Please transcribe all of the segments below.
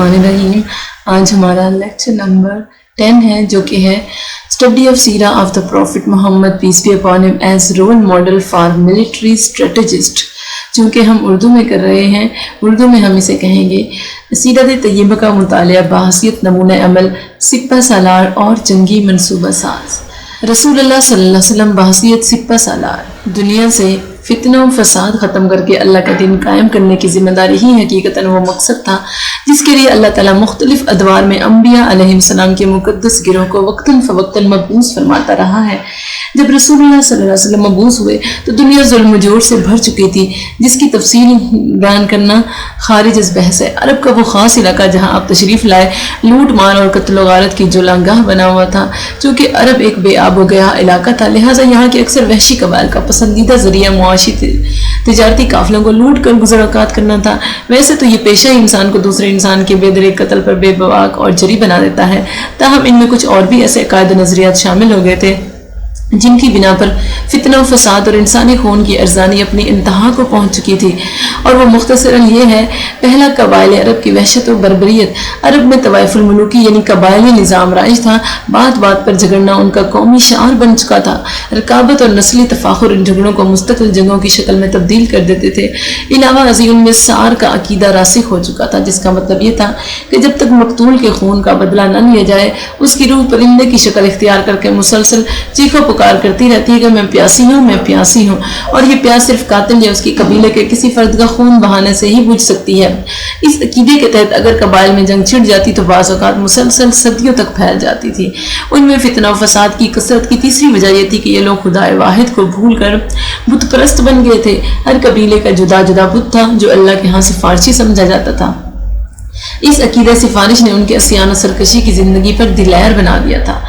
الرحمن الرحیم۔ آج ہمارا لیکچر نمبر 10 ہے، جو کہ ہے study of Seerah of the prophet Muhammad peace be upon him as role model for military strategist. چونکہ ہم اردو میں کر رہے ہیں، اردو میں ہم اسے کہیں گے سیرت طیبہ کا مطالعہ بحیثیت نمونہ عمل، سپہ سالار اور جنگی منصوبہ ساز۔ رسول اللہ صلی اللہ علیہ وسلم بحیثیت سپہ سالار دنیا سے فتنہ و فساد ختم کر کے اللہ کا دین قائم کرنے کی ذمہ داری ہی حقیقتاً وہ مقصد تھا جس کے لیے اللہ تعالیٰ مختلف ادوار میں انبیاء علیہ السلام کے مقدس گروہ کو وقتاً فوقتاً مبعوث فرماتا رہا ہے۔ جب رسول اللہ صلی اللہ علیہ وسلم مبعوث ہوئے تو دنیا ظلم و جور سے بھر چکی تھی، جس کی تفصیل بیان کرنا خارج از بحث ہے۔ عرب کا وہ خاص علاقہ جہاں آپ تشریف لائے لوٹ مار اور قتل و غارت کی جولانگاہ بنا ہوا تھا۔ چونکہ عرب ایک بے آب و گیا علاقہ تھا، لہٰذا یہاں کے اکثر وحشی قبائل کا پسندیدہ ذریعہ معاشی تجارتی قافلوں کو لوٹ کر گزر اوقات کرنا تھا۔ ویسے تو یہ پیشہ ہی انسان کو دوسرے انسان کے بے دریغ قتل پر بے باک اور جری بنا دیتا ہے، تاہم ان میں کچھ اور بھی ایسے عقائد و نظریات شامل ہو گئے تھے جن کی بنا پر فتنہ و فساد اور انسانی خون کی ارزانی اپنی انتہا کو پہنچ چکی تھی، اور وہ مختصراً یہ ہے: پہلا، قبائل عرب کی وحشت و بربریت۔ عرب میں طوائف الملوکی یعنی قبائلی نظام رائج تھا۔ بات بات پر جھگڑنا ان کا قومی شعار بن چکا تھا۔ رقابت اور نسلی تفاخر ان جھگڑوں کو مستقل جنگوں کی شکل میں تبدیل کر دیتے تھے۔ علاوہ ازیں ان میں سار کا عقیدہ راسخ ہو چکا تھا، جس کا مطلب یہ تھا کہ جب تک مقتول کے خون کا بدلہ نہ لیا جائے، اس کی روح پرندے کی شکل اختیار کر کے مسلسل چیخو پکار کرتی رہتی ہے کہ میں پیاسی ہوں، میں پیاسی ہوں، اور یہ پیاس صرف قاتل یا اس کی قبیلے کے کسی فرد کا خون بہانے سے ہی بجھ سکتی ہے۔ اس عقیدے کے تحت اگر قبائل میں جنگ چھڑ جاتی تو بعض اوقات مسلسل صدیوں تک پھیل جاتی تھی۔ ان میں فتنہ و فساد کی کثرت کی تیسری وجہ یہ تھی کہ یہ لوگ خدا واحد کو بھول کر بت پرست بن گئے تھے۔ ہر قبیلے کا جدا جدا بت تھا جو اللہ کے ہاں سفارشی سمجھا جاتا تھا۔ اس عقیدہ سفارش نے ان کے عصیان و سرکشی کی زندگی پر دلیر بنا دیا تھا۔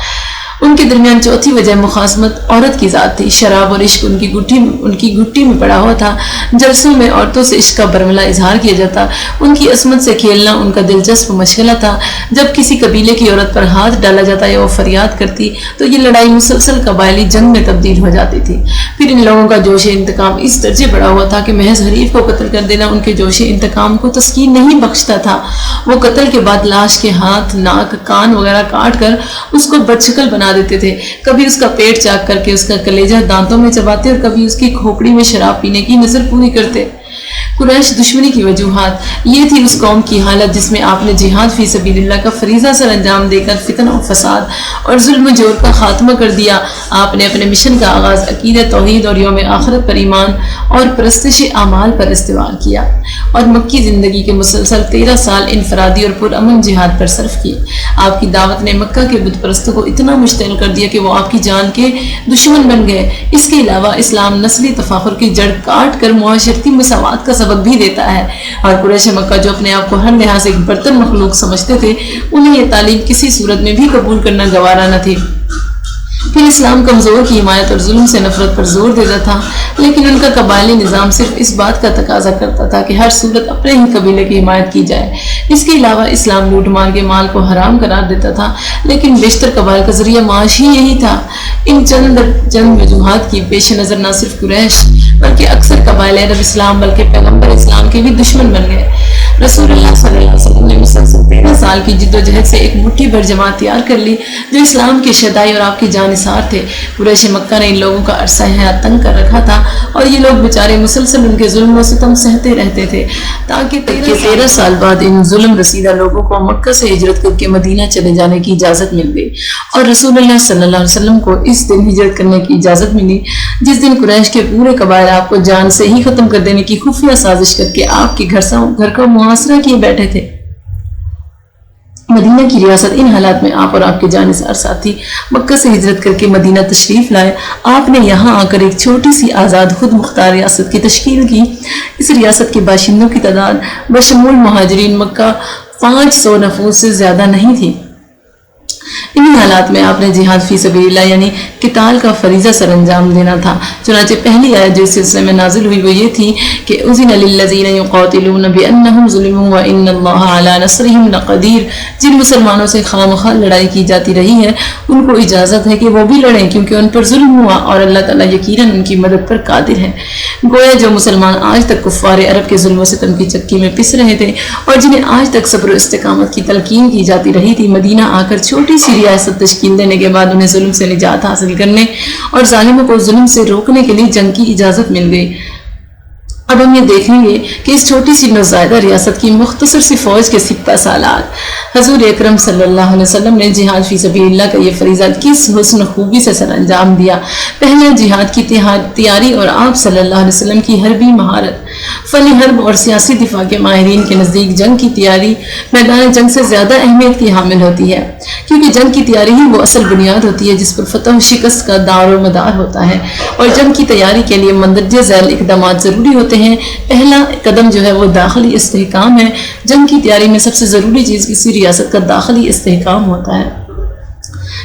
ان کے درمیان چوتھی وجہ مخاصمت عورت کی ذات تھی۔ شراب اور عشق ان کی گٹی میں پڑا ہوا تھا۔ جلسوں میں عورتوں سے عشق کا برملہ اظہار کیا جاتا۔ ان کی عصمت سے کھیلنا ان کا دلچسپ مشغلہ تھا۔ جب کسی قبیلے کی عورت پر ہاتھ ڈالا جاتا یا وہ فریاد کرتی تو یہ لڑائی مسلسل قبائلی جنگ میں تبدیل ہو جاتی تھی۔ پھر ان لوگوں کا جوش انتقام اس درجے بڑا ہوا تھا کہ محض حریف کو قتل کر دینا ان کے جوش انتقام کو تسکین نہیں بخشتا تھا۔ وہ قتل کے بعد لاش کے ہاتھ، ناک، کان وغیرہ کاٹ کر اس کو بدشکل بنا دیتے تھے۔ کبھی اس کا پیٹ چاک کر کے اس کا کلیجہ دانتوں میں چباتے اور کبھی اس کی کھوپڑی میں شراب پینے کی نظر پوری کرتے۔ قریش دشمنی کی وجوہات یہ تھی اس قوم کی حالت جس میں آپ نے جہاد فی سبیل اللہ کا فریضہ سر انجام دے کر فتنہ و فساد اور ظلم و جور کا خاتمہ کر دیا۔ آپ نے اپنے مشن کا آغاز عقیدہ توحید اور یوم آخرت پر ایمان اور پرستش اعمال پر استوار کیا، اور مکی زندگی کے مسلسل 13 سال انفرادی اور پرامن جہاد پر صرف کیے۔ آپ کی دعوت نے مکہ کے بت پرستوں کو اتنا مشتعل کر دیا کہ وہ آپ کی جان کے دشمن بن گئے۔ اس کے علاوہ اسلام نسلی تفاخر کی جڑ کاٹ کر معاشرتی مساوات کا سبق بھی دیتا ہے، اور قریش مکہ جو اپنے آپ کو ہر لحاظ سے ایک برتر مخلوق سمجھتے تھے، انہیں یہ تعلیم کسی صورت میں بھی قبول کرنا گوارا نہ تھی۔ پھر اسلام کمزور کی حمایت اور ظلم سے نفرت پر زور دیتا تھا، لیکن ان کا قبائلی نظام صرف اس بات کا تقاضا کرتا تھا کہ ہر صورت اپنے ہی قبیلے کی حمایت کی جائے۔ اس کے علاوہ اسلام لوٹ مار کے مال کو حرام قرار دیتا تھا، لیکن بیشتر قبائل کا ذریعہ معاش ہی یہی تھا۔ ان چند وجوہات کی پیش نظر نہ صرف قریش بلکہ اکثر قبائل عرب اسلام بلکہ پیغمبر اسلام کے بھی دشمن بن گئے۔ رسول اللہ صلی اللہ علیہ وسلم نے مسلسل 13 سال کی جد و جہد سے ایک مٹھی بھر جماعت تیار کر لی جو اسلام کے شہدائی اور آپ کی جانثار تھے۔ قریش مکہ نے ان لوگوں کا عرصہ حیات تنگ کر رکھا تھا، اور یہ لوگ بیچارے مسلسل ان کے ظلم و ستم سہتے رہتے تھے، تاکہ 13 سال بعد ان ظلم رسیدہ لوگوں کو مکہ سے ہجرت کر کے مدینہ چلے جانے کی اجازت مل گئی، اور رسول اللہ صلی اللہ علیہ وسلم کو اس دن ہجرت کرنے کی اجازت ملی جس دن قریش کے پورے قبائل آپ کو جان سے ہی ختم کر دینے کی خفیہ سازش کر کے آپ کے گھر کا محاصرہ کیے بیٹھے تھے۔ مدینہ کی ریاست ان حالات میں آپ اور آپ کے جانثار ساتھی مکہ سے ہجرت کر کے مدینہ تشریف لائے۔ آپ نے یہاں آ کر ایک چھوٹی سی آزاد خود مختار ریاست کی تشکیل کی۔ اس ریاست کے باشندوں کی تعداد بشمول مہاجرین مکہ 500 نفوس سے زیادہ نہیں تھی۔ انہی حالات میں آپ نے جہاد فی سبیل اللہ یعنی قتال کا فریضہ سر انجام دینا تھا۔ چنانچہ پہلی آیت جو اس سلسلے میں نازل ہوئی وہ یہ تھی کہ اذن للذین یقاتلون بانہم ظلموا وان اللہ علی نصرہم لقدیر۔ جن مسلمانوں سے خواہ لڑائی کی جاتی رہی ہے ان کو اجازت ہے کہ وہ بھی لڑیں کیونکہ ان پر ظلم ہوا اور اللہ تعالیٰ یقیناً ان کی مدد پر قادر ہے۔ گویا جو مسلمان آج تک کفار عرب کے ظلم و ستم کی چکی میں پس رہے تھے اور جنہیں آج تک صبر و استقامت کی تلقین کی جاتی رہی تھی، مدینہ آ کر چھوٹی سی ریاست تشکیل دینے کے بعد انہیں ظلم سے نجات حاصل کرنے اور ظالموں کو ظلم سے روکنے کے لیے جنگ کی اجازت مل گئی۔ اب ہم یہ دیکھیں گے کہ اس چھوٹی سی نوزائیدہ ریاست کی مختصر سی فوج کے سپہ سالار حضور اکرم صلی اللہ علیہ وسلم نے جہاد فی سبیل اللہ کا یہ فریضہ کس حسن خوبی سے سر انجام دیا۔ پہلے جہاد کی تیاری اور آپ صلی اللہ علیہ وسلم کی حربی مہارت۔ فن حرب اور سیاسی دفاع کے ماہرین کے نزدیک جنگ کی تیاری میدان جنگ سے زیادہ اہمیت کی حامل ہوتی ہے، کیونکہ جنگ کی تیاری ہی وہ اصل بنیاد ہوتی ہے جس پر فتح و شکست کا دار و مدار ہوتا ہے، اور جنگ کی تیاری کے لیے مندرجہ ذیل اقدامات ضروری ہوتے ہیں۔ پہلا قدم جو ہے وہ داخلی استحکام ہے۔ جنگ کی تیاری میں سب سے ضروری چیز کسی ریاست کا داخلی استحکام ہوتا ہے۔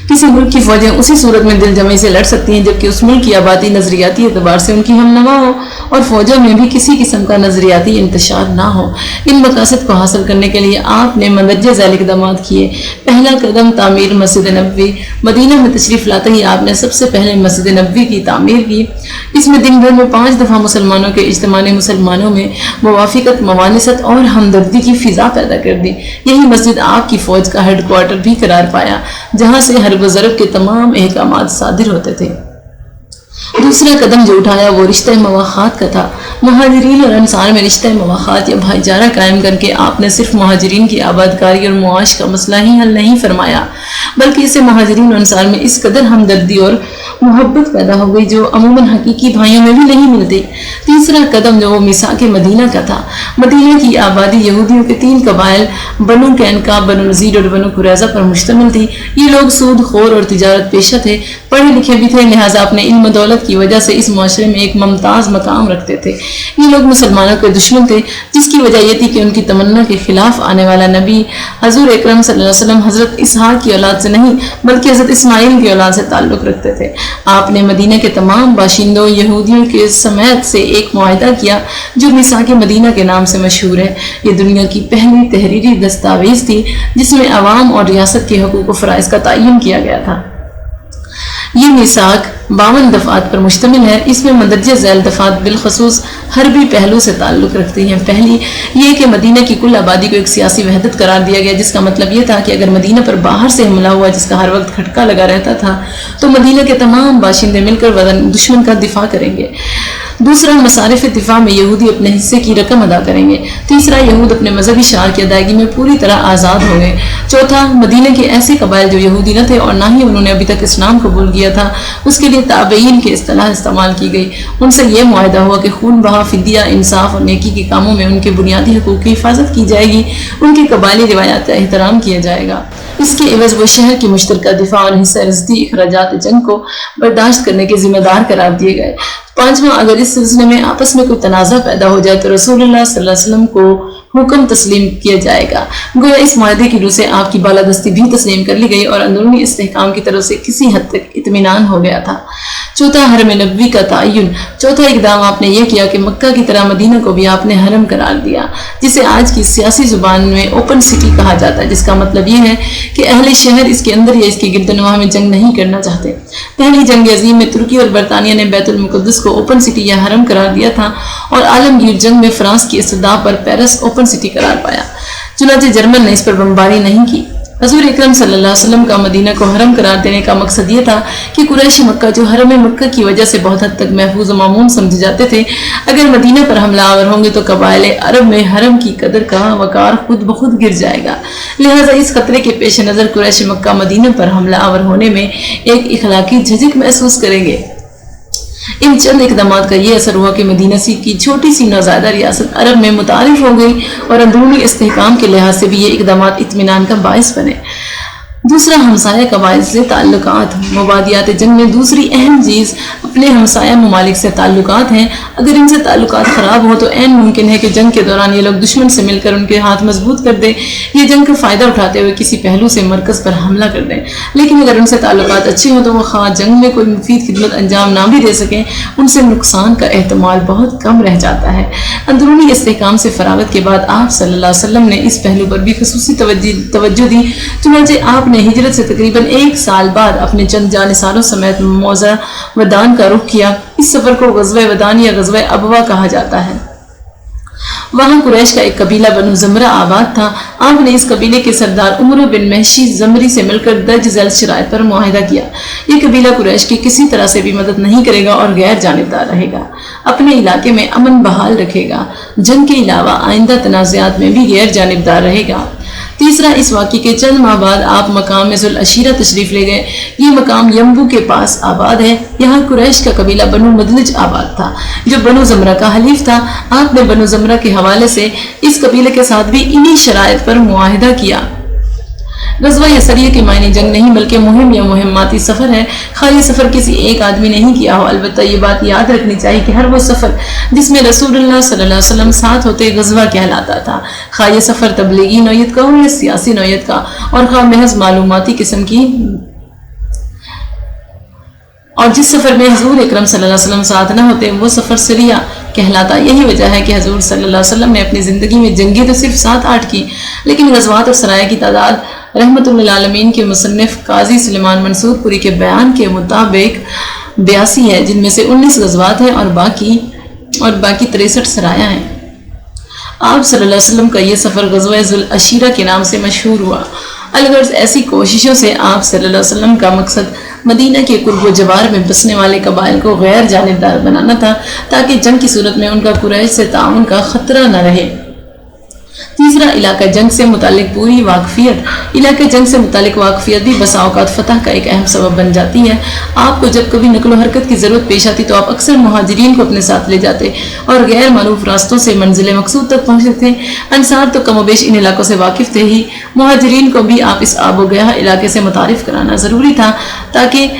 کسی ملک کی فوجیں اسی صورت میں دل جمعی سے لڑ سکتی ہیں جبکہ اس ملک کی آبادی نظریاتی اعتبار سے ان کی ہم نوا ہو اور فوجوں میں بھی کسی قسم کا نظریاتی انتشار نہ ہو۔ ان مقاصد کو حاصل کرنے کے لیے آپ نے مندرجہ ذیل اقدامات کیے۔ پہلا قدم تعمیر مسجد نبوی۔ مدینہ میں تشریف لاتے ہی آپ نے سب سے پہلے مسجد نبوی کی تعمیر کی۔ اس میں دن بھر میں 5 دفعہ مسلمانوں کے اجتماع نے مسلمانوں میں موافقت، موانست اور ہمدردی کی فضا پیدا کر دی۔ یہی مسجد آپ کی فوج کا ہیڈ کوارٹر بھی قرار پایا، جہاں سے حرب و ضرب کے تمام احکامات صادر ہوتے تھے۔ دوسرا قدم جو اٹھایا وہ رشتہ مواخات کا تھا۔ مہاجرین اور انصار میں رشتہ مواخات یا بھائی چارہ قائم کر کے آپ نے صرف مہاجرین کی آبادکاری اور معاش کا مسئلہ ہی حل نہیں فرمایا، بلکہ اسے مہاجرین اور انصار میں اس قدر ہمدردی اور محبت پیدا ہو گئی جو عموماً حقیقی بھائیوں میں بھی نہیں ملتی۔ تیسرا قدم جو وہ میثاق مدینہ کا تھا۔ مدینہ کی آبادی یہودیوں کے 3 قبائل بنو قینقاع، بنو نذیر اور بنو قریظہ پر مشتمل تھی۔ یہ لوگ سود خور اور تجارت پیشہ تھے، پڑھے لکھے بھی تھے، لہٰذا اپنے علم و دولت کی وجہ سے اس معاشرے میں ایک ممتاز مقام رکھتے تھے۔ یہ لوگ مسلمانوں کے دشمن تھے، جس کی وجہ یہ تھی کہ ان کی تمنا کے خلاف آنے والا نبی حضور اکرم صلی اللہ علیہ وسلم حضرت اسحاق کی اولاد سے نہیں بلکہ حضرت اسماعیل کی اولاد سے تعلق رکھتے تھے۔ آپ نے مدینہ کے تمام باشندوں یہودیوں کے سمیت سے ایک معاہدہ کیا جو میثاق مدینہ کے نام سے مشہور ہے۔ یہ دنیا کی پہلی تحریری دستاویز تھی جس میں عوام اور ریاست کے حقوق و فرائض کا تعین کیا گیا تھا۔ یہ میثاق 52 دفعات پر مشتمل ہے۔ اس میں مندرجہ ذیل دفعات بالخصوص حربی پہلو سے تعلق رکھتی ہیں۔ پہلی یہ کہ مدینہ کی کل آبادی کو ایک سیاسی وحدت قرار دیا گیا، جس کا مطلب یہ تھا کہ اگر مدینہ پر باہر سے حملہ ہوا جس کا ہر وقت کھٹکا لگا رہتا تھا تو مدینہ کے تمام باشندے مل کر دشمن کا دفاع کریں گے۔ دوسرا، مصارف دفاع میں یہودی اپنے حصے کی رقم ادا کریں گے۔ تیسرا، یہود اپنے مذہبی شعار کی ادائیگی میں پوری طرح آزاد ہوں گے۔ چوتھا، مدینہ کے ایسے قبائل جو یہودی نہ تھے اور نہ ہی انہوں نے ابھی تک اسلام قبول کیا تھا، اس کے لیے تابعین کی اصطلاح استعمال کی گئی۔ ان سے یہ معاہدہ ہوا کہ خون بہا، فدیہ، انصاف اور نیکی کے کاموں میں ان کے بنیادی حقوق کی حفاظت کی جائے گی، ان کی قبائلی روایات کا احترام کیا جائے گا۔ اس کے عوض وہ شہر کی مشترکہ دفاع اور حصہ رزدی اخراجات جنگ کو برداشت کرنے کے ذمہ دار قرار دیے گئے۔ پانچواں، اگر اس سلسلے میں آپس میں کوئی تنازع پیدا ہو جائے تو رسول اللہ صلی اللہ علیہ وسلم کو حکم تسلیم کیا جائے گا۔ گویا اس معاہدے کی روح سے آپ کی بالادستی بھی تسلیم کر لی گئی اور اندرونی استحکام کی طرف سے کسی حد تک اطمینان ہو گیا تھا۔ چوتھا، حرم نبوی کا تعین۔ چوتھا اقدام آپ نے یہ کیا کہ مکہ کی طرح مدینہ کو بھی آپ نے حرم قرار دیا، جسے آج کی سیاسی زبان میں اوپن سٹی کہا جاتا ہے، جس کا مطلب یہ ہے کہ اہل شہر اس کے اندر یا اس کے گرد و نواح میں جنگ نہیں کرنا چاہتے۔ پہلی جنگ عظیم میں ترکی اور برطانیہ نے بیت المقدس کو اوپن سٹی یا حرم قرار دیا تھا اور عالمگیر جنگ میں فرانس کی استدعا پر پیرس اوپن سٹی قرار پایا، چنانچہ جرمن نے اس پر بمباری نہیں کی۔ حضور اکرم صلی اللہ علیہ وسلم کا مدینہ کو حرم قرار دینے کا مقصد یہ تھا کہ قریش مکہ جو حرم مکہ کی وجہ سے بہت حد تک محفوظ و معمون سمجھے جاتے تھے، اگر مدینہ پر حملہ آور ہوں گے تو قبائل عرب میں حرم کی قدر کا وقار خود بخود گر جائے گا۔ لہٰذا اس خطرے کے پیش نظر قریش مکہ مدینہ پر حملہ آور ہونے میں ایک اخلاقی جھجک محسوس کریں گے۔ ان چند اقدامات کا یہ اثر ہوا کہ مدینہ کی چھوٹی سی نوزائیدہ ریاست عرب میں متعارف ہو گئی اور اندرونی استحکام کے لحاظ سے بھی یہ اقدامات اطمینان کا باعث بنے۔ دوسرا ہمسایہ قبائل سے تعلقات. مبادیات جنگ میں دوسری اہم چیز اپنے ہمسایہ ممالک سے تعلقات ہیں. اگر ان سے تعلقات خراب ہو تو عین ممکن ہے کہ جنگ کے دوران یہ لوگ دشمن سے مل کر ان کے ہاتھ مضبوط کر دیں. یہ جنگ کا فائدہ اٹھاتے ہوئے کسی پہلو سے مرکز پر حملہ کر دیں. لیکن اگر ان سے تعلقات اچھے ہوں تو وہ خواہ جنگ میں کوئی مفید خدمت انجام نہ بھی دے سکیں، ان سے نقصان کا احتمال بہت کم رہ جاتا ہے. اندرونی استحکام سے فراغت کے بعد آپ صلی اللہ علیہ وسلم نے اس پہلو پر بھی خصوصی توجہ دی. چنانچہ آپ نے ہجرت سے تقریباً 1 سال بعد اپنے چند جانثاروں سمیت موضع ودان کا رخ کیا. اس سفر کو غزوہ ودان یا غزوہ ابوا کہا جاتا ہے. وہاں قریش کا ایک قبیلہ بنو زمرہ آباد تھا. آپ نے اس قبیلے کے سردار عمر بن محشی زمری سے مل کر درج ذیل شرائط پر معاہدہ کیا. یہ قبیلہ قریش کی کسی طرح سے بھی مدد نہیں کرے گا اور غیر جانبدار رہے گا. اپنے علاقے میں امن بحال رکھے گا. جنگ کے علاوہ آئندہ تنازعات میں بھی غیر جانبدار رہے گا. تیسرا، اس واقعے کے چند ماہ بعد آپ مقام ذو العشیرہ تشریف لے گئے. یہ مقام ینبو کے پاس آباد ہے. یہاں قریش کا قبیلہ بنو مدلج آباد تھا جو بنو زمرہ کا حلیف تھا. آپ نے بنو زمرہ کے حوالے سے اس قبیلے کے ساتھ بھی انہی شرائط پر معاہدہ کیا. غزوہ یا سریہ کے معنی جنگ نہیں بلکہ مہم یا مہماتی سفر ہے. خواہ یہ سفر کسی ایک آدمی نے ہی کیا ہو. البتہ یہ بات یاد رکھنی چاہیے کہ ہر وہ سفر جس میں رسول اللہ صلی اللہ علیہ وسلم ساتھ ہوتے غزوہ کہلاتا تھا. خواہ یہ سفر تبلیغی نوعیت کا ہو یا سیاسی نوعیت کا، اور خواہ محض معلوماتی قسم کی. اور جس سفر میں حضور اکرم صلی اللہ علیہ وسلم ساتھ نہ ہوتے وہ سفر سریہ کہلاتا. یہی وجہ ہے کہ حضور صلی اللہ علیہ وسلم نے اپنی زندگی میں جنگیں تو صرف 7-8 کی، لیکن غزوات اور سرائے کی تعداد رحمت للعالمین کے مصنف قاضی سلیمان منصور پوری کے بیان کے مطابق 82 ہے، جن میں سے 19 غزوات ہیں اور باقی 63 سرایاں ہیں. آپ صلی اللہ علیہ وسلم کا یہ سفر غزوہ ذو العشیرہ کے نام سے مشہور ہوا. الغرض ایسی کوششوں سے آپ صلی اللہ علیہ وسلم کا مقصد مدینہ کے قرب و جوار میں بسنے والے قبائل کو غیر جانبدار بنانا تھا تاکہ جنگ کی صورت میں ان کا قریش سے تعاون کا خطرہ نہ رہے. تیسرا، علاقہ جنگ سے متعلق پوری واقفیت. علاقہ جنگ سے متعلق واقفیت بھی بسا اوقات فتح کا ایک اہم سبب بن جاتی ہے. آپ کو جب کبھی نقل و حرکت کی ضرورت پیش آتی تو آپ اکثر مہاجرین کو اپنے ساتھ لے جاتے اور غیر معروف راستوں سے منزل مقصود تک پہنچتے تھے. انصار تو کم و بیش ان علاقوں سے واقف تھے ہی. مہاجرین کو بھی آپ اس آب و گیا علاقے سے متعارف کرانا ضروری تھا تاکہ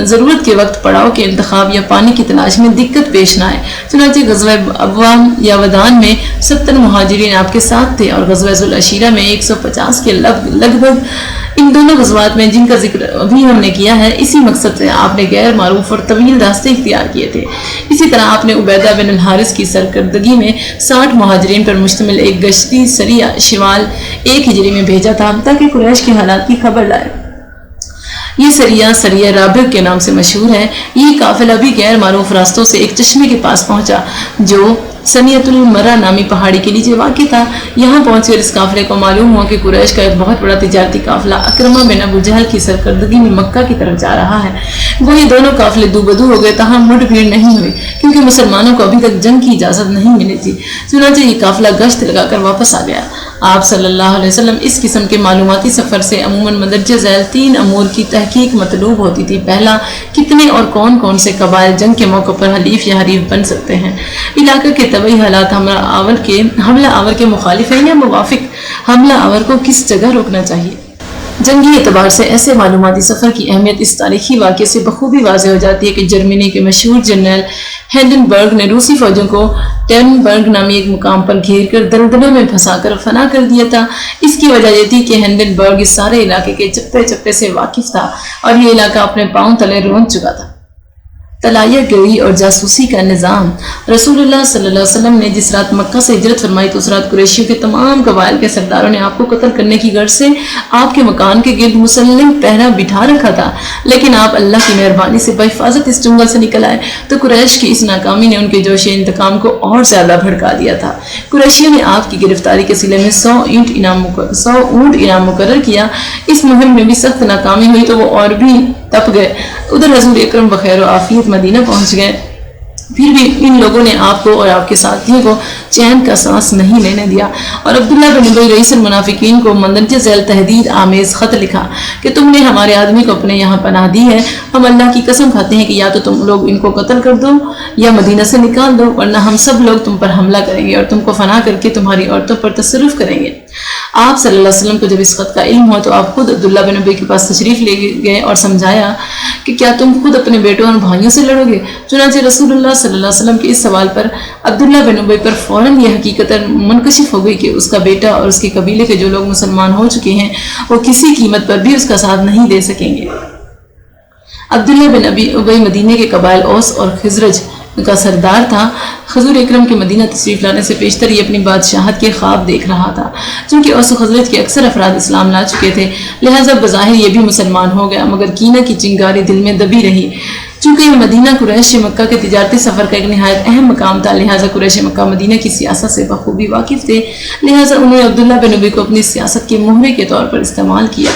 ضرورت کے وقت پڑاؤ کے انتخاب یا پانی کی تلاش میں دقت پیش نہ آئے. چنانچہ غزوہ ابوا یا ودان میں 70 مہاجرین آپ کے ساتھ تھے اور غزوہ ذو العشیرہ میں 150 کے لگ بھگ. ان دونوں غزوات میں جن کا ذکر ابھی ہم نے کیا ہے اسی مقصد سے آپ نے غیر معروف اور طویل راستے اختیار کیے تھے. اسی طرح آپ نے عبیدہ بن الحارث کی سرکردگی میں 60 مہاجرین پر مشتمل ایک گشتی سریہ شمال 1 ہجری میں بھیجا تھا تاکہ قریش کے حالات کی خبر لائے. یہ سریہ رابغ کے نام سے مشہور ہے. یہ قافلہ بھی غیر معروف راستوں سے ایک چشمے کے پاس پہنچا جو سنیت المرہ نامی پہاڑی کے نیچے واقع تھا. یہاں پہنچ کر اس قافلے کو معلوم ہوا کہ قریش کا ایک بہت بڑا تجارتی قافلہ اکرمہ بن ابو جہل کی سرکردگی میں مکہ کی طرف جا رہا ہے. وہ یہ دونوں قافلے دو بدو ہو گئے تاہم مٹ بھیڑ نہیں ہوئی کیونکہ مسلمانوں کو ابھی تک جنگ کی اجازت نہیں ملی تھی. چنانچہ یہ قافلہ گشت لگا کر واپس آ گیا. آپ صلی اللہ علیہ وسلم اس قسم کے معلوماتی سفر سے عموماً مندرجہ ذیل 3 امور کی تحقیق مطلوب ہوتی تھی. پہلا، کتنے اور کون سے قبائل جنگ کے موقع پر حلیف یا حریف بن سکتے ہیں. علاقے کے طبعی حالات حملہ آور کے مخالف ہیں یا موافق. حملہ آور کو کس جگہ روکنا چاہیے. جنگی اعتبار سے ایسے معلوماتی سفر کی اہمیت اس تاریخی واقعے سے بخوبی واضح ہو جاتی ہے کہ جرمنی کے مشہور جنرل ہینڈنبرگ نے روسی فوجوں کو ٹیرنبرگ نامی ایک مقام پر گھیر کر دلدلوں میں پھنسا کر فنا کر دیا تھا. اس کی وجہ یہ تھی کہ ہینڈنبرگ اس سارے علاقے کے چپے سے واقف تھا اور یہ علاقہ اپنے پاؤں تلے روند چکا تھا. طلائیہ گری اور جاسوسی کا نظام. رسول اللہ صلی اللہ علیہ وسلم نے جس رات مکہ سے ہجرت فرمائی تو اس رات قریشیوں کے تمام قبائل کے سرداروں نے آپ کو قتل کرنے کی غرض سے آپ کے مکان کے گرد مسلح پہرا بٹھا رکھا تھا. لیکن آپ اللہ کی مہربانی سے بحفاظت اس جنگل سے نکل آئے تو قریش کی اس ناکامی نے ان کے جوش انتقام کو اور زیادہ بھڑکا دیا تھا. قریشیوں نے آپ کی گرفتاری کے صلے میں 100 اونٹ انعام مقرر کیا. اس مہم میں بھی سخت ناکامی ہوئی تو وہ اور بھی تپ گئے. ادھر حضور اکرم بخیر و عافیت مدینہ پہنچ گئے. پھر بھی ان لوگوں نے آپ کو اور آپ کے ساتھیوں کو چین کا سانس نہیں لینے دیا، اور عبداللہ بن ابی رئیس المنافقین کو مندرجہ ذیل تہدید آمیز خط لکھا کہ تم نے ہمارے آدمی کو اپنے یہاں پناہ دی ہے، ہم اللہ کی قسم کھاتے ہیں کہ یا تو تم لوگ ان کو قتل کر دو یا مدینہ سے نکال دو، ورنہ ہم سب لوگ تم پر حملہ کریں گے اور تم کو فنا کر کے تمہاری عورتوں پر تصرف کریں گے۔ آپ صلی اللہ علیہ وسلم کو جب اس خط کا علم ہوا تو آپ خود عبداللہ بن ابی کے پاس تشریف لے گئے اور سمجھایا کہ کیا تم خود اپنے بیٹوں اور بھائیوں سے لڑو گے؟ چنانچہ رسول اللہ صلی اللہ علیہ وسلم کے اس سوال پر عبداللہ بن ابی پر فوراً یہ حقیقت منکشف ہو گئی کہ اس کا بیٹا اور اس کے قبیلے کے جو لوگ مسلمان ہو چکے ہیں وہ کسی قیمت پر بھی اس کا ساتھ نہیں دے سکیں گے۔ عبداللہ بن ابی مدینے کے قبائل اوس اور خزرج کا سردار تھا۔ حضور اکرم کے مدینہ تشریف لانے سے پیشتر یہ اپنی بادشاہت کے خواب دیکھ رہا تھا۔ چونکہ اوس و خزرج کے اکثر افراد اسلام لا چکے تھے، لہٰذا بظاہر یہ بھی مسلمان ہو گیا، مگر کینہ کی چنگاری دل میں دبی رہی۔ چونکہ یہ مدینہ قریش مکہ کے تجارتی سفر کا ایک نہایت اہم مقام تھا، لہٰذا قریش مکہ مدینہ کی سیاست سے بخوبی واقف تھے، لہٰذا انہوں نے عبداللہ بن ابی کو اپنی سیاست کے مہرے کے طور پر استعمال کیا۔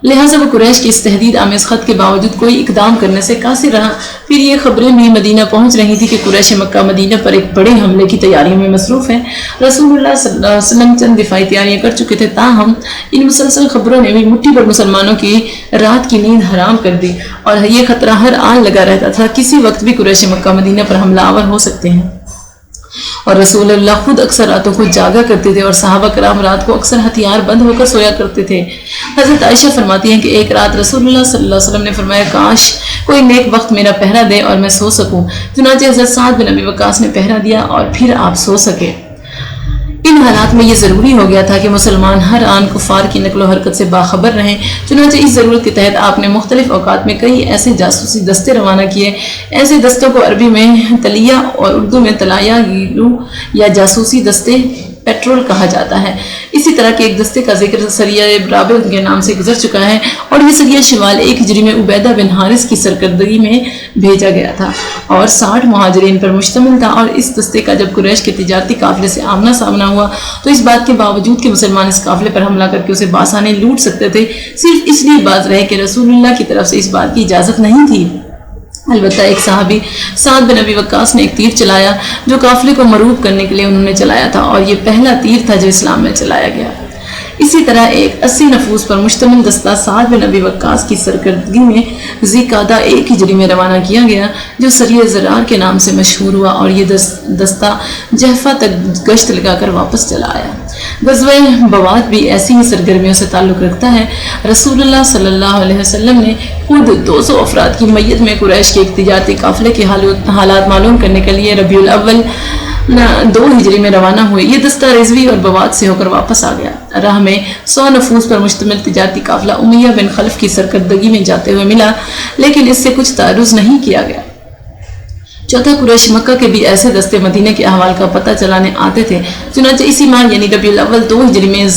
لہٰذا وہ قریش کی اس تہدید آمیز خط کے باوجود کوئی اقدام کرنے سے قاصر رہا۔ پھر یہ خبریں بھی مدینہ پہنچ رہی تھی کہ قریش مکہ مدینہ پر ایک بڑے حملے کی تیاریوں میں مصروف ہے۔ رسول اللہ صلی اللہ علیہ وسلم چند دفاعی تیاریاں کر چکے تھے، تاہم ان مسلسل خبروں نے بھی مٹھی پر مسلمانوں کی رات کی نیند حرام کر دی، اور یہ خطرہ ہر آن لگا رہتا تھا کسی وقت بھی قریش مکہ مدینہ پر حملہ آور ہو سکتے ہیں۔ اور رسول اللہ خود اکثر راتوں کو جاگا کرتے تھے، اور صحابہ کرام رات کو اکثر ہتھیار بند ہو کر سویا کرتے تھے۔ حضرت عائشہ فرماتی ہیں کہ ایک رات رسول اللہ صلی اللہ علیہ وسلم نے فرمایا کاش کوئی نیک وقت میرا پہرا دے اور میں سو سکوں، چنانچہ حضرت سعد بن ابی وقاص نے پہرا دیا اور پھر آپ سو سکے۔ ان حالات میں یہ ضروری ہو گیا تھا کہ مسلمان ہر آن کفار کی نقل و حرکت سے باخبر رہیں، چنانچہ اس ضرورت کے تحت آپ نے مختلف اوقات میں کئی ایسے جاسوسی دستے روانہ کیے۔ ایسے دستوں کو عربی میں تلیہ اور اردو میں تلایا گیلو یا جاسوسی دستے پیٹرول کہا جاتا ہے۔ اسی طرح کے ایک دستے کا ذکر سریہ برابر کے نام سے گزر چکا ہے، اور یہ سریہ شمال 1 ہجری میں عبیدہ بن حارث کی سرکردگی میں بھیجا گیا تھا اور 60 مہاجرین پر مشتمل تھا۔ اور اس دستے کا جب قریش کے تجارتی قافلے سے آمنا سامنا ہوا تو اس بات کے باوجود کہ مسلمان اس قافلے پر حملہ کر کے اسے بآسانی لوٹ سکتے تھے، صرف اس لیے باز رہے کہ رسول اللہ کی طرف سے اس بات کی اجازت نہیں تھی۔ البتہ ایک صحابی سعد بن ابی وقاص نے ایک تیر چلایا جو قافلے کو مروب کرنے کے لیے انہوں نے چلایا تھا، اور یہ پہلا تیر تھا جو اسلام میں چلایا گیا۔ اسی طرح ایک 80 نفوس پر مشتمل دستہ سعد بن ابی وقاص کی سرکردگی میں ذی قعدہ 1 ہجری میں روانہ کیا گیا، جو سریہ زرار کے نام سے مشہور ہوا، اور یہ دستہ جحفہ تک گشت لگا کر واپس چلا آیا۔ غزوہ بوات بھی ایسی ہی سرگرمیوں سے تعلق رکھتا ہے۔ رسول اللہ صلی اللہ علیہ وسلم نے خود 200 افراد کی میت میں قریش کے ایک تجارتی قافلے کے حالات معلوم کرنے کے لیے ربیع الاول 2 ہجری میں روانہ ہوئے۔ یہ دستہ رضوی اور بوات سے ہو کر واپس آ گیا۔ راہ میں 100 نفوس پر مشتمل تجارتی قافلہ امیہ بن خلف کی سرکردگی میں جاتے ہوئے ملا، لیکن اس سے کچھ تعرض نہیں کیا گیا۔ چوتھا قریش مکہ کے بھی ایسے دستے مدینہ کے احوال کا پتہ چلانے آتے تھے، چنانچہ اسی ماہ یعنی ربیع الاول 2 ہجری میں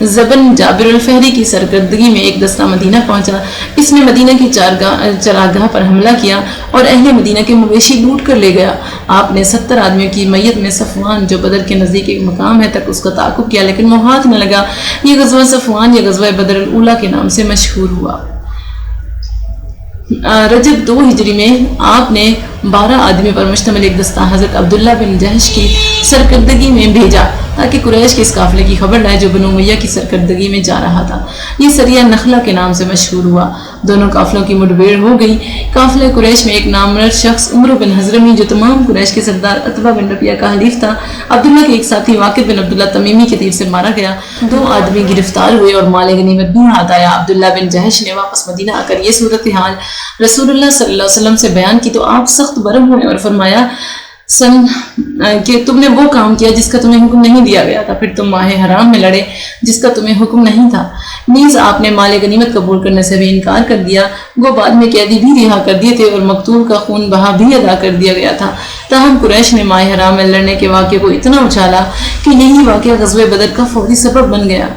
زبن جابر الفہری کی سرکردگی میں ایک دستہ مدینہ پہنچا۔ اس نے مدینہ کی چراگاہ پر حملہ کیا اور اہل مدینہ کے مویشی لوٹ کر لے گیا۔ آپ نے 70 آدمیوں کی میت میں صفوان جو بدر کے نزدیک ایک مقام ہے تک اس کا تعاقب کیا، لیکن وہ ہاتھ نہ لگا۔ یہ غزوہ صفوان یا غزوہ بدر الاولیٰ کے نام سے مشہور ہوا۔ رجب 2 ہجری میں آپ نے 12 آدمی پر مشتمل ایک دستہ حضرت عبداللہ بن جہش کی سرکردگی میں بھیجا تاکہ قریش کے اس قافلے کی خبر لائے جو بنو امیہ کی سرکردگی میں جا رہا تھا۔ یہ سریہ نخلہ کے نام سے مشہور ہوا۔ دونوں قافلوں کی مڈبھیڑ ہو گئی۔ قافلہ قریش میں ایک نامور شخص عمرو بن حضرمی جو تمام قریش کے سردار عتبہ بن ربیعہ کا حلیف تھا، عبداللہ کے ایک ساتھی واقد بن عبداللہ تمیمی کے تیر سے مارا گیا۔ 2 آدمی گرفتار ہوئے اور مال غنیمت بھی ہاتھ آیا۔ عبداللہ بن جہش نے واپس مدینہ آ کر یہ صورتحال رسول اللہ صلی اللہ علیہ وسلم سے بیان کی تو آپ سخت برہم ہوئے اور فرمایا کہ تم نے وہ کام کیا جس کا تمہیں حکم نہیں دیا گیا تھا، پھر تم ماہ حرام میں لڑے جس کا تمہیں حکم نہیں تھا۔ نیز آپ نے مال غنیمت قبول کرنے سے بھی انکار کر دیا، وہ بعد میں قیدی بھی رہا کر دیے تھے اور مقتول کا خون بہا بھی ادا کر دیا گیا تھا۔ تاہم قریش نے ماہ حرام میں لڑنے کے واقعے کو اتنا اچھالا کہ یہی واقعہ غزوہ بدر کا فوری سبب بن گیا۔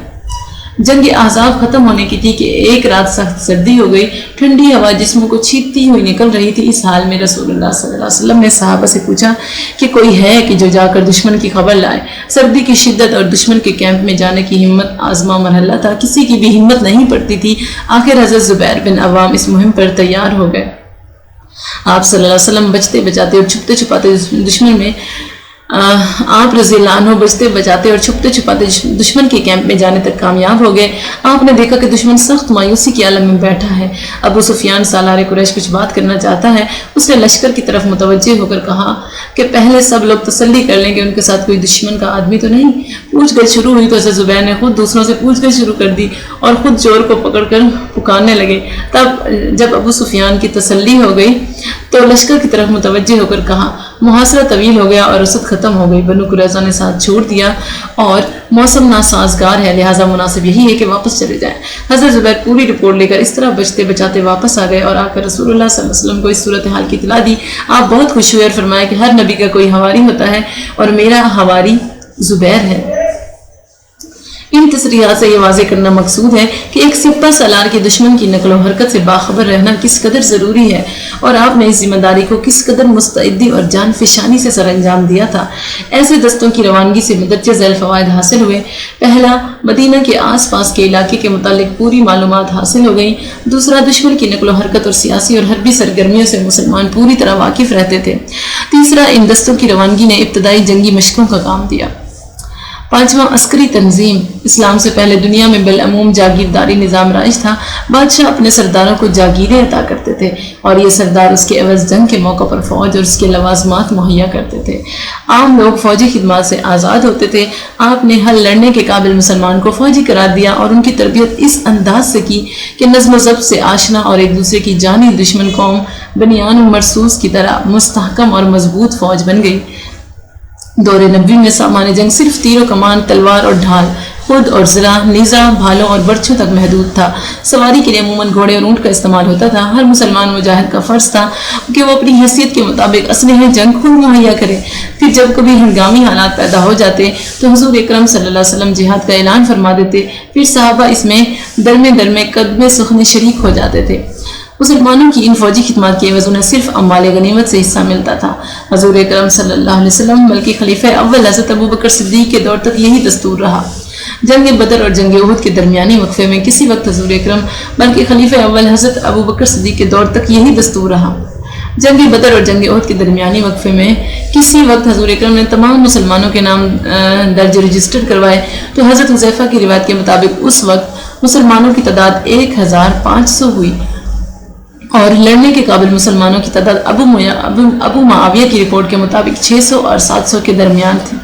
جنگ احزاب ختم ہونے کی تھی کہ ایک رات سخت سردی ہو گئی، ٹھنڈی ہوا جسموں کو چھینتی ہوئی نکل رہی تھی۔ اس حال میں رسول اللہ صلی اللہ علیہ وسلم نے صحابہ سے پوچھا کہ کوئی ہے کہ جو جا کر دشمن کی خبر لائے۔ سردی کی شدت اور دشمن کے کیمپ میں جانے کی ہمت آزما مرحلہ تھا، کسی کی بھی ہمت نہیں پڑتی تھی۔ آخر حضرت زبیر بن عوام اس مہم پر تیار ہو گئے۔ آپ صلی اللہ علیہ وسلم بچتے بچاتے اور چھپتے چھپاتے دشمن میں آپ رضی اللہ عنہ بچتے بچاتے اور چھپتے چھپاتے دشمن کے کیمپ میں جانے تک کامیاب ہو گئے۔ آپ نے دیکھا کہ دشمن سخت مایوسی کے عالم میں بیٹھا ہے۔ ابو سفیان سالار قریش کچھ بات کرنا چاہتا ہے۔ اس نے لشکر کی طرف متوجہ ہو کر کہا کہ پہلے سب لوگ تسلی کر لیں کہ ان کے ساتھ کوئی دشمن کا آدمی تو نہیں۔ پوچھ گچھ شروع ہوئی تو حضرت زبیر نے خود دوسروں سے پوچھ گچھ شروع کر دی اور خود چور کو پکڑ کر پکارنے لگے۔ تب جب ابو سفیان کی تسلی ہو گئی تو لشکر کی طرف متوجہ ہو کر کہا محاصرہ طویل ہو گیا اور رسد ختم ہو گئی۔ بنو قریظہ نے ساتھ چھوڑ دیا اور موسم ناسازگار ہے، لہٰذا مناسب یہی ہے کہ واپس چلے جائیں۔ حضرت زبیر پوری رپورٹ لے کر اس طرح بچتے بچاتے واپس آ گئے اور آ کر رسول اللہ صلی اللہ علیہ وسلم کو اس صورتحال کی اطلاع دی۔ آپ بہت خوش ہوئے اور فرمایا کہ ہر نبی کا کوئی حواری ہوتا ہے اور میرا حواری زبیر ہے۔ ان تصریحات سے یہ واضح کرنا مقصود ہے کہ ایک سپہ سالار کے دشمن کی نقل و حرکت سے باخبر رہنا کس قدر ضروری ہے اور آپ نے اس ذمہ داری کو کس قدر مستعدی اور جان فشانی سے سر انجام دیا تھا۔ ایسے دستوں کی روانگی سے مندرجہ ذیل فوائد حاصل ہوئے۔ پہلا، مدینہ کے آس پاس کے علاقے کے متعلق پوری معلومات حاصل ہو گئیں۔ دوسرا، دشمن کی نقل و حرکت اور سیاسی اور حربی سرگرمیوں سے مسلمان پوری طرح واقف رہتے تھے۔ تیسرا، ان دستوں کی روانگی نے ابتدائی جنگی مشقوں کا کام دیا۔ پانچواں، عسکری تنظیم۔ اسلام سے پہلے دنیا میں بالعموم جاگیرداری نظام رائج تھا۔ بادشاہ اپنے سرداروں کو جاگیریں عطا کرتے تھے اور یہ سردار اس کے عوض جنگ کے موقع پر فوج اور اس کے لوازمات مہیا کرتے تھے۔ عام لوگ فوجی خدمات سے آزاد ہوتے تھے۔ آپ نے ہر لڑنے کے قابل مسلمان کو فوجی قرار دیا اور ان کی تربیت اس انداز سے کی کہ نظم و ضبط سے آشنا اور ایک دوسرے کی جانی دشمن قوم بنیان مرصوص کی طرح مستحکم اور مضبوط فوج بن گئی۔ دور نبوی میں سامان جنگ صرف تیر و کمان، تلوار اور ڈھال، خود اور زرہ، نیزہ، بھالوں اور برچھوں تک محدود تھا۔ سواری کے لیے عموماً گھوڑے اور اونٹ کا استعمال ہوتا تھا۔ ہر مسلمان مجاہد کا فرض تھا کہ وہ اپنی حیثیت کے مطابق اسلحہ جنگ خود مہیا کرے۔ پھر جب کبھی ہنگامی حالات پیدا ہو جاتے تو حضور اکرم صلی اللہ علیہ وسلم جہاد کا اعلان فرما دیتے۔ پھر صحابہ اس میں درمے قدمے سخن شریک ہو جاتے تھے۔ مسلمانوں کی ان فوجی خدمات کی عوض انہیں صرف اموال غنیمت سے حصہ ملتا تھا۔ حضور اکرم صلی اللہ علیہ وسلم بلکہ خلیفہ اول حضرت ابوبکر صدیق کے دور تک یہی دستور رہا۔ جنگ بدر اور جنگ احد کے درمیانی وقفے میں کسی وقت حضور اکرم بلکہ خلیفہ اول حضرت ابوبکر صدیق کے دور تک یہی دستور رہا۔ جنگ بدر اور جنگ احد کے درمیانی وقفے میں کسی وقت حضور اکرم نے تمام مسلمانوں کے نام درج رجسٹر کروائے تو حضرت حذیفہ کی روایت کے مطابق اس وقت مسلمانوں کی تعداد 1500 ہوئی اور لڑنے کے قابل مسلمانوں کی تعداد ابو معاویہ کی رپورٹ کے مطابق 600 اور 700 کے درمیان تھی۔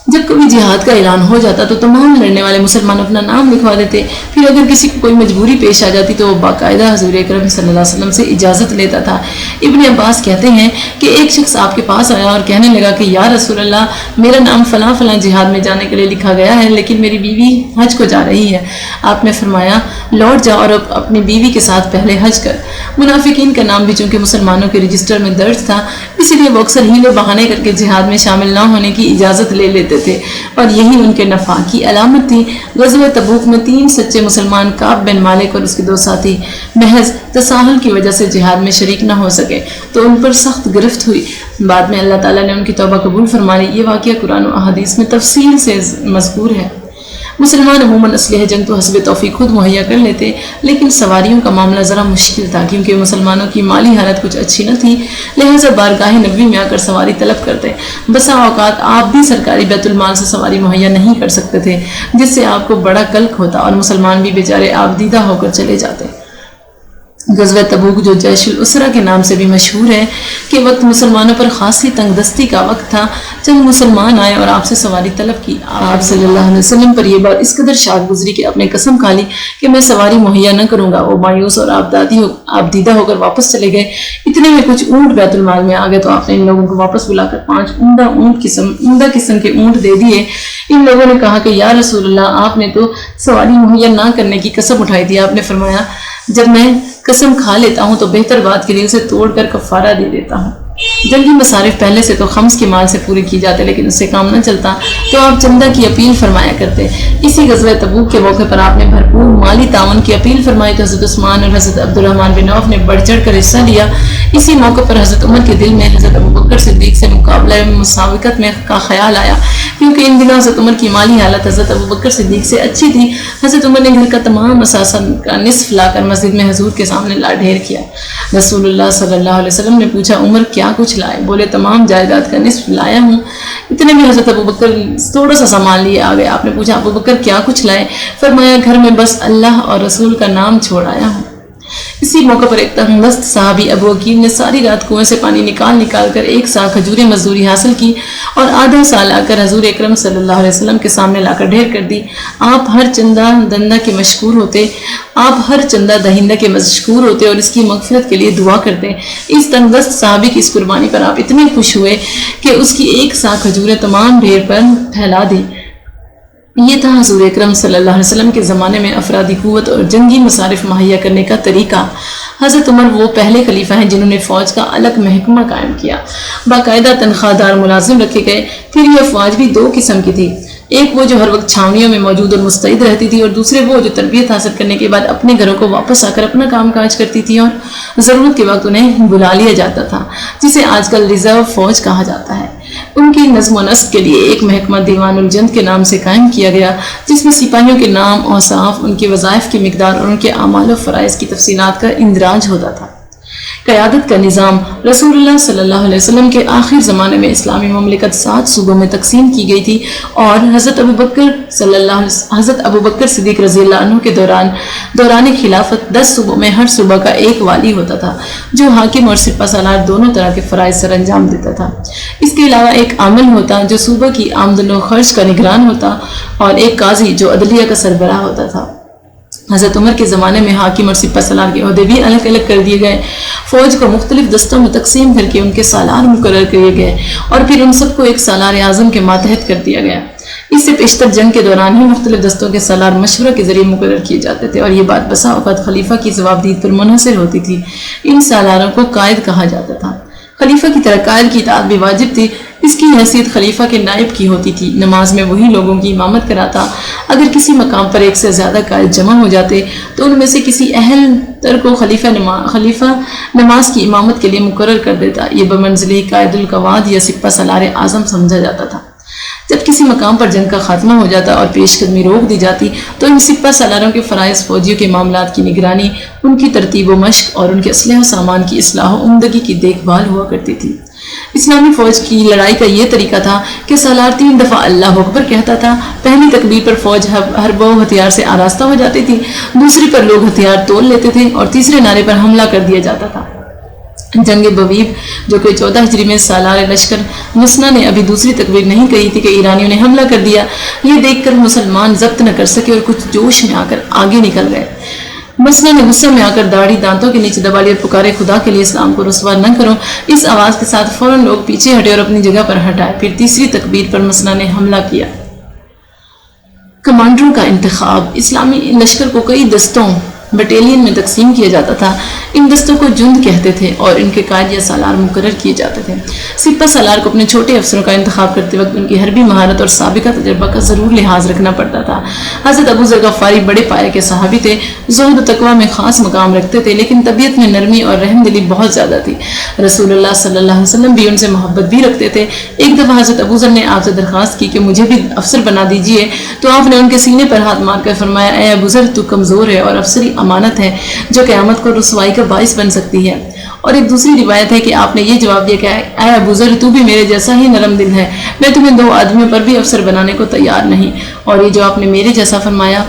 جب کبھی جہاد کا اعلان ہو جاتا تو تمام لڑنے والے مسلمان اپنا نام لکھوا دیتے۔ پھر اگر کسی کو کوئی مجبوری پیش آ جاتی تو وہ باقاعدہ حضور اکرم صلی اللہ علیہ وسلم سے اجازت لیتا تھا۔ ابن عباس کہتے ہیں کہ ایک شخص آپ کے پاس آیا اور کہنے لگا کہ یا رسول اللہ، میرا نام فلاں فلاں جہاد میں جانے کے لیے لکھا گیا ہے لیکن میری بیوی حج کو جا رہی ہے۔ آپ نے فرمایا لوٹ جا اور اپنی بیوی کے ساتھ پہلے حج کر۔ منافقین کا نام بھی چونکہ مسلمانوں کے رجسٹر میں درج تھا اسی لیے وہ اکثر ہیلے بہانے کر کے جہاد میں شامل نہ ہونے کی اجازت لے لیتے تھے اور یہی ان کے نفاق کی علامت تھی۔ غزوہ تبوک میں 3 سچے مسلمان کعب بن مالک اور اس کے 2 ساتھی محض تساہل کی وجہ سے جہاد میں شریک نہ ہو سکے تو ان پر سخت گرفت ہوئی۔ بعد میں اللہ تعالیٰ نے ان کی توبہ قبول فرما لی۔ یہ واقعہ قرآن و احادیث میں تفصیل سے مذکور ہے۔ مسلمان عموماً اسلحہ جنگ تو حسب توفیق خود مہیا کر لیتے لیکن سواریوں کا معاملہ ذرا مشکل تھا کیونکہ مسلمانوں کی مالی حالت کچھ اچھی نہ تھی، لہٰذا بارگاہ نبوی میں آ کر سواری طلب کرتے۔ بسا اوقات آپ بھی سرکاری بیت المال سے سواری مہیا نہیں کر سکتے تھے جس سے آپ کو بڑا کلک ہوتا اور مسلمان بھی بیچارے آپ دیدہ ہو کر چلے جاتے۔ غزوہ تبوک جو جیش الاسرہ کے نام سے بھی مشہور ہے کہ وقت مسلمانوں پر خاصی تنگ دستی کا وقت تھا۔ جب مسلمان آئے اور آپ سے سواری طلب کی، آپ صلی اللہ علیہ وسلم پر یہ بات اس قدر شاد گزری کہ آپ نے قسم کھا لی کہ میں سواری مہیا نہ کروں گا۔ وہ مایوس اور آپ دیدہ ہو کر واپس چلے گئے۔ اتنے میں کچھ اونٹ بیت المال میں آ گئے تو آپ نے ان لوگوں کو واپس بلا کر 5 عمدہ قسم کے اونٹ دے دیے۔ ان لوگوں نے کہا کہ یا رسول اللہ، آپ نے تو سواری مہیا نہ کرنے کی قسم اٹھائی تھی۔ آپ نے فرمایا جب میں قسم کھا لیتا ہوں تو بہتر بات کے لیے اسے توڑ کر کفارہ دے دیتا ہوں۔ جنگی مصارف پہلے سے تو خمس کے مال سے پورے کی جاتے لیکن اس سے کام نہ چلتا تو آپ چندہ کی اپیل فرمایا کرتے۔ اسی غزوہ تبوک کے موقع پر آپ نے بھرپور مالی تعاون کی اپیل فرمائی تو حضرت عثمان اور حضرت عبدالرحمن بن عوف نے بڑھ چڑھ کر حصہ لیا۔ اسی موقع پر حضرت عمر کے دل میں حضرت ابوبکر صدیق سے مقابلہ مساوقت میں کا خیال آیا، کیونکہ ان دنوں حضرت عمر کی مالی حالت حضرت ابوبکر صدیق سے اچھی تھی۔ حضرت عمر نے گھر کا تمام اثاثہ کا نصف لا کر مسجد میں حضور کے سامنے لا ڈھیر کیا۔ رسول اللہ صلی اللہ علیہ وسلم نے پوچھا، عمر کیا کچھ لائے؟ بولے تمام جائیداد کا نصف لایا ہوں۔ اتنے میں حضرت ابوبکر تھوڑا سا سامان لیے آ گئے۔ آپ نے پوچھا ابوبکر کیا کچھ لائے؟ فرمایا گھر میں بس اللہ اور رسول کا نام چھوڑ آیا ہوں۔ اسی موقع پر ایک تنگدست صحابی ابو عقیل نے ساری رات کنویں سے پانی نکال کر 1 سا کھجوریں مزدوری حاصل کی اور آدھا سا لا کر حضور اکرم صلی اللہ علیہ وسلم کے سامنے لا کر ڈھیر کر دی۔ آپ ہر چندہ دہندہ کے مشکور ہوتے اور اس کی مغفرت کے لیے دعا کرتے۔ اس تنگدست صحابی کی اس قربانی پر آپ اتنے خوش ہوئے کہ اس کی 1 سا کھجوریں تمام ڈھیر پر پھیلا دی۔ یہ تھا حضور اکرم صلی اللہ علیہ وسلم کے زمانے میں افرادی قوت اور جنگی مصارف مہیا کرنے کا طریقہ۔ حضرت عمر وہ پہلے خلیفہ ہیں جنہوں نے فوج کا الگ محکمہ قائم کیا، باقاعدہ تنخواہ دار ملازم رکھے گئے۔ پھر یہ فوج بھی 2 قسم کی تھی، ایک وہ جو ہر وقت چھاونیوں میں موجود اور مستعد رہتی تھی، اور دوسرے وہ جو تربیت حاصل کرنے کے بعد اپنے گھروں کو واپس آ کر اپنا کام کاج کرتی تھی اور ضرورت کے وقت انہیں بلا لیا جاتا تھا، جسے آج کل ریزرو فوج کہا جاتا ہے۔ ان کی نظم و نسق کے لیے ایک محکمہ دیوان الجند کے نام سے قائم کیا گیا، جس میں سپاہیوں کے نام، اوصاف، ان کے وظائف کی مقدار اور ان کے اعمال و فرائض کی تفصیلات کا اندراج ہوتا تھا۔ قیادت کا نظام رسول اللہ صلی اللہ علیہ وسلم کے آخر زمانے میں اسلامی مملکت 7 صوبوں میں تقسیم کی گئی تھی، اور حضرت ابوبکر صدیق رضی اللہ عنہ کے دوران خلافت 10 صوبوں میں ہر صوبہ کا ایک والی ہوتا تھا، جو حاکم اور سپہ سالار دونوں طرح کے فرائض سر انجام دیتا تھا۔ اس کے علاوہ ایک عامل ہوتا جو صوبہ کی آمدن و خرچ کا نگران ہوتا، اور ایک قاضی جو عدلیہ کا سربراہ ہوتا تھا۔ حضرت عمر کے زمانے میں حاکم اور سپہ سالار کے عہدے بھی الگ الگ کر دیے گئے، فوج کو مختلف دستوں میں تقسیم کر کے ان کے سالار مقرر کیے گئے، اور پھر ان سب کو ایک سالار اعظم کے ماتحت کر دیا گیا۔ اس سے پیشتر جنگ کے دوران ہی مختلف دستوں کے سالار مشورہ کے ذریعے مقرر کیے جاتے تھے، اور یہ بات بسا اوقات خلیفہ کی جوابدید پر منحصر ہوتی تھی۔ ان سالاروں کو قائد کہا جاتا تھا۔ خلیفہ کی طرح قائد کی اطاعت بھی واجب تھی۔ اس کی حیثیت خلیفہ کے نائب کی ہوتی تھی، نماز میں وہی لوگوں کی امامت کراتا۔ اگر کسی مقام پر ایک سے زیادہ قائد جمع ہو جاتے تو ان میں سے کسی اہل تر کو خلیفہ نماز کی امامت کے لیے مقرر کر دیتا۔ یہ بمنزلہ قائد القواد یا سپہ سالار اعظم سمجھا جاتا تھا۔ جب کسی مقام پر جنگ کا خاتمہ ہو جاتا اور پیش قدمی روک دی جاتی تو ان سپہ سالاروں کے فرائض فوجیوں کے معاملات کی نگرانی، ان کی ترتیب و مشق اور ان کے اسلحہ و سامان کی اصلاح و عمدگی کی دیکھ بھال ہوا کرتی تھی۔ اسلامی فوج کی لڑائی کا یہ طریقہ تھا کہ سالار 3 دفعہ اللہ اکبر کہتا تھا۔ پہلی تکبیر پر فوج حرب و ہتھیار سے آراستہ ہو جاتی تھی، دوسری پر لوگ ہتھیار تول لیتے تھے، اور تیسرے نعرے پر حملہ کر دیا جاتا تھا۔ جنگ بویب جو کہ 14 ہجری میں سالار لشکر مسنا نے ابھی دوسری تکبیر نہیں کہی تھی کہ ایرانیوں نے حملہ کر دیا، یہ دیکھ کر مسلمان ضبط نہ کر سکے اور کچھ جوش میں آ کر آگے نکل گئے۔ مسنا نے غصے میں آ کر داڑھی دانتوں کے نیچے دبا لی اور پکارے، خدا کے لیے اسلام کو رسوا نہ کرو۔ اس آواز کے ساتھ فوراً لوگ پیچھے ہٹے اور اپنی جگہ پر ہٹائے۔ پھر تیسری تکبیر پر مسنا نے حملہ کیا۔ کمانڈروں کا انتخاب اسلامی لشکر کو کئی دستوں بٹالین میں تقسیم کیا جاتا تھا۔ ان دستوں کو جند کہتے تھے اور ان کے قائد یا سالار مقرر کیے جاتے تھے۔ سپہ سالار کو اپنے چھوٹے افسروں کا انتخاب کرتے وقت ان کی حربی مہارت اور سابقہ تجربہ کا ضرور لحاظ رکھنا پڑتا تھا۔ حضرت ابو ذر غفاری بڑے پائے کے صحابی تھے، زہد و تقویٰ میں خاص مقام رکھتے تھے، لیکن طبیعت میں نرمی اور رحم دلی بہت زیادہ تھی۔ رسول اللہ صلی اللہ علیہ وسلم بھی ان سے محبت بھی رکھتے تھے۔ ایک دفعہ حضرت ابو ذر نے آپ سے درخواست کی کہ مجھے بھی افسر بنا دیجیے، تو آپ نے ان کے سینے پر ہاتھ مار کر فرمایا، اے ابو ذر تو کمزور ہے اور افسری امانت ہے جو قیامت کو رسوائی کا باعث بن سکتی ہے۔ اور ایک دوسری روایت ہے کہ آپ نے یہ جواب دیا کہ اے ابو ذر تو بھی میرے جیسا ہی نرم دل ہے، میں تمہیں 2 آدمیوں پر بھی افسر بنانے کو تیار نہیں۔ اور یہ جو آپ نے میرے جیسا فرمایا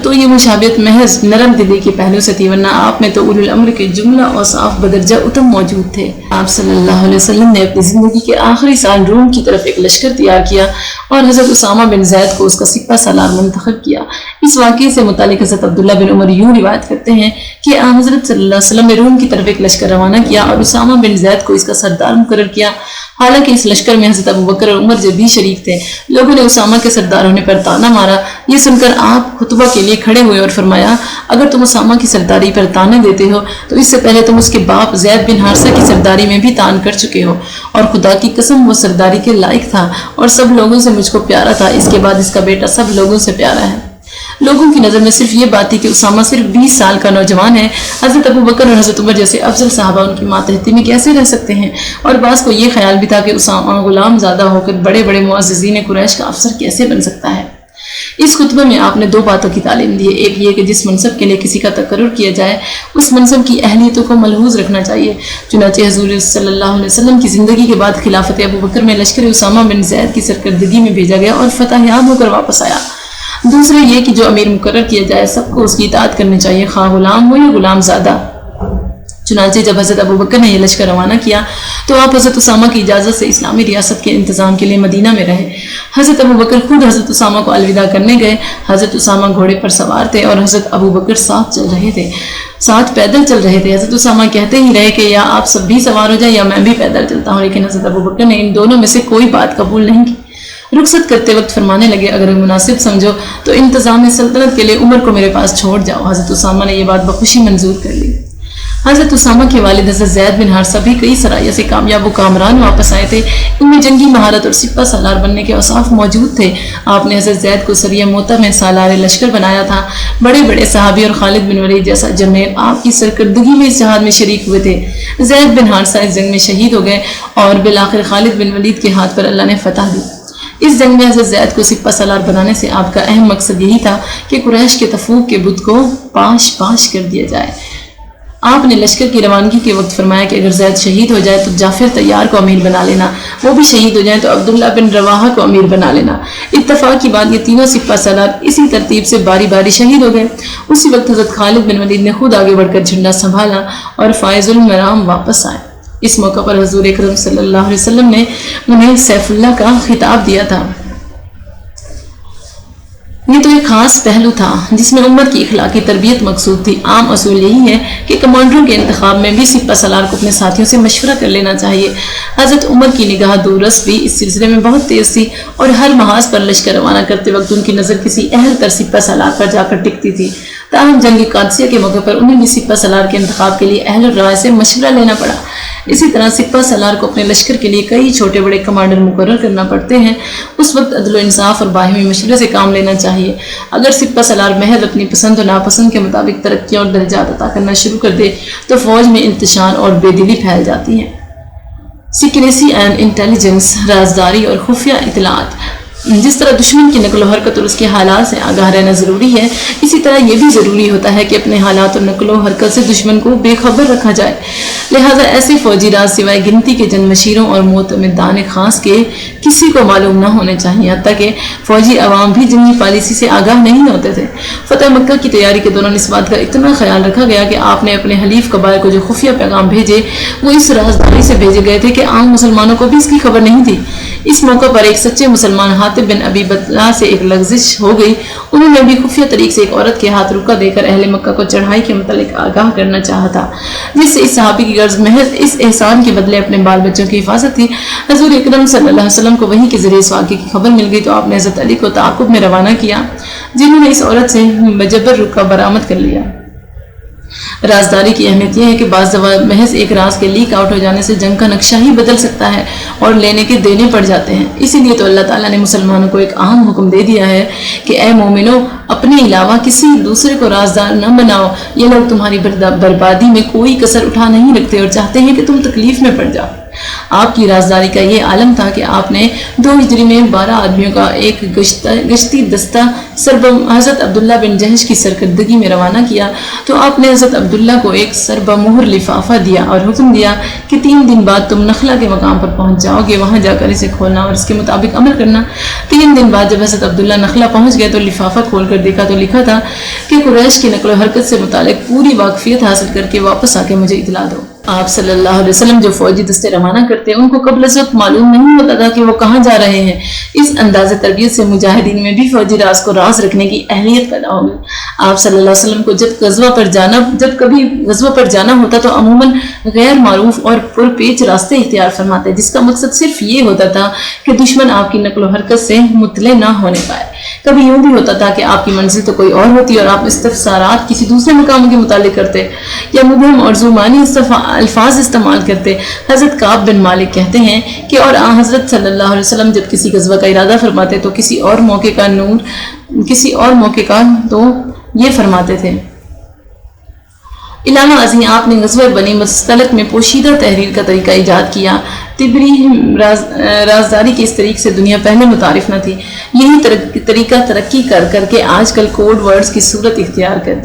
تو یہ مشابہت محض نرم دلی کے پہلو سے تھی، ورنہ آپ میں تو اولو الامر کے جملہ اوصاف بدرجہ اتم موجود تھے۔ آپ صلی اللہ علیہ وسلم نے اپنی زندگی کے آخری سال روم کی طرف ایک لشکر تیار کیا اور حضرت اسامہ بن زید کو اس کا سپہ سالار منتخب کیا۔ اس واقعے سے متعلق حضرت عبداللہ بن عمر یوں روایت کرتے ہیں کہ حضرت صلی اللہ علیہ وسلم نے روم کی طرف ایک لشکر روانہ کیا اور اسامہ بن زید کو اس کا سردار مقرر کیا۔ حالانکہ اس لشکر میں حضرت ابوبکر اور عمر بھی شریک تھے۔ لوگوں نے اسامہ کے سردار ہونے پر طعنہ مارا۔ یہ سن کر آپ خطبہ صحابہ کے لیے کھڑے ہوئے اور فرمایا اگر تم اسامہ کی سرداری پر تانے دیتے ہو تو اس سے پہلے تم اس کے باپ زید بن حارثہ کی سرداری میں بھی تان کر چکے ہو، اور خدا کی قسم وہ سرداری کے لائق تھا اور سب لوگوں سے مجھ کو پیارا تھا، اس کے بعد اس کا بیٹا سب لوگوں سے پیارا ہے۔ لوگوں کی نظر میں صرف یہ بات تھی کہ اسامہ صرف 20 سال کا نوجوان ہے، حضرت ابو بکر اور حضرت عمر جیسے افضل صحابہ ان کی ماتحتی میں کیسے رہ سکتے ہیں، اور بعض کو یہ خیال بھی تھا کہ اسامہ غلام زادہ ہو کر بڑے بڑے معززین قریش کا افسر کیسے بن سکتا ہے۔ اس خطبے میں آپ نے 2 باتوں کی تعلیم دی ہے، ایک یہ کہ جس منصب کے لیے کسی کا تقرر کیا جائے اس منصب کی اہلیتوں کو ملحوظ رکھنا چاہیے، چنانچہ حضور صلی اللہ علیہ وسلم کی زندگی کے بعد خلافت ابو بکر میں لشکر اسامہ بن زید کی سرکردگی میں بھیجا گیا اور فتح یاب ہو کر واپس آیا۔ دوسرے یہ کہ جو امیر مقرر کیا جائے سب کو اس کی اطاعت کرنی چاہیے، خواہ غلام ہو یا غلام زادہ۔ چنانچہ جب حضرت ابو بکر نے یہ لشکر روانہ کیا تو آپ حضرت اسامہ کی اجازت سے اسلامی ریاست کے انتظام کے لیے مدینہ میں رہے۔ حضرت ابو بکر خود حضرت اسامہ کو الوداع کرنے گئے۔ حضرت اسامہ گھوڑے پر سوار تھے اور حضرت ابو بکر ساتھ پیدل چل رہے تھے۔ حضرت اسامہ کہتے ہی رہے کہ یا آپ سب بھی سوار ہو جائیں یا میں بھی پیدل چلتا ہوں، لیکن حضرت ابو بکر نے ان دونوں میں سے کوئی بات قبول نہیں کی۔ رخصت کرتے وقت فرمانے لگے اگر مناسب سمجھو تو انتظام سلطنت کے لیے عمر کو میرے پاس چھوڑ جاؤ۔ حضرت اسامہ نے یہ بات بخوشی منظور کر لی۔ حضرت اسامہ کے والد حضرت زید بن حارثہ بھی کئی سرایہ سے کامیاب و کامران واپس آئے تھے، ان میں جنگی مہارت اور سپہ سالار بننے کے اوصاف موجود تھے۔ آپ نے حضرت زید کو سریہ موتا میں سالار لشکر بنایا تھا۔ بڑے بڑے صحابی اور خالد بن ولید جیسا جرنیل آپ کی سرکردگی میں اس جہاد میں شریک ہوئے تھے۔ زید بن حارثہ اس جنگ میں شہید ہو گئے اور بالآخر خالد بن ولید کے ہاتھ پر اللہ نے فتح دی۔ اس جنگ میں حضرت زید کو سپہ سالار بنانے سے آپ کا اہم مقصد یہی تھا کہ قریش کے تفوق کے بت کو پاش کر دیا جائے۔ آپ نے لشکر کی روانگی کے وقت فرمایا کہ اگر زید شہید ہو جائے تو جعفر طیار کو امیر بنا لینا، وہ بھی شہید ہو جائیں تو عبداللہ بن رواحہ کو امیر بنا لینا۔ اتفاق کی بات یہ تینوں سپہ سالار اسی ترتیب سے باری باری شہید ہو گئے۔ اسی وقت حضرت خالد بن ولید نے خود آگے بڑھ کر جھنڈا سنبھالا اور فائز المرام واپس آئے۔ اس موقع پر حضور اکرم صلی اللہ علیہ وسلم نے انہیں سیف اللہ کا خطاب دیا تھا۔ یہ تو ایک خاص پہلو تھا جس میں امت کی اخلاقی تربیت مقصود تھی۔ عام اصول یہی ہے کہ کمانڈروں کے انتخاب میں بھی سپہ سالار کو اپنے ساتھیوں سے مشورہ کر لینا چاہیے۔ حضرت عمر کی نگاہ دورست بھی اس سلسلے میں بہت تیز تھی اور ہر محاذ پر لشکر روانہ کرتے وقت ان کی نظر کسی اہل تر سپہ سالار پر جا کر ٹکتی تھی۔ تاہم جنگ قادسیہ کے موقع پر انہیں بھی سپہ سالار کے انتخاب کے لیے اہل الرائے سے مشورہ لینا پڑا۔ اسی طرح سپہ سالار کو اپنے لشکر کے لیے کئی چھوٹے بڑے کمانڈر مقرر کرنا پڑتے ہیں۔ اس وقت عدل و انصاف اور باہمی مشورے سے کام لینا چاہیے۔ اگر سپہ سالار محض اپنی پسند و ناپسند کے مطابق ترقیاں اور درجات عطا کرنا شروع کر دے تو فوج میں انتشار اور بے دلی پھیل جاتی ہے۔ سیکریسی اینڈ انٹیلیجنس، رازداری اور خفیہ اطلاعات۔ جس طرح دشمن کی نقل و حرکت اور اس کے حالات سے آگاہ رہنا ضروری ہے، اسی طرح یہ بھی ضروری ہوتا ہے کہ اپنے حالات اور نقل و حرکت سے دشمن کو بے خبر رکھا جائے۔ لہٰذا ایسے فوجی راز سوائے گنتی کے جنمشیروں اور معتمدان خاص کے کسی کو معلوم نہ ہونے چاہیے، حتیٰ کہ فوجی عوام بھی جنگی پالیسی سے آگاہ نہیں ہوتے تھے۔ فتح مکہ کی تیاری کے دوران اس بات کا اتنا خیال رکھا گیا کہ آپ نے اپنے حلیف قبائل کو جو خفیہ پیغام بھیجے وہ اس رازداری سے بھیجے گئے تھے کہ عام مسلمانوں کو بھی اس کی خبر نہیں تھی۔ اس موقع پر ایک سچے مسلمان حاتب بن ابی بلتعہ سے ایک لغزش ہو گئی۔ انہوں نے بھی خفیہ طریق سے ایک عورت کے ہاتھ رکا دے کر اہل مکہ کو چڑھائی کے متعلق آگاہ کرنا چاہا تھا، جس سے اس صحابی کی غرض محض اس احسان کے بدلے اپنے بال بچوں کی حفاظت تھی۔ حضور اکرم صلی اللہ علیہ وسلم کو وحی کے ذریعے اس واقعے کی خبر مل گئی تو آپ نے حضرت علی کو تعاقب میں روانہ کیا، جنہوں نے اس عورت سے بجبر رکا برآمد کر لیا۔ رازداری کی اہمیت یہ ہے کہ بعض دفعہ محض ایک راز کے لیک آؤٹ ہو جانے سے جنگ کا نقشہ ہی بدل سکتا ہے اور لینے کے دینے پڑ جاتے ہیں۔ اسی لیے تو اللہ تعالیٰ نے مسلمانوں کو ایک اہم حکم دے دیا ہے کہ اے مومنو، اپنے علاوہ کسی دوسرے کو رازدار نہ بناؤ، یہ لوگ تمہاری بربادی میں کوئی کسر اٹھا نہیں رکھتے اور چاہتے ہیں کہ تم تکلیف میں پڑ جاؤ۔ آپ کی رازداری کا یہ عالم تھا کہ آپ نے 2 ہجری میں 12 آدمیوں کا ایک گشتی دستہ حضرت عبداللہ بن جہش کی سرکردگی میں روانہ کیا تو آپ نے حضرت عبداللہ کو ایک سربمہر لفافہ دیا اور حکم دیا کہ 3 دن بعد تم نخلہ کے مقام پر پہنچ جاؤ گے، وہاں جا کر اسے کھولنا اور اس کے مطابق عمل کرنا۔ 3 دن بعد جب حضرت عبداللہ نخلہ پہنچ گئے تو لفافہ کھول کر دیکھا تو لکھا تھا کہ قریش کی نقل و حرکت سے متعلق پوری واقفیت حاصل کر کے واپس آ کے مجھے اطلاع دو۔ آپ صلی اللہ علیہ وسلم جو فوجی دستے روانہ کرتے ہیں ان کو قبل از وقت معلوم نہیں ہوتا تھا کہ وہ کہاں جا رہے ہیں۔ اس انداز تربیت سے مجاہدین میں بھی فوجی راز کو راز رکھنے کی اہلیت پیدا ہو گئی۔ آپ صلی اللہ علیہ وسلم کو جب کبھی غزوہ پر جانا ہوتا تو عموماً غیر معروف اور پرپیچ راستے اختیار فرماتے، جس کا مقصد صرف یہ ہوتا تھا کہ دشمن آپ کی نقل و حرکت سے مطلع نہ ہونے پائے۔ کبھی یوں بھی ہوتا تھا کہ آپ کی منزل تو کوئی اور ہوتی اور آپ استفسارات کسی دوسرے مقام کے متعلق کرتے یا مبہم اور زبانی الفاظ استعمال کرتے۔ حضرت کعب بن مالک کہتے ہیں کہ اور حضرت صلی اللہ علیہ وسلم جب کسی غزوہ کا ارادہ فرماتے تو کسی اور موقع کا تو یہ فرماتے تھے۔ علامہ ازیں آپ نے غزوہ بنی مستلق میں پوشیدہ تحریر کا طریقہ ایجاد کیا۔ طبری رازداری کے اس طریق سے دنیا پہلے متعارف نہ تھی۔ یہی طریقہ ترقی کر کے آج کل کوڈ ورڈز کی صورت اختیار کر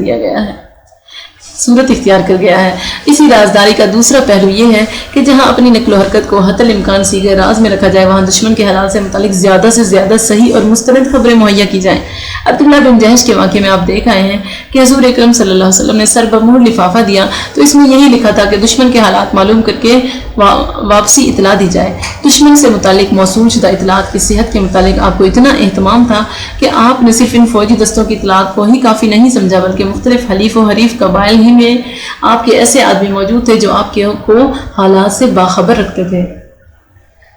گیا ہے۔ اسی رازداری کا دوسرا پہلو یہ ہے کہ جہاں اپنی نقل و حرکت کو حتی الامکان صیغہ راز میں رکھا جائے، وہاں دشمن کے حالات سے متعلق زیادہ سے زیادہ صحیح اور مستند خبریں مہیا کی جائیں۔ عبداللہ بن جہش کے واقعے میں آپ دیکھ آئے ہیں کہ حضور اکرم صلی اللہ علیہ وسلم نے سر بمہر لفافہ دیا تو اس میں یہی لکھا تھا کہ دشمن کے حالات معلوم کر کے واپسی اطلاع دی جائے۔ دشمن سے متعلق موصول شدہ اطلاعات کی صحت کے متعلق آپ کو اتنا اہتمام تھا کہ آپ نے صرف ان فوجی دستوں کی اطلاعات کو ہی کافی نہیں سمجھا، بلکہ مختلف حلیف و حریف قبائل ہی میں آپ کے ایسے آدمی موجود تھے جو آپ کو حالات سے باخبر رکھتے تھے۔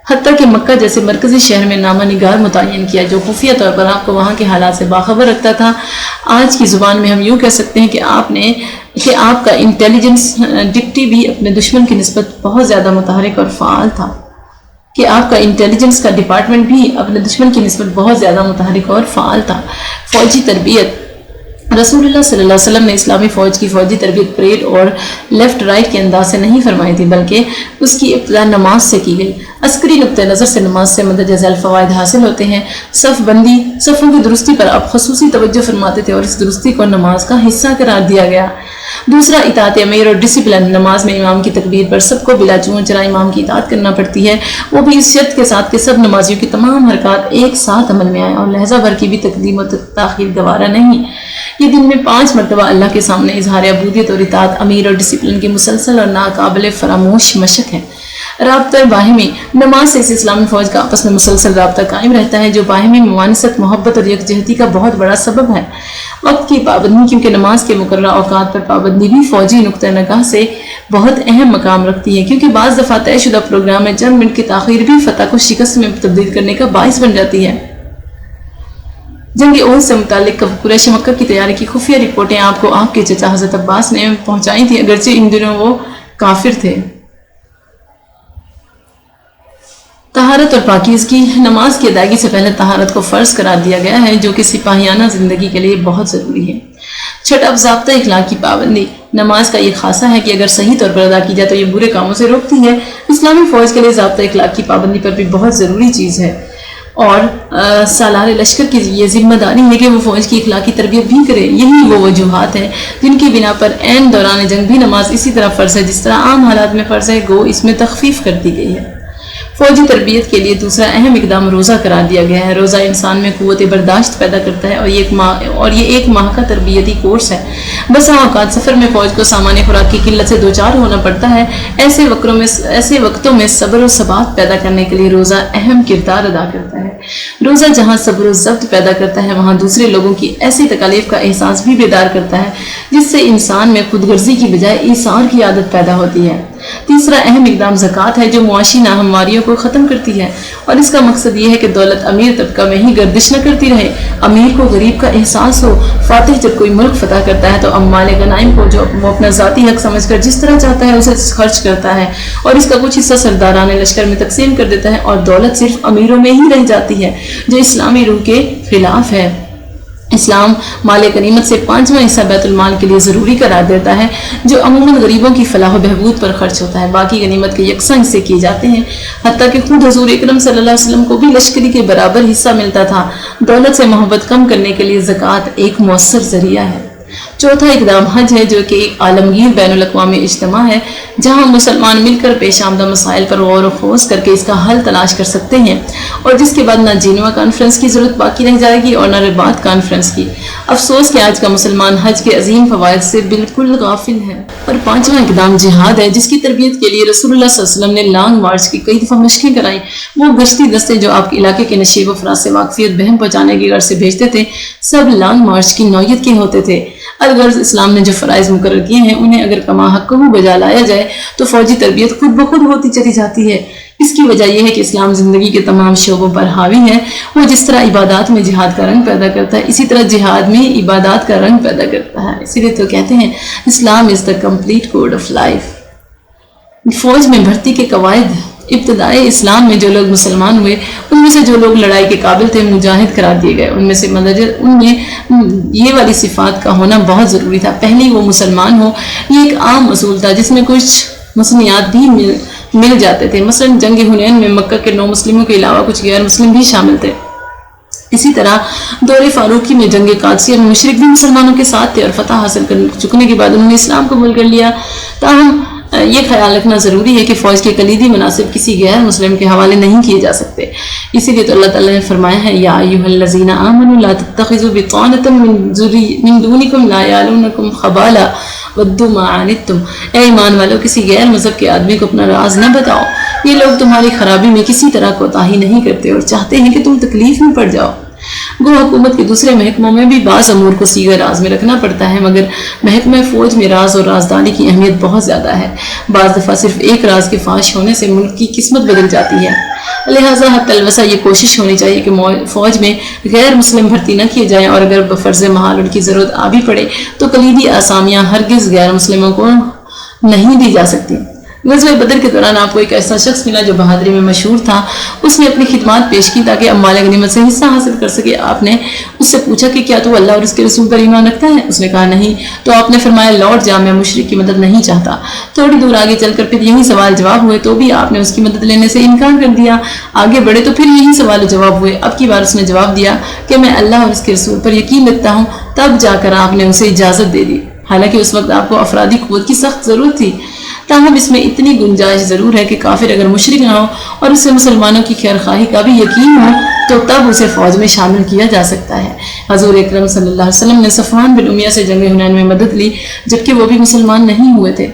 حتیٰ کہ مکہ جیسے مرکزی شہر میں نامہ نگار متعین کیا جو خفیہ طور پر آپ کو وہاں کے حالات سے باخبر رکھتا تھا۔ آج کی زبان میں ہم یوں کہہ سکتے ہیں کہ آپ کا انٹیلیجنس ڈکٹی بھی اپنے دشمن کی نسبت بہت زیادہ متحرک اور فعال تھا ڈپارٹمنٹ بھی اپنے دشمن کی نسبت بہت زیادہ متحرک اور فعال تھا۔ فوجی تربیت رسول اللہ صلی اللہ علیہ وسلم نے اسلامی فوج کی فوجی تربیت پریڈ اور لیفٹ رائٹ کے انداز سے نہیں فرمائی تھی، بلکہ اس کی ابتدا نماز سے کی گئی۔ عسکری نقطہ نظر سے نماز سے مندرجہ ذیل فوائد حاصل ہوتے ہیں۔ صف بندی، صفوں کی درستی پر آپ خصوصی توجہ فرماتے تھے اور اس درستی کو نماز کا حصہ قرار دیا گیا۔ دوسرا، اطاعت امیر اور ڈسپلن۔ نماز میں امام کی تکبیر پر سب کو بلا چون چرا امام کی اطاعت کرنا پڑتی ہے، وہ بھی اس شرط کے ساتھ کہ سب نمازیوں کی تمام حرکات ایک ساتھ عمل میں آئیں اور لہجہ بھر کی بھی تقدیم و تاخیر گوارا نہیں۔ یہ دن میں 5 مرتبہ اللہ کے سامنے اظہار عبودیت اور اطاعت امیر اور ڈسپلن کی مسلسل اور ناقابل فراموش مشق ہے۔ رابطہ باہمی۔ نماز سے اس اسلامی فوج کا آپس میں مسلسل رابطہ قائم رہتا ہے جو باہمی ممانست، محبت اور یکجہتی کا بہت بڑا سبب ہے۔ وقت کی پابندی، کیونکہ نماز کے مقررہ اوقات پر پابندی بھی فوجی نقطہ نگاہ سے بہت اہم مقام رکھتی ہے، کیونکہ بعض دفعہ طے شدہ پروگرام میں چند منٹ کی تاخیر بھی فتح کو شکست میں تبدیل کرنے کا باعث بن جاتی ہے۔ جنگ احد سے متعلق قریش مکہ کی تیاری کی خفیہ رپورٹیں آپ کو آپ کے چچا حضرت عباس نے پہنچائی تھیں، اگرچہ ان دنوں وہ کافر تھے۔ طہارت اور پاکیزگی۔ نماز کی ادائیگی سے پہلے طہارت کو فرض قرار دیا گیا ہے جو کہ سپاہیانہ زندگی کے لیے بہت ضروری ہے۔ چھٹا، ضابطہ اخلاق کی پابندی۔ نماز کا یہ خاصہ ہے کہ اگر صحیح طور پر ادا کی جائے تو یہ برے کاموں سے روکتی ہے۔ اسلامی فوج کے لیے ضابطہ اخلاق کی پابندی پر بھی بہت ضروری چیز ہے، اور سالار لشکر کی یہ ذمہ داری ہے کہ وہ فوج کی اخلاقی تربیت بھی کرے۔ یہی وہ وجوہات ہیں جن کی بنا پر عین دوران جنگ بھی نماز اسی طرح فرض ہے جس طرح عام حالات میں فرض ہے، گو اس میں تخفیف کر دی گئی ہے۔ فوجی تربیت کے لیے دوسرا اہم اقدام روزہ قرار دیا گیا ہے۔ روزہ انسان میں قوت برداشت پیدا کرتا ہے اور یہ ایک ماہ کا تربیتی کورس ہے۔ بسا اوقات سفر میں فوج کو سامان خوراک کی قلت سے دوچار ہونا پڑتا ہے۔ ایسے وقتوں میں صبر و ثبات پیدا کرنے کے لیے روزہ اہم کردار ادا کرتا ہے۔ روزہ جہاں صبر و ضبط پیدا کرتا ہے، وہاں دوسرے لوگوں کی ایسی تکالیف کا احساس بھی بیدار کرتا ہے جس سے انسان میں خود غرضی کی بجائے ایثار کی عادت پیدا ہوتی ہے۔ تیسرا اہم اقدام زکوٰۃ ہے جو معاشی ناہمواریوں کو ختم کرتی ہے، اور اس کا مقصد یہ ہے کہ دولت امیر طبقہ میں ہی گردش نہ کرتی رہے، امیر کو غریب کا احساس ہو۔ فاتح جب کوئی ملک فتح کرتا ہے تو اموال غنائم کو جو وہ اپنا ذاتی حق سمجھ کر جس طرح چاہتا ہے اسے خرچ کرتا ہے، اور اس کا کچھ حصہ سرداران لشکر میں تقسیم کر دیتا ہے، اور دولت صرف امیروں میں ہی رہ جاتی ہے، جو اسلامی روح کے خلاف ہے۔ اسلام مال غنیمت سے 5واں حصہ بیت المال کے لیے ضروری قرار دیتا ہے، جو عموماً غریبوں کی فلاح و بہبود پر خرچ ہوتا ہے۔ باقی غنیمت کے یکساں حصے کیے جاتے ہیں، حتیٰ کہ خود حضور اکرم صلی اللہ علیہ وسلم کو بھی لشکری کے برابر حصہ ملتا تھا۔ دولت سے محبت کم کرنے کے لیے زکوٰۃ ایک مؤثر ذریعہ ہے۔ چوتھا اقدام حج ہے، جو کہ ایک عالمگیر بین الاقوامی اجتماع ہے جہاں مسلمان مل کر پیش آمدہ مسائل پر غور و خوض کر کے اس کا حل تلاش کر سکتے ہیں، اور جس کے بعد نہ جینوا کانفرنس کی ضرورت باقی رہ جائے گی اور نہ رباط کانفرنس کی۔ افسوس کہ آج کا مسلمان حج کے عظیم فوائد سے بالکل غافل ہے۔ اور پانچواں اقدام جہاد ہے، جس کی تربیت کے لیے رسول اللہ صلی اللہ علیہ وسلم نے لانگ مارچ کی کئی دفعہ مشقیں کرائیں۔ وہ گشتی دستے جو آپ کے علاقے کے نشیب و فراز سے واقفیت بہم پہنچانے کی غرض سے بھیجتے تھے، سب لانگ مارچ کی نوعیت کے ہوتے تھے۔ الغرض اسلام نے جو فرائض مقرر کیے ہیں انہیں اگر کما حق بجا لایا جائے تو فوجی تربیت خود بخود ہوتی چلی جاتی ہے۔ اس کی وجہ یہ ہے کہ اسلام زندگی کے تمام شعبوں پر حاوی ہے۔ وہ جس طرح عبادات میں جہاد کا رنگ پیدا کرتا ہے، اسی طرح جہاد میں عبادات کا رنگ پیدا کرتا ہے۔ اسی لیے تو کہتے ہیں Islam is the complete code of life. فوج میں بھرتی کے قواعد۔ ابتدائی اسلام میں جو لوگ مسلمان ہوئے ان میں سے جو لوگ لڑائی کے قابل تھے مجاہد قرار دیے گئے۔ ان میں یہ والی صفات کا ہونا بہت ضروری تھا۔ پہلے وہ مسلمان ہو، یہ ایک عام اصول تھا جس میں کچھ مسنیات بھی مل جاتے تھے۔ مثلا جنگ حنین میں مکہ کے 9 مسلموں کے علاوہ کچھ غیر مسلم بھی شامل تھے۔ اسی طرح دور فاروقی میں جنگ قادسیہ میں مشرک بھی مسلمانوں کے ساتھ تھے اور فتح حاصل کر چکنے کے بعد انہوں نے اسلام قبول کر لیا۔ تاہم یہ خیال رکھنا ضروری ہے کہ فوج کے کلیدی مناصب کسی غیر مسلم کے حوالے نہیں کیے جا سکتے۔ اسی لیے تو اللہ تعالیٰ نے فرمایا ہے یا ایھا الذین آمنوا لا تتخذوا بطانۃ من دونکم لا یعلونکم خبالا ودوا ما عنتم۔ اے ایمان والو، کسی غیر مذہب کے آدمی کو اپنا راز نہ بتاؤ، یہ لوگ تمہاری خرابی میں کسی طرح کوتاہی نہیں کرتے اور چاہتے ہیں کہ تم تکلیف میں پڑ جاؤ۔ گو حکومت کے دوسرے محکموں میں بھی بعض امور کو صیغہ راز میں رکھنا پڑتا ہے، مگر محکمہ فوج میں راز اور رازداری کی اہمیت بہت زیادہ ہے۔ بعض دفعہ صرف ایک راز کے فاش ہونے سے ملک کی قسمت بدل جاتی ہے۔ لہٰذا حتی الوسع یہ کوشش ہونی چاہیے کہ فوج میں غیر مسلم بھرتی نہ کیے جائیں، اور اگر بفرض محال ان کی ضرورت آ بھی پڑے تو کلیدی آسامیاں ہرگز غیر مسلموں کو نہیں دی جا سکتی۔ غزوہ بدر کے دوران آپ کو ایک ایسا شخص ملا جو بہادری میں مشہور تھا۔ اس نے اپنی خدمات پیش کی تاکہ مال غنیمت سے حصہ حاصل کر سکے۔ آپ نے اس سے پوچھا کہ کیا تو اللہ اور اس کے رسول پر ایمان رکھتا ہے؟ اس نے کہا نہیں۔ تو آپ نے فرمایا لوٹ جا، میں مشرک کی مدد نہیں چاہتا۔ تھوڑی دور آگے چل کر پھر یہی سوال جواب ہوئے تو بھی آپ نے اس کی مدد لینے سے انکار کر دیا۔ آگے بڑھے تو پھر یہی سوال جواب ہوئے۔ اب کی بار اس نے جواب دیا کہ میں اللہ اور اس کے رسول پر یقین رکھتا ہوں۔ تب جا کر آپ نے اسے اجازت دے دی، حالانکہ اس وقت آپ کو افرادی قوت کی سخت ضرورت تھی۔ تاہم اس میں اتنی گنجائش ضرور ہے کہ کافر اگر مشرک نہ ہو اور اسے مسلمانوں کی خیر خواہی کا بھی یقین ہو تو تب اسے فوج میں شامل کیا جا سکتا ہے۔ حضور اکرم صلی اللہ علیہ وسلم نے صفوان بن امیہ سے جنگ حنین میں مدد لی جبکہ وہ بھی مسلمان نہیں ہوئے تھے۔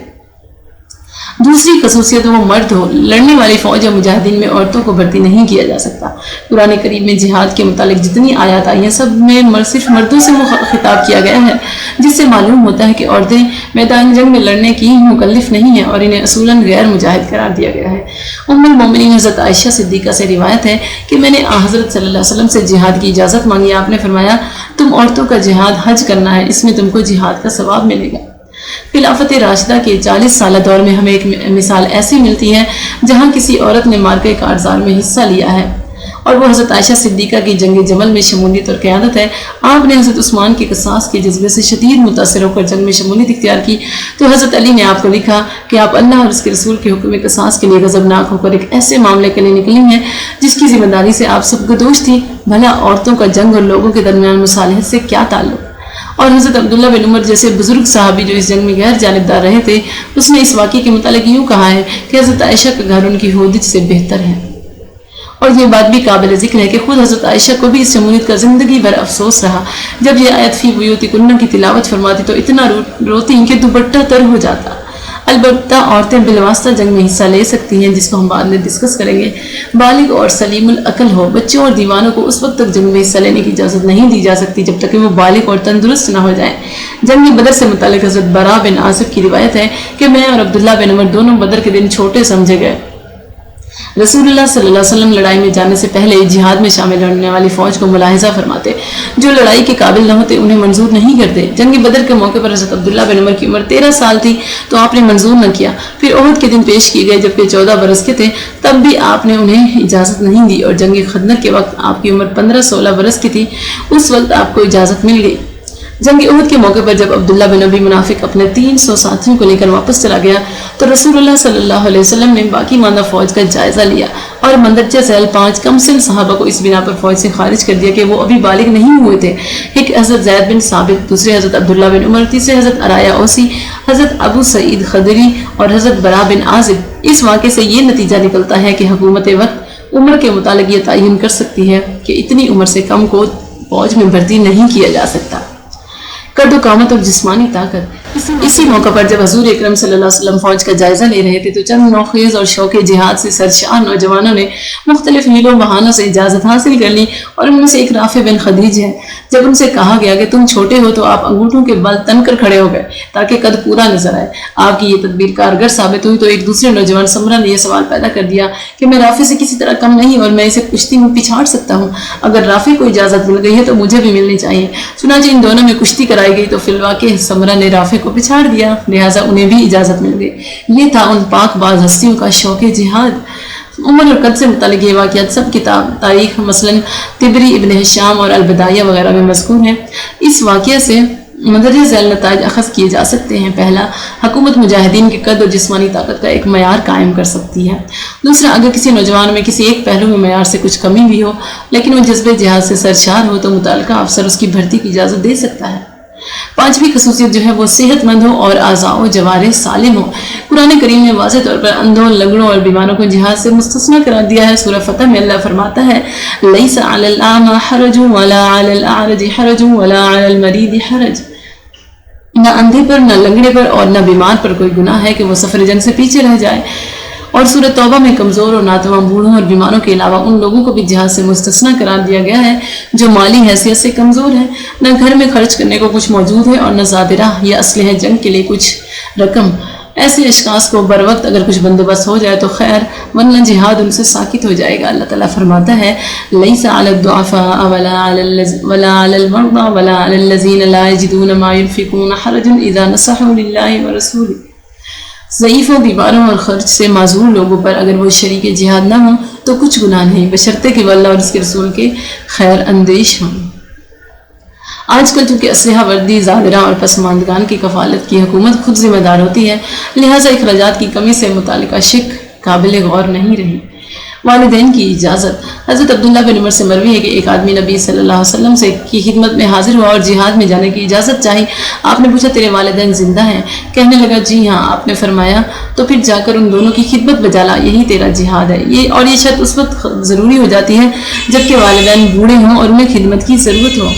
دوسری خصوصیت وہ مرد ہو۔ لڑنے والی فوج یا مجاہدین میں عورتوں کو بھرتی نہیں کیا جا سکتا۔ قرآن کریم میں جہاد کے متعلق جتنی آیات آئی ہیں سب میں صرف مردوں سے خطاب کیا گیا ہے، جس سے معلوم ہوتا ہے کہ عورتیں میدان جنگ میں لڑنے کی مکلف نہیں ہیں اور انہیں اصولاً غیر مجاہد قرار دیا گیا ہے۔ ام المومنین حضرت عائشہ صدیقہ سے روایت ہے کہ میں نے حضرت صلی اللہ علیہ وسلم سے جہاد کی اجازت مانگی۔ آپ نے فرمایا تم عورتوں کا جہاد حج کرنا ہے، اس میں تم کو جہاد کا ثواب ملے گا۔ خلافت راشدہ کے 40 سالہ دور میں ہمیں ایک مثال ایسی ملتی ہے جہاں کسی عورت نے معرکہ کارزار میں حصہ لیا ہے، اور وہ حضرت عائشہ صدیقہ کی جنگ جمل میں شمولیت اور قیادت ہے۔ آپ نے حضرت عثمان کے قصاص کے جذبے سے شدید متاثر ہو کر جنگ میں شمولیت اختیار کی تو حضرت علی نے آپ کو لکھا کہ آپ اللہ اور اس کے رسول کے حکم قصاص کے لیے غضبناک ہو کر ایک ایسے معاملے کے لیے نکلی ہیں جس کی ذمہ داری سے آپ سب گدوش تھی۔ بھلا عورتوں کا جنگ اور لوگوں کے درمیان مصالحت سے کیا تعلق؟ اور حضرت عبداللہ بن عمر جیسے بزرگ صحابی جو اس جنگ میں غیر جانبدار رہے تھے، اس نے اس واقعے کے متعلق یوں کہا ہے کہ حضرت عائشہ کا گھر ان کی ہودج سے بہتر ہے۔ اور یہ بات بھی قابل ذکر ہے کہ خود حضرت عائشہ کو بھی اس شمولیت کا زندگی بھر افسوس رہا۔ جب یہ آیت فی بیوتکن کی تلاوت فرماتی تو اتنا روتی کہ دوپٹہ تر ہو جاتا۔ البتہ عورتیں بالواسطہ جنگ میں حصہ لے سکتی ہیں، جس کو ہم بعد میں ڈسکس کریں گے۔ بالغ اور سلیم العقل ہو۔ بچوں اور دیوانوں کو اس وقت تک جنگ میں حصہ لینے کی اجازت نہیں دی جا سکتی جب تک کہ وہ بالغ اور تندرست نہ ہو جائیں۔ جنگ بدر سے متعلق حضرت براء بن عازب کی روایت ہے کہ میں اور عبداللہ بن عمر دونوں بدر کے دن چھوٹے سمجھے گئے۔ رسول اللہ صلی اللہ علیہ وسلم لڑائی میں جانے سے پہلے جہاد میں شامل ہونے والی فوج کو ملاحظہ فرماتے، جو لڑائی کے قابل نہ ہوتے انہیں منظور نہیں کرتے۔ جنگ بدر کے موقع پر حضرت عبداللہ بن عمر کی عمر 13 سال تھی تو آپ نے منظور نہ کیا۔ پھر احد کے دن پیش کیے گئے جبکہ 14 برس کے تھے، تب بھی آپ نے انہیں اجازت نہیں دی، اور جنگ خندق کے وقت آپ کی عمر 15-16 برس کی تھی، اس وقت آپ کو اجازت مل گئی۔ جنگ احد کے موقع پر جب عبداللہ بن ابی منافق اپنے 300 ساتھیوں کو لے کر واپس چلا گیا تو رسول اللہ صلی اللہ علیہ وسلم نے باقی ماندہ فوج کا جائزہ لیا اور مندرجہ ذیل 5 کم سن صحابہ کو اس بنا پر فوج سے خارج کر دیا کہ وہ ابھی بالغ نہیں ہوئے تھے۔ ایک حضرت زید بن ثابت، دوسرے حضرت عبداللہ بن عمر، تیسرے حضرت عرایا اوسی، حضرت ابو سعید خدری اور حضرت برا بن عازب۔ اس واقعے سے یہ نتیجہ نکلتا ہے کہ حکومت وقت عمر کے متعلق یہ تعین کر سکتی ہے کہ اتنی عمر سے کم کو فوج میں بھرتی نہیں کیا جا سکتا۔ قد و قامت اور جسمانی طاقت۔ اسی موقع پر جب حضور اکرم صلی اللہ علیہ وسلم فوج کا جائزہ لے رہے تھے تو چند نوخیز اور شوق جہاد سے سرشار نوجوانوں نے مختلف حیلوں بہانوں سے اجازت حاصل کر لی، اور ان میں سے ایک رافع بن خدیج ہے۔ جب ان سے کہا گیا کہ تم چھوٹے ہو تو آپ انگوٹھوں کے بل تن کر کھڑے ہو گئے تاکہ قد پورا نظر آئے۔ آپ کی یہ تدبیر کارگر ثابت ہوئی تو ایک دوسرے نوجوان سمرہ نے یہ سوال پیدا کر دیا کہ میں رافع سے کسی طرح کم نہیں اور میں اسے کشتی میں پچھاڑ سکتا ہوں، اگر رافع کو اجازت مل گئی ہے تو مجھے بھی ملنی چاہیے۔ چنانچہ ان دونوں میں کشتی کرائی گئی تو فی الواقع سمرہ نے رافع کو پچھاڑ دیا، لہٰذا انہیں بھی اجازت مل گئی۔ یہ تھا ان پاک باز ہستیوں کا شوق جہاد۔ عمر اور قد سے متعلق یہ واقعات سب کتاب تاریخ مثلاً طبری، ابن ہشام اور البدایہ وغیرہ میں مذکور ہیں۔ اس واقعے سے مندرجہ ذیل نتائج اخذ کیے جا سکتے ہیں۔ پہلا، حکومت مجاہدین کے قد اور جسمانی طاقت کا ایک معیار قائم کر سکتی ہے۔ دوسرا، اگر کسی نوجوان میں کسی ایک پہلو میں معیار سے کچھ کمی بھی ہو لیکن وہ جذبے جہاد سے سرشار ہو تو متعلقہ افسر اس کی بھرتی کی اجازت دے سکتا ہے۔ پانچویں خصوصیت جو ہے وہ صحت مند ہو اور اعضاء و جوارح سالم ہو۔ قرآن کریم نے واضح طور پر اندھوں، لنگڑوں اور بیماروں کو جہاد سے مستثنیٰ قرار دیا ہے۔ سورہ فتح میں اللہ فرماتا ہے لَيْسَ عَلَى الْأَعْمَى حَرَجٌ وَلَا عَلَى الْأَعْرَجِ حَرَجٌ وَلَا عَلَى الْمَرِيضِ حَرَجٌ۔ نہ اندھے پر، نہ لنگڑے پر اور نہ بیمار پر کوئی گناہ ہے کہ وہ سفر جنگ سے پیچھے رہ جائے۔ اور سورہ توبہ میں کمزور اور ناتواں بوڑھوں اور بیماروں کے علاوہ ان لوگوں کو بھی جہاد سے مستثنیٰ قرار دیا گیا ہے جو مالی حیثیت سے کمزور ہیں، نہ گھر میں خرچ کرنے کو کچھ موجود ہے اور نہ زادرہ یا اسلحہ جنگ کے لیے کچھ رقم۔ ایسے اشخاص کو بر وقت اگر کچھ بندوبست ہو جائے تو خیر، ورنہ جہاد ان سے ساکت ہو جائے گا۔ اللہ تعالیٰ فرماتا ہے لَيْسَ عَلَى الضُّعَفَاءِ وَلَا عَلَى الْمَرْضَىٰ وَلَا عَلَى الَّذِينَ لَا يَجِدُونَ مَا يُنفِقُونَ حَرَجٌ إِذَا نَصَحُوا لِلَّهِ وَرَسُولِهِ۔ ضعیفوں، بیماروں اور خرچ سے معذور لوگوں پر اگر وہ شریک جہاد نہ ہوں تو کچھ گناہ نہیں، بشرطے کہ وہ اللہ اور اس کے رسول کے خیر اندیش ہوں۔ آج کل چونکہ اسلحہ وردی، زادرہ اور پسماندگان کی کفالت کی حکومت خود ذمہ دار ہوتی ہے، لہٰذا اخراجات کی کمی سے متعلقہ شک قابل غور نہیں رہی۔ والدین کی اجازت۔ حضرت عبداللہ بن عمر سے مروی ہے کہ ایک آدمی نبی صلی اللہ علیہ وسلم سے کی خدمت میں حاضر ہوا اور جہاد میں جانے کی اجازت چاہی۔ آپ نے پوچھا تیرے والدین زندہ ہیں؟ کہنے لگا جی ہاں۔ آپ نے فرمایا تو پھر جا کر ان دونوں کی خدمت بجا لا، یہی تیرا جہاد ہے۔ یہ شرط اس وقت ضروری ہو جاتی ہے جبکہ والدین بوڑھے ہوں اور انہیں خدمت کی ضرورت ہو۔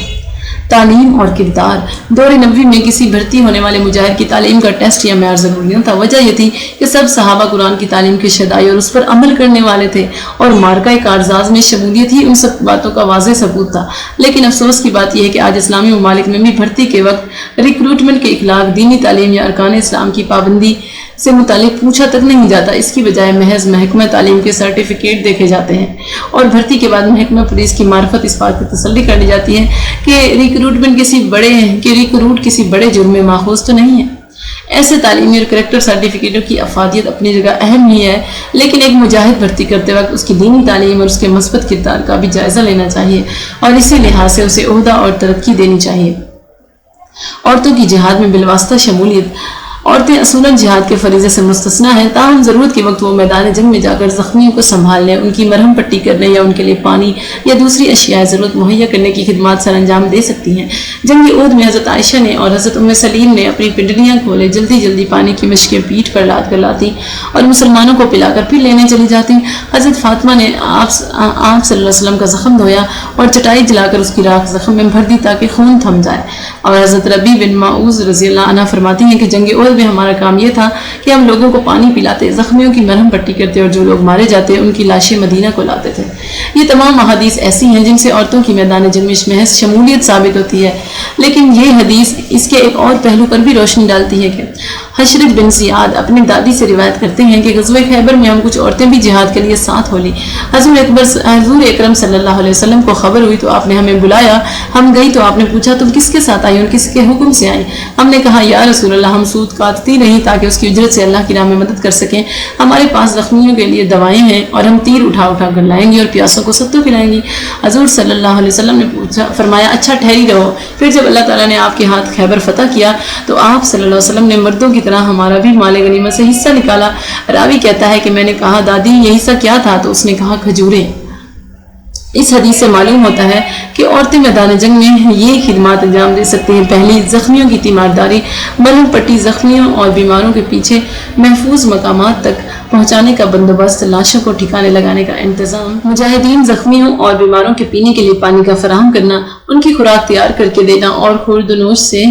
تعلیم اور کردار۔ دور نبوی میں کسی بھرتی ہونے والے مجاہد کی تعلیم کا ٹیسٹ یا معیار ضروری نہ تھا۔ وجہ یہ تھی کہ سب صحابہ قرآن کی تعلیم کے شدائی اور اس پر عمل کرنے والے تھے اور مارکہ کارزاز میں شمولیت ہی ان سب باتوں کا واضح ثبوت تھا۔ لیکن افسوس کی بات یہ ہے کہ آج اسلامی ممالک میں بھی بھرتی کے وقت ریکروٹمنٹ کے اخلاق، دینی تعلیم یا ارکان اسلام کی پابندی سے متعلق پوچھا تک نہیں جاتا۔ اس کی بجائے محض محکمہ تعلیم کے سرٹیفکیٹ دیکھے جاتے ہیں اور بھرتی کے بعد محکمہ پولیس کی معرفت اس بات کی تسلی کر لی جاتی ہے کہ ریکروٹ کسی بڑے جرم میں ماخوذ تو نہیں ہے۔ ایسے تعلیمی اور کریکٹر سرٹیفکیٹوں کی افادیت اپنی جگہ اہم ہی ہے، لیکن ایک مجاہد بھرتی کرتے وقت اس کی دینی تعلیم اور اس کے مثبت کردار کا بھی جائزہ لینا چاہیے اور اسی لحاظ سے اسے عہدہ اور ترقی دینی چاہیے۔ عورتوں کی جہاد میں بالواسطہ شمولیت۔ عورتیں اصولاً جہاد کے فریضے سے مستثنیٰ ہیں، تاہم ضرورت کے وقت وہ میدان جنگ میں جا کر زخمیوں کو سنبھالنے، ان کی مرہم پٹی کرنے یا ان کے لیے پانی یا دوسری اشیاء ضرورت مہیا کرنے کی خدمات سر انجام دے سکتی ہیں۔ جنگ احد میں حضرت عائشہ نے اور حضرت ام سلیم نے اپنی پنڈلیاں کھولے جلدی جلدی پانی کی مشکیں پیٹھ پر لاد کر لاتی اور مسلمانوں کو پلا کر پھر لینے چلی جاتی۔ حضرت فاطمہ نے آپ صلی اللہ علیہ وسلم کا زخم دھویا اور چٹائی جلا کر اس کی راکھ زخم میں بھر دی تاکہ خون تھم جائے۔ اور حضرت ربیع بن معوذ رضی اللہ عنہ فرماتی ہیں کہ جنگ احد میں ہمارا کام یہ تھا کہ ہم لوگوں کو پانی پلاتے، زخمیوں کی مرہم پٹی کرتے اور جو لوگ مارے جاتے ان کی لاشیں مدینہ کو لاتے تھے۔ یہ تمام احادیث ایسی ہیں جن سے عورتوں کی میدان جنگ میں محض شمولیت ثابت ہوتی ہے، لیکن یہ حدیث اس کے ایک اور پہلو پر بھی روشنی ڈالتی ہے کہ حشرت بن زیاد اپنی دادی سے روایت کرتے ہیں کہ غزوہ خیبر میں ہم کچھ عورتیں بھی جہاد کے لیے ساتھ ہو لی۔ حضور اکرم صلی اللہ علیہ وسلم کو خبر ہوئی تو آپ نے ہمیں بلایا، ہم گئی تو آپ نے پوچھا تم کس کے ساتھ آئی اور کس کے حکم سے آئی؟ ہم نے کہا یا رسول اللہ ہم سود کاٹتی نہیں تاکہ اس کی اجرت سے اللہ کی راہ میں مدد کر سکیں، ہمارے پاس زخمیوں کے لیے دوائیں ہیں اور ہم تیر اٹھا اٹھا کر لائیں گی اور پیاسوں کو ستو پلائیں گی۔ حضور صلی اللہ علیہ وسلم نے فرمایا اچھا ٹھہری رہو۔ پھر جب اللہ تعالیٰ نے آپ کے ہاتھ خیبر فتح کیا تو آپ صلی اللہ علیہ وسلم نے مردوں کی طرح ہمارا بھی مال غنیمت سے حصہ نکالا۔ راوی کہتا ہے کہ میں نے کہا دادی یہ حصہ کیا تھا؟ تو اس نے کہا کھجوریں۔ اس حدیث سے معلوم ہوتا ہے کہ عورتیں میدان جنگ میں یہ خدمات انجام دے سکتی ہیں: پہلی، زخمیوں کی تیمارداری، مرہم پٹی، زخمیوں اور بیماروں کے پیچھے محفوظ مقامات تک پہنچانے کا بندوبست، لاشوں کو ٹھکانے لگانے کا انتظام، مجاہدین زخمیوں اور بیماروں کے پینے کے لیے پانی کا فراہم کرنا، ان کی خوراک تیار کر کے دینا اور خورد و نوش سے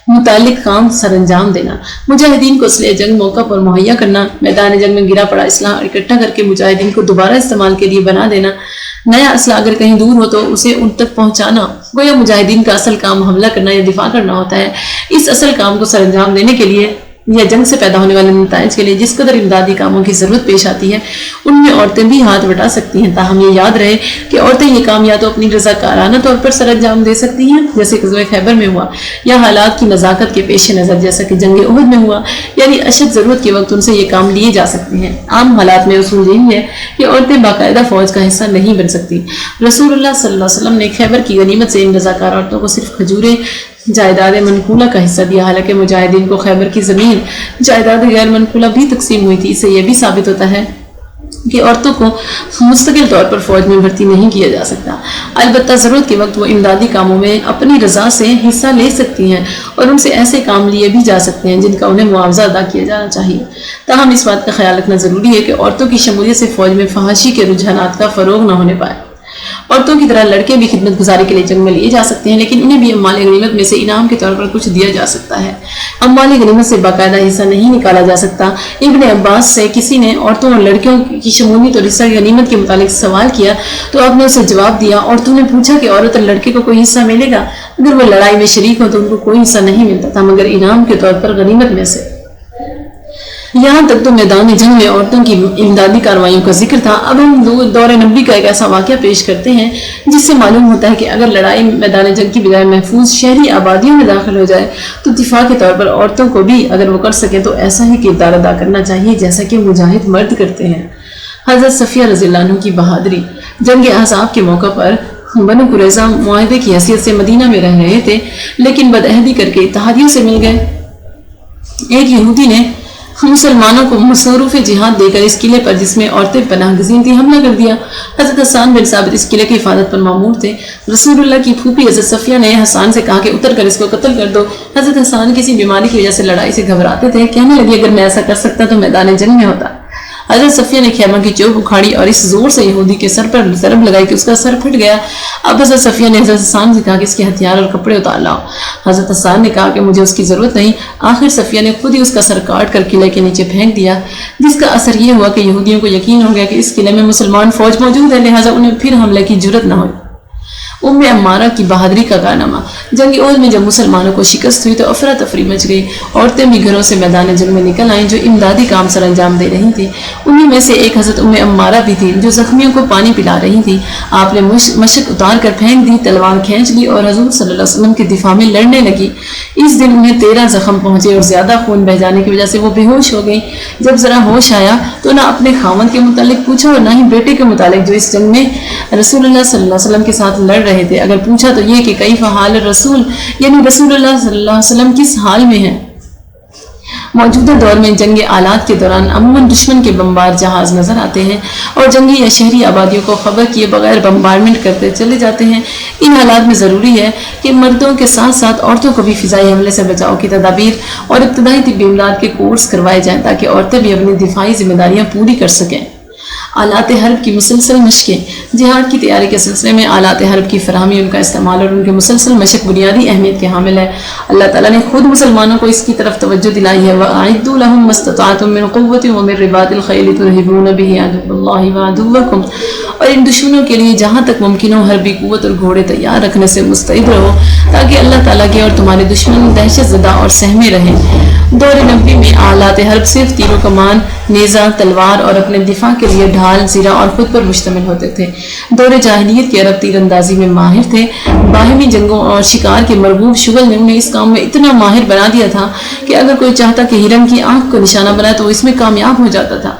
متعلق کام سر انجام دینا، مجاہدین کو اسلحہ جنگ موقع پر مہیا کرنا، میدان جنگ میں گرا پڑا اسلحہ اکٹھا کر کے مجاہدین کو دوبارہ استعمال کے لیے بنا دینا، نیا اسلحہ اگر کہیں دور ہو تو اسے ان تک پہنچانا۔ گویا مجاہدین کا اصل کام حملہ کرنا یا دفاع کرنا ہوتا ہے۔ اس اصل کام کو سر انجام دینے کے لیے یا جنگ سے پیدا ہونے والے نتائج کے لیے جس قدر امدادی کاموں کی ضرورت پیش آتی ہے ان میں عورتیں بھی ہاتھ بٹا سکتی ہیں۔ تاہم یہ یاد رہے کہ عورتیں یہ کام یا تو اپنی رضاکارانہ طور پر سر انجام دے سکتی ہیں جیسے غزوہ خیبر میں ہوا، یا حالات کی نزاکت کے پیش نظر جیسا کہ جنگ احد میں ہوا، یعنی اشد ضرورت کے وقت ان سے یہ کام لیے جا سکتے ہیں۔ عام حالات میں اصول یہی ہے کہ عورتیں باقاعدہ فوج کا حصہ نہیں بن سکتی۔ رسول اللہ صلی اللہ علیہ وسلم نے خیبر کی غنیمت سے ان رضاکار عورتوں کو صرف کھجوریں جائیداد منقولہ کا حصہ دیا، حالانکہ مجاہدین کو خیبر کی زمین جائیداد غیر منقولہ بھی تقسیم ہوئی تھی۔ اس سے یہ بھی ثابت ہوتا ہے کہ عورتوں کو مستقل طور پر فوج میں بھرتی نہیں کیا جا سکتا، البتہ ضرورت کے وقت وہ امدادی کاموں میں اپنی رضا سے حصہ لے سکتی ہیں اور ان سے ایسے کام لیے بھی جا سکتے ہیں جن کا انہیں معاوضہ ادا کیا جانا چاہیے۔ تاہم اس بات کا خیال رکھنا ضروری ہے کہ عورتوں کی شمولیت سے فوج میں فحاشی کے رجحانات کا فروغ نہ ہونے پائے۔ عورتوں کی طرح لڑکے بھی خدمت گزاری کے لیے جنگ میں لیے جا سکتے ہیں، لیکن انہیں بھی اموال غنیمت میں سے انعام کے طور پر کچھ دیا جا سکتا ہے۔ اموال غنیمت سے باقاعدہ حصہ نہیں نکالا جا سکتا۔ ابن عباس سے کسی نے عورتوں اور لڑکیوں کی شمولیت اور حصہ غنیمت کے متعلق سوال کیا تو آپ نے اسے جواب دیا، عورتوں نے پوچھا کہ عورت اور لڑکے کو کوئی حصہ ملے گا؟ اگر وہ لڑائی میں شریک ہو تو ان کو کوئی حصہ نہیں ملتا تھا مگر انعام کے طور پر غنیمت میں سے۔ یہاں تک تو میدان جنگ میں عورتوں کی امدادی کارروائیوں کا ذکر تھا۔ اب ہم دور نبی کا ایک ایسا واقعہ پیش کرتے ہیں جس سے معلوم ہوتا ہے کہ اگر لڑائی میدان جنگ کی بجائے محفوظ شہری آبادیوں میں داخل ہو جائے تو دفاع کے طور پر عورتوں کو بھی اگر وہ کر سکیں تو ایسا ہی کردار ادا کرنا چاہیے جیسا کہ مجاہد مرد کرتے ہیں۔ حضرت صفیہ رضی اللہ عنہ کی بہادری۔ جنگ احزاب کے موقع پر بنو قریظہ معاہدے کی حیثیت سے مدینہ میں رہ رہے تھے لیکن بدعہدی کر کے اتحادیوں سے مل گئے۔ ایک یہودی نے مسلمانوں کو مصروف جہاد دے کر اس قلعے پر جس میں عورتیں پناہ گزین تھیں حملہ کر دیا۔ حضرت حسان بن ثابت اس قلعے کی حفاظت پر مامور تھے۔ رسول اللہ کی پھوپھی حضرت صفیہ نے حسان سے کہا کہ اتر کر اس کو قتل کر دو۔ حضرت حسان کسی بیماری کی وجہ سے لڑائی سے گھبراتے تھے، کہنے لگے اگر میں ایسا کر سکتا تو میدان جنگ میں ہوتا۔ حضرت صفیہ نے خیمہ کی چوب اکھاڑی اور اس زور سے یہودی کے سر پر ضرب لگائی کہ اس کا سر پھٹ گیا۔ اب حضرت صفیہ نے حضرت حسان سے کہا کہ اس کے ہتھیار اور کپڑے اتار لاؤ۔ حضرت حسان نے کہا کہ مجھے اس کی ضرورت نہیں۔ آخر صفیہ نے خود ہی اس کا سر کاٹ کر قلعے کے نیچے پھینک دیا، جس کا اثر یہ ہوا کہ یہودیوں کو یقین ہو گیا کہ اس قلعے میں مسلمان فوج موجود ہے، لہٰذا انہیں پھر حملے کی جرت نہ ہوئی۔ ام عمارہ کی بہادری کا کارنامہ۔ جنگ احد میں جب مسلمانوں کو شکست ہوئی تو افراتفری مچ گئی۔ عورتیں بھی گھروں سے میدان جنگ میں نکل آئیں جو امدادی کام سر انجام دے رہی تھیں۔ انہی میں سے ایک حضرت ام عمارہ بھی تھی جو زخمیوں کو پانی پلا رہی تھی۔ آپ نے مشک اتار کر پھینک دی، تلوار کھینچ لی اور حضور صلی اللہ علیہ وسلم کے دفاع میں لڑنے لگی۔ اس دن انہیں 13 زخم پہنچے اور زیادہ خون بہ جانے کی وجہ سے وہ بے ہوش ہو گئی۔ جب ذرا ہوش آیا تو نہ اپنے خاوند کے متعلق پوچھا اور نہ ہی بیٹے کے متعلق جو اس جنگ میں رسول اللہ صلی اللہ علیہ وسلم کے ساتھ لڑ رہے تھے۔ اگر پوچھا تو یہ کہ کیف حال رسول، یعنی رسول اللہ صلی اللہ علیہ وسلم کس حال میں ہیں۔ موجودہ دور میں جنگ آلات کے دوران عموماً دشمن کے بمبار جہاز نظر آتے ہیں اور جنگی یا شہری آبادیوں کو خبر کیے بغیر بمبارمنٹ کرتے چلے جاتے ہیں۔ ان حالات میں ضروری ہے کہ مردوں کے ساتھ ساتھ عورتوں کو بھی فضائی حملے سے بچاؤ کی تدابیر اور ابتدائی طبی امداد کے کورس کروائے جائیں تاکہ عورتیں بھی اپنی دفاعی ذمہ داریاں پوری کر سکیں۔ آلات حرب کی مسلسل مشقیں، جہاد کی تیاری کے سلسلے میں آلات حرب کی فراہمی، ان کا استعمال اور ان کے مسلسل مشق بنیادی اہمیت کے حامل ہے۔ اللہ تعالیٰ نے خود مسلمانوں کو اس کی طرف توجہ دلائی ہے۔ وَأَعِدُّوا لَهُم مَّا اسْتَطَعْتُم مِّن قُوَّةٍ وَمِن رِّبَاطِ الْخَيْلِ تُرْهِبُونَ بِهِ عَدُوَّ اللَّهِ وَعَدُوَّكُمْ، اور ان دشمنوں کے لیے جہاں تک ممکن ہو حربی قوت اور گھوڑے تیار رکھنے سے مستعد رہو تاکہ اللہ تعالیٰ کے اور تمہارے دشمن دہشت زدہ اور سہمے رہیں۔ دور نبوی میں آلات حرب صرف تیر و کمان، نیزہ، تلوار اور اپنے دفاع کے لیے ڈھال، زرہ اور خود پر مشتمل ہوتے تھے۔ دور جاہلیت کے عرب تیر اندازی میں ماہر تھے۔ باہمی جنگوں اور شکار کے مرغوب شغل نے انہیں اس کام میں اتنا ماہر بنا دیا تھا کہ اگر کوئی چاہتا کہ ہرن کی آنکھ کو نشانہ بنائے تو وہ اس میں کامیاب ہو جاتا تھا۔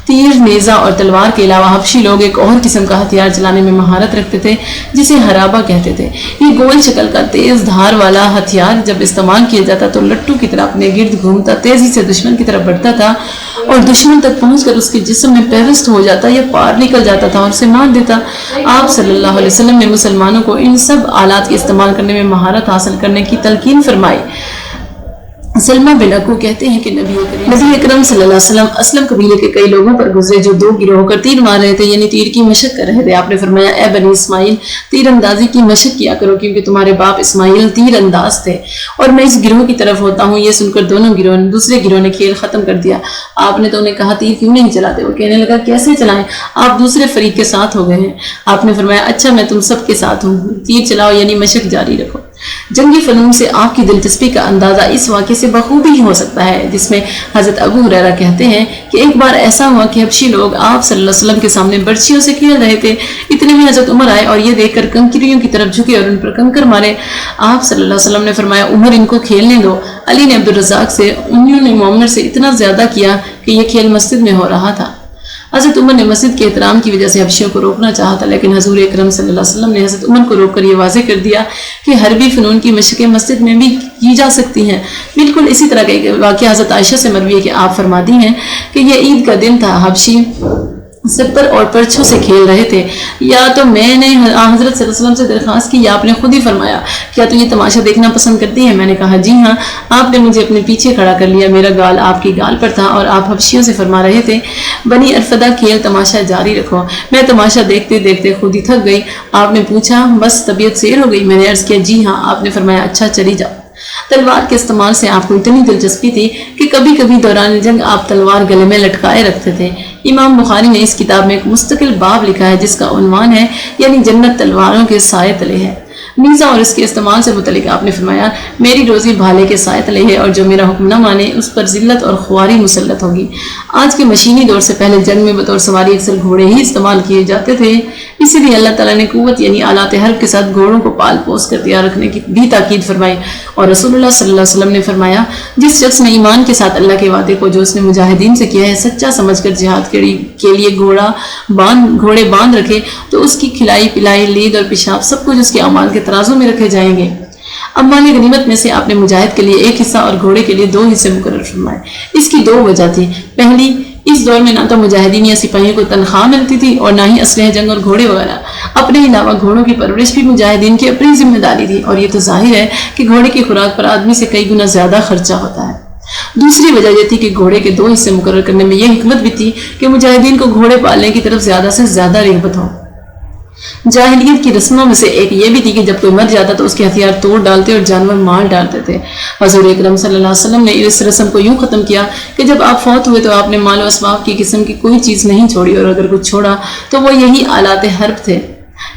تیر، نیزہ اور تلوار کے علاوہ حبشی لوگ ایک اور قسم کا ہتھیار چلانے میں مہارت رکھتے تھے جسے حرابہ کہتے تھے۔ یہ گول شکل کا تیز دھار والا ہتھیار جب استعمال کیا جاتا تو لٹو کی طرح اپنے گرد گھومتا، تیزی سے دشمن کی طرف بڑھتا تھا اور دشمن تک پہنچ کر اس کے جسم میں پیوست ہو جاتا یا پار نکل جاتا تھا اور اسے مار دیتا۔ آپ صلی اللہ علیہ وسلم نے مسلمانوں کو ان سب آلات کے استعمال کرنے میں مہارت حاصل کرنے کی تلقین فرمائی۔ سلمہ بن اکو کہتے ہیں کہ نبی اکرم صلی اللہ علیہ وسلم اسلم قبیلے کے کئی لوگوں پر گزرے جو دو گروہ ہو کر تیر مار رہے تھے، یعنی تیر کی مشق کر رہے تھے۔ آپ نے فرمایا، اے بنی اسماعیل، تیر اندازی کی مشق کیا کرو کیونکہ تمہارے باپ اسماعیل تیر انداز تھے اور میں اس گروہ کی طرف ہوتا ہوں۔ یہ سن کر دوسرے گروہ نے کھیل ختم کر دیا۔ آپ نے تو انہیں کہا تیر کیوں نہیں چلاتے؟ وہ کہنے لگا کیسے چلائیں، آپ دوسرے فریق کے ساتھ ہو گئے ہیں۔ آپ نے فرمایا، اچھا میں تم سب کے ساتھ ہوں، تیر چلاؤ یعنی مشق جاری رکھو۔ جنگی فنون سے آپ کی دلچسپی کا اندازہ اس واقعے سے بخوبی ہو سکتا ہے جس میں حضرت ابو ہریرہ کہتے ہیں کہ ایک بار ایسا ہوا کہ حبشی لوگ آپ صلی اللہ علیہ وسلم کے سامنے برچھیوں سے کھیل رہے تھے۔ اتنے میں حضرت عمر آئے اور یہ دیکھ کر کنکریوں کی طرف جھکے اور ان پر کنکر مارے۔ آپ صلی اللہ علیہ وسلم نے فرمایا، عمر ان کو کھیلنے دو۔ علی نے عبدالرزاق سے، انہوں نے معمر سے اتنا زیادہ کیا کہ یہ کھیل مسجد میں ہو رہا تھا۔ حضرت عمر نے مسجد کے احترام کی وجہ سے حبشیوں کو روکنا چاہا تھا، لیکن حضور اکرم صلی اللہ علیہ وسلم نے حضرت عمر کو روک کر یہ واضح کر دیا کہ حربی فنون کی مشقیں مسجد میں بھی کی جا سکتی ہیں۔ بالکل اسی طرح کا ایک واقعہ حضرت عائشہ سے مروی ہے کہ آپ فرماتی ہیں کہ یہ عید کا دن تھا، حبشی سپر اور پرچھوں سے کھیل رہے تھے۔ یا تو میں نے حضرت صلی اللہ علیہ وسلم سے درخواست کی یا آپ نے خود ہی فرمایا، کیا تو یہ تماشا دیکھنا پسند کرتی ہے؟ میں نے کہا جی ہاں۔ آپ نے مجھے اپنے پیچھے کھڑا کر لیا، میرا گال آپ کی گال پر تھا اور آپ حبشیوں سے فرما رہے تھے، بنی ارفدہ کھیل تماشا جاری رکھو۔ میں تماشا دیکھتے دیکھتے خود ہی تھک گئی۔ آپ نے پوچھا بس طبیعت سیر ہو گئی؟ میں نے عرض کیا جی ہاں۔ آپ نے فرمایا اچھا چلی جاؤ۔ تلوار کے استعمال سے آپ کو اتنی دلچسپی تھی کہ کبھی کبھی دوران جنگ آپ تلوار گلے میں لٹکائے رکھتے تھے۔ امام بخاری نے اس کتاب میں ایک مستقل باب لکھا ہے جس کا عنوان ہے یعنی جنت تلواروں کے سائے تلے ہے۔ نیزہ اور اس کے استعمال سے متعلق آپ نے فرمایا، میری روزی بھالے کے سائے تلے ہے اور جو میرا حکم نہ مانے اس پر ذلت اور خواری مسلط ہوگی۔ آج کے مشینی دور سے پہلے جنگ میں بطور سواری اکثر گھوڑے ہی استعمال کیے جاتے تھے، اسی لیے اللہ تعالیٰ نے قوت یعنی آلات حرب کے ساتھ گھوڑوں کو پال پوس کر تیار رکھنے کی بھی تاکید فرمائی۔ اور رسول اللہ صلی اللہ علیہ وسلم نے فرمایا، جس شخص نے ایمان کے ساتھ اللہ کے وعدے کو جو اس نے مجاہدین سے کیا ہے سچا سمجھ کر جہاد کے لیے گھوڑے باندھ رکھے تو اس کی کھلائی پلائی، لید اور پیشاب سب کچھ اس کے اعمال کے ترازو میں رکھے جائیں گے۔ اب مال غنیمت میں سے آپ نے مجاہد کے لیے ایک حصہ اور گھوڑے کے لیے 2 حصے مقرر فرمائے۔ اس کی 2 وجہ تھی۔ پہلی، اس دور میں نہ تو مجاہدین یا سپاہیوں کو تنخواہ ملتی تھی اور نہ ہی اسلحہ جنگ اور گھوڑے وغیرہ۔ اپنے علاوہ گھوڑوں کی پرورش بھی مجاہدین کی اپنی ذمہ داری تھی اور یہ تو ظاہر ہے کہ گھوڑے کی خوراک پر آدمی سے کئی گنا زیادہ خرچہ ہوتا ہے۔ دوسری وجہ یہ تھی کہ گھوڑے کے 2 حصے مقرر کرنے میں یہ حکمت بھی تھی کہ مجاہدین کو گھوڑے پالنے کی طرف زیادہ سے زیادہ رغبت ہو۔ جاہلیت کی رسموں میں سے ایک یہ بھی تھی کہ جب کوئی مر جاتا تو اس کے ہتھیار توڑ ڈالتے اور جانور مار ڈالتے تھے۔ حضور اکرم صلی اللہ علیہ وسلم نے اس رسم کو یوں ختم کیا کہ جب آپ فوت ہوئے تو آپ نے مال و اسباب کی قسم کی کوئی چیز نہیں چھوڑی، اور اگر کچھ چھوڑا تو وہ یہی آلات حرب تھے،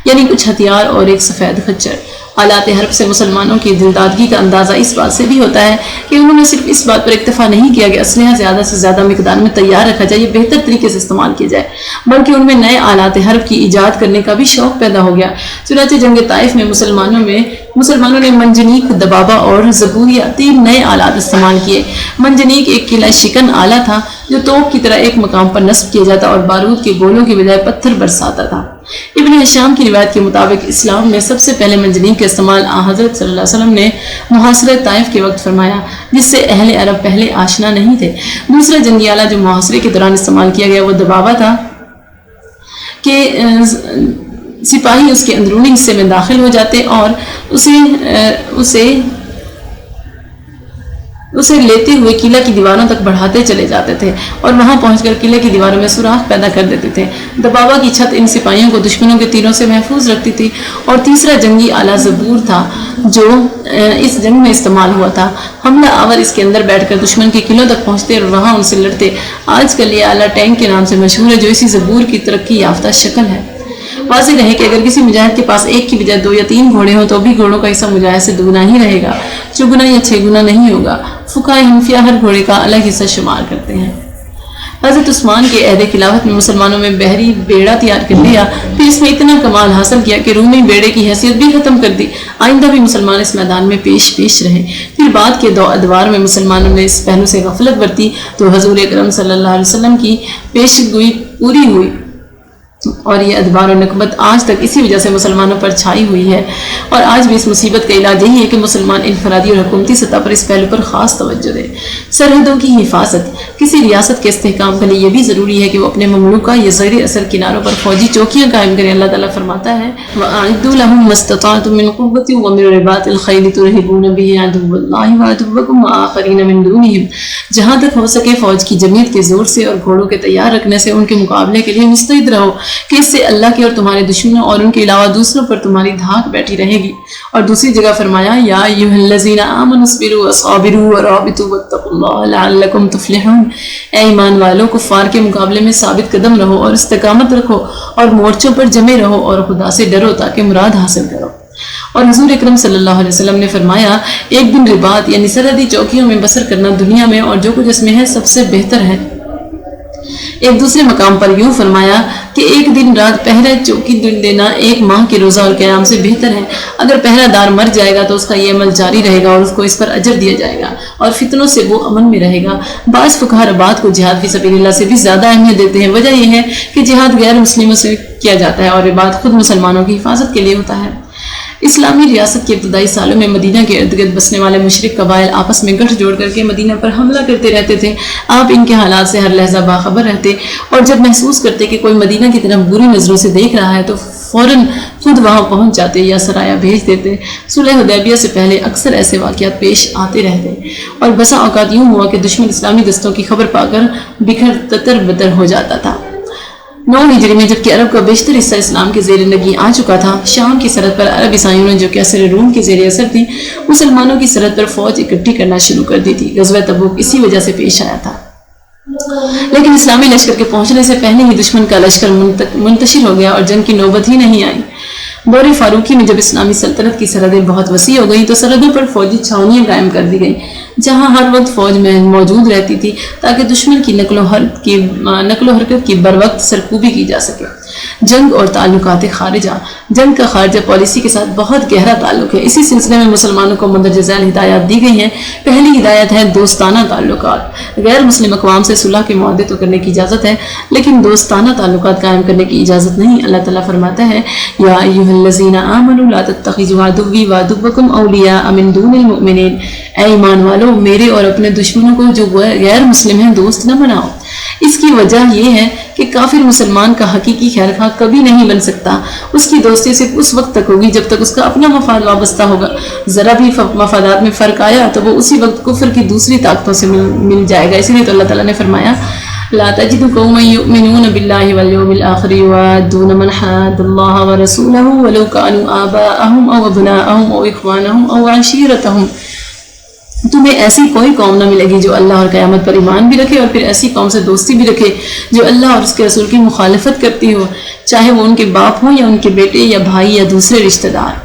یعنی کچھ ہتھیار اور ایک سفید خچر۔ آلات حرب سے مسلمانوں کی دلدادگی کا اندازہ اس بات سے بھی ہوتا ہے کہ انہوں نے صرف اس بات پر اکتفا نہیں کیا کہ اسلحہ زیادہ سے زیادہ مقدار میں تیار رکھا جائے، یہ بہتر طریقے سے استعمال کیا جائے، بلکہ ان میں نئے آلات حرب کی ایجاد کرنے کا بھی شوق پیدا ہو گیا۔ چنانچہ جنگ طائف میں مسلمانوں نے منجنیق، دبابہ اور زبوریہ 3 نئے آلات استعمال کیے۔ منجنیق ایک قلعہ شکن آلہ تھا جو توپ کی طرح ایک مقام پر نصب کیا جاتا اور بارود کے گولوں کی بجائے پتھر برساتا تھا۔ ابن ہشام کی روایت کے مطابق اسلام میں سب سے پہلے منجنیق کا استعمال حضرت صلی اللہ علیہ وسلم نے محاصرہ طائف کے وقت فرمایا، جس سے اہل عرب پہلے آشنا نہیں تھے۔ دوسرا جنگی آلہ جو محاصرے کے دوران استعمال کیا گیا وہ دبابہ تھا کہ سپاہی اس کے اندرونی حصے میں داخل ہو جاتے اور اسے اسے لیتے ہوئے قلعہ کی دیواروں تک بڑھاتے چلے جاتے تھے اور وہاں پہنچ کر قلعے کی دیواروں میں سوراخ پیدا کر دیتے تھے۔ دبابا کی چھت ان سپاہیوں کو دشمنوں کے تیروں سے محفوظ رکھتی تھی، اور تیسرا جنگی آلہ زبور تھا جو اس جنگ میں استعمال ہوا تھا۔ حملہ آور اس کے اندر بیٹھ کر دشمن کے قلعوں تک پہنچتے اور وہاں ان سے لڑتے۔ آج کل یہ آلہ ٹینک کے نام سے مشہور ہے، جو اسی زبور کی ترقی یافتہ شکل ہے۔ واضح رہے کہ اگر کسی مجاہد کے پاس ایک کی بجائے 2 یا 3 گھوڑے ہوں تو بھی گھوڑوں کا حصہ مجاہد سے 2 ہی رہے گا، 4 یا 6 نہیں ہوگا۔ فقہائے حنفیہ ہر گھوڑے کا الگ حصہ شمار کرتے ہیں۔ حضرت عثمان کے عہد خلافت میں مسلمانوں میں بحری بیڑا تیار کر لیا، پھر اس میں اتنا کمال حاصل کیا کہ رومی بیڑے کی حیثیت بھی ختم کر دی۔ آئندہ بھی مسلمان اس میدان میں پیش رہے۔ پھر بعد کے ادوار میں مسلمانوں نے اس پہلو سے غفلت برتی تو حضور اکرم صلی اللہ علیہ وسلم کی پیشگوئی پوری ہوئی، اور یہ ادوار و نکبت آج تک اسی وجہ سے مسلمانوں پر چھائی ہوئی ہے۔ اور آج بھی اس مصیبت کا علاج یہی ہے کہ مسلمان انفرادی اور حکومتی سطح پر اس پہلو پر خاص توجہ دے۔ سرحدوں کی حفاظت۔ کسی ریاست کے استحکام کے لیے یہ بھی ضروری ہے کہ وہ اپنے مملوکہ یا زیر اثر کناروں پر فوجی چوکیاں قائم کریں۔ اللہ تعالیٰ فرماتا ہے وَأَعِدُّوا لَهُم مَّا اسْتَطَعْتُم مِّن قُوَّةٍ وَمِن رِّبَاطِ الْخَيْلِ تُرْهِبُونَ بِهِ عَدُوَّ اللَّهِ وَعَدُوَّكُمْ وَآخَرِينَ مِن دُونِهِمْ۔ جہاں تک ہو سکے فوج کی جمعیت کے زور سے اور گھوڑوں کے تیار رکھنے سے ان کے مقابلے کے لیے مستعد رہو کہ اس سے اللہ کے اور تمہارے دشمنوں اور ان کے علاوہ دوسروں پر تمہاری دھاک بیٹھی رہے گی۔ اور دوسری جگہ فرمایا یا ایھا الذین آمنوا اصبروا وصابروا ورابطوا واتقوا اللہ لعلکم تفلحون۔ اے ایمان والو، کفار کے مقابلے میں ثابت قدم رہو اور استقامت رکھو اور مورچوں پر جمے رہو اور خدا سے ڈرو تاکہ مراد حاصل کرو۔ اور حضور اکرم صلی اللہ علیہ وسلم نے فرمایا ایک دن رباط یعنی سرحدی چوکیوں میں بسر کرنا دنیا میں اور جو کچھ اس میں ہے سب سے بہتر ہے۔ ایک دوسرے مقام پر یوں فرمایا کہ ایک دن رات پہرے چوکی دینا 1 ماہ کے روزہ اور قیام سے بہتر ہے۔ اگر پہرہ دار مر جائے گا تو اس کا یہ عمل جاری رہے گا اور اس کو اس پر اجر دیا جائے گا اور فتنوں سے وہ امن میں رہے گا۔ بعض فقہا رباط کو جہاد فی سبیل اللہ سے بھی زیادہ اہمیت دیتے ہیں۔ وجہ یہ ہے کہ جہاد غیر مسلموں سے کیا جاتا ہے اور رباط خود مسلمانوں کی حفاظت کے لیے ہوتا ہے۔ اسلامی ریاست کے ابتدائی سالوں میں مدینہ کے ارد گرد بسنے والے مشرک قبائل آپس میں گٹھ جوڑ کر کے مدینہ پر حملہ کرتے رہتے تھے۔ آپ ان کے حالات سے ہر لحظہ باخبر رہتے اور جب محسوس کرتے کہ کوئی مدینہ کی طرف بری نظروں سے دیکھ رہا ہے تو فوراً خود وہاں پہنچ جاتے یا سرایہ بھیج دیتے۔ صلح حدیبیہ سے پہلے اکثر ایسے واقعات پیش آتے رہتے اور بسا اوقات یوں ہوا کہ دشمن اسلامی دستوں کی خبر پا کر بکھر تتر بتر ہو جاتا تھا۔ 9 ہجری میں جبکہ عرب کا بیشتر حصہ اسلام کے زیر نگیں آ چکا تھا، شام کی سرحد پر عرب عیسائیوں نے جو کہ اثر روم کے زیر اثر تھی مسلمانوں کی سرحد پر فوج اکٹھی کرنا شروع کر دی تھی۔ غزوہ تبوک اسی وجہ سے پیش آیا تھا، لیکن اسلامی لشکر کے پہنچنے سے پہلے ہی دشمن کا لشکر منتشر ہو گیا اور جنگ کی نوبت ہی نہیں آئی۔ دور فاروقی میں جب اسلامی سلطنت کی سرحدیں بہت وسیع ہو گئیں تو سرحدوں پر فوجی چھاونیاں قائم کر دی گئیں جہاں ہر وقت فوج میں موجود رہتی تھی تاکہ دشمن کی نقل و حرکت کی بر وقت سرکوبی کی جا سکے۔ جنگ اور تعلقات خارجہ۔ جنگ کا خارجہ پالیسی کے ساتھ بہت گہرا تعلق ہے۔ اسی سلسلے میں مسلمانوں کو مندرجہ ذیل ہدایات دی گئی ہیں۔ پہلی ہدایت ہے دوستانہ تعلقات۔ غیر مسلم اقوام سے صلح کے معاہدے تو کرنے کی اجازت ہے لیکن دوستانہ تعلقات قائم کرنے کی اجازت نہیں۔ اللہ تعالیٰ فرماتا ہے یا ایھا الذین آمنوا لا تتخذوا عدوی وعدوکم اولیاء من دون المؤمنین۔ اے ایمان والو، میرے اور اپنے دشمنوں کو جو غیر مسلم ہیں دوست نہ بناؤ۔ اس کی وجہ یہ ہے کہ کافر مسلمان کا حقیقی خیر خواہ کبھی نہیں بن سکتا۔ اس کی دوستی صرف اس وقت تک ہوگی جب تک اس کا اپنا مفاد وابستہ ہوگا۔ ذرا بھی مفادات میں فرق آیا تو وہ اسی وقت کفر کی دوسری طاقتوں سے مل جائے گا۔ اسی لیے تو اللہ تعالیٰ نے فرمایا لا تجد قوما يؤمنون بالله واليوم الآخر يوادون من حاد الله ورسوله ولو كانوا آباءهم أو أبناءهم أو إخوانهم أو عشيرتهم۔ تمہیں ایسی کوئی قوم نہ ملے گی جو اللہ اور قیامت پر ایمان بھی رکھے اور پھر ایسی قوم سے دوستی بھی رکھے جو اللہ اور اس کے رسول کی مخالفت کرتی ہو، چاہے وہ ان کے باپ ہوں یا ان کے بیٹے یا بھائی یا دوسرے رشتہ دار۔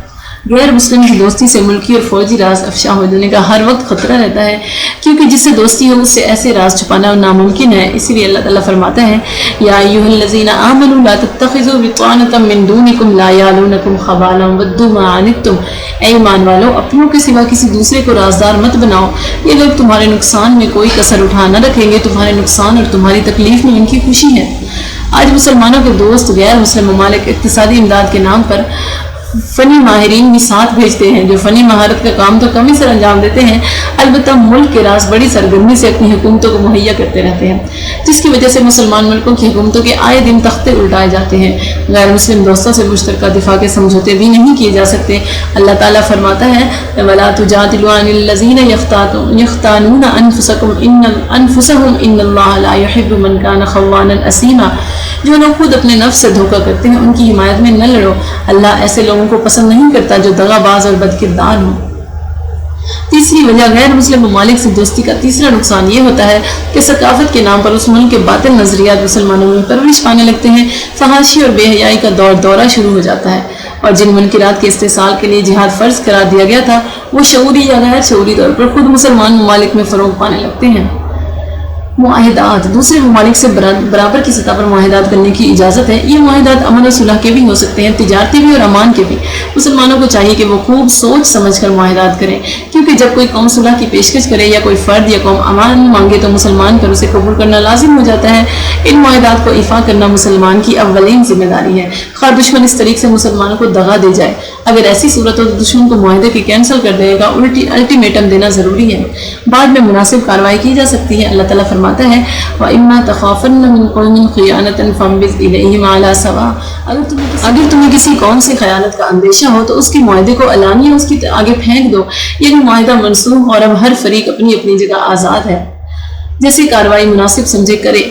غیر مسلم کی دوستی سے ملکی اور فوجی راز افشا ہو جانے کا ہر وقت خطرہ رہتا ہے کیونکہ جس سے دوستی ہو اس سے ایسے راز چھپانا ناممکن ہے۔ اسی لیے اللہ تعالیٰ فرماتا ہے یا ایھا الذین آمنوا لا تتخذوا بطانة من دونکم لا یعلونکم خبالا ودوا ما عنتم۔ اے ایمان والو، اپنوں کے سوا کسی دوسرے کو رازدار مت بناؤ، یہ لوگ تمہارے نقصان میں کوئی کسر اٹھا نہ رکھیں گے، تمہارے نقصان اور تمہاری تکلیف میں ان کی خوشی ہے۔ آج مسلمانوں کے دوست غیر مسلم ممالک اقتصادی امداد کے نام پر فنی ماہرین بھی ساتھ بھیجتے ہیں جو فنی مہارت کا کام تو کم ہی سر انجام دیتے ہیں، البتہ ملک کے راز بڑی سرگرمی سے اپنی حکومتوں کو مہیا کرتے رہتے ہیں، جس کی وجہ سے مسلمان ملکوں کی حکومتوں کے آئے دن تختے الٹائے جاتے ہیں۔ غیر مسلم دوستوں سے مشترکہ دفاع کے سمجھوتے بھی نہیں کیے جا سکتے۔ اللہ تعالیٰ فرماتا ہے وَلَا تُجَادِلُوا عَنِ الَّذِينَ يَخْتَانُونَ أَنفُسَهُمْ إِنَّ اللَّهَ لَا يُحِبُّ مَنْ كَانَ خَوَّانًا أَثِيمًا۔ جو لوگ خود اپنے نفس سے دھوکہ کرتے ہیں ان کی حمایت میں نہ لڑو، اللہ ایسے لوگوں کو پسند نہیں کرتا جو دغا باز اور بد کردار ہوں۔ تیسری وجہ غیر مسلم ممالک سے دوستی کا تیسرا نقصان یہ ہوتا ہے کہ ثقافت کے نام پر اس ملک کے باطل نظریات مسلمانوں میں پرورش پانے لگتے ہیں، فحاشی اور بے حیائی کا دورہ شروع ہو جاتا ہے، اور جن منکرات کے استحصال کے لیے جہاد فرض قرار دیا گیا تھا وہ شعوری یا غیر شعوری طور پر خود مسلمان ممالک میں فروغ پانے لگتے ہیں۔ معاہدات، دوسرے ممالک سے برابر کی سطح پر معاہدات کرنے کی اجازت ہے۔ یہ معاہدات امن و صلح کے بھی ہو سکتے ہیں، تجارتی بھی اور امان کے بھی۔ مسلمانوں کو چاہیے کہ وہ خوب سوچ سمجھ کر معاہدات کریں، کیونکہ جب کوئی قوم صلح کی پیشکش کرے یا کوئی فرد یا قوم امان مانگے تو مسلمان پر اسے قبول کرنا لازم ہو جاتا ہے۔ ان معاہدات کو ایفا کرنا مسلمان کی اولین ذمہ داری ہے، خواہ دشمن اس طریق سے مسلمانوں کو دغا دے جائے۔ اگر ایسی صورت ہو تو دشمن کو معاہدے کی کینسل کر دے گا، الٹیمیٹم دینا ضروری ہے، بعد میں مناسب کارروائی کی جا سکتی ہے۔ اللہ تعالیٰ فرماتا ہے وَإِمَّا تَخَافَنَّ مِن قَوْمٍ خِيَانَةً فَانبِذْ إِلَيْهِمْ عَلَىٰ سَوَاءٍ۔ اگر تمہیں کسی قوم سے خیانت کا اندیشہ ہو تو اس کے معاہدے کو علانیہ اس کی آگے پھینک دو، یعنی معاہدہ منسوخ اور اب ہر فریق اپنی اپنی جگہ آزاد ہے، جیسے کارروائی مناسب سمجھے کرے۔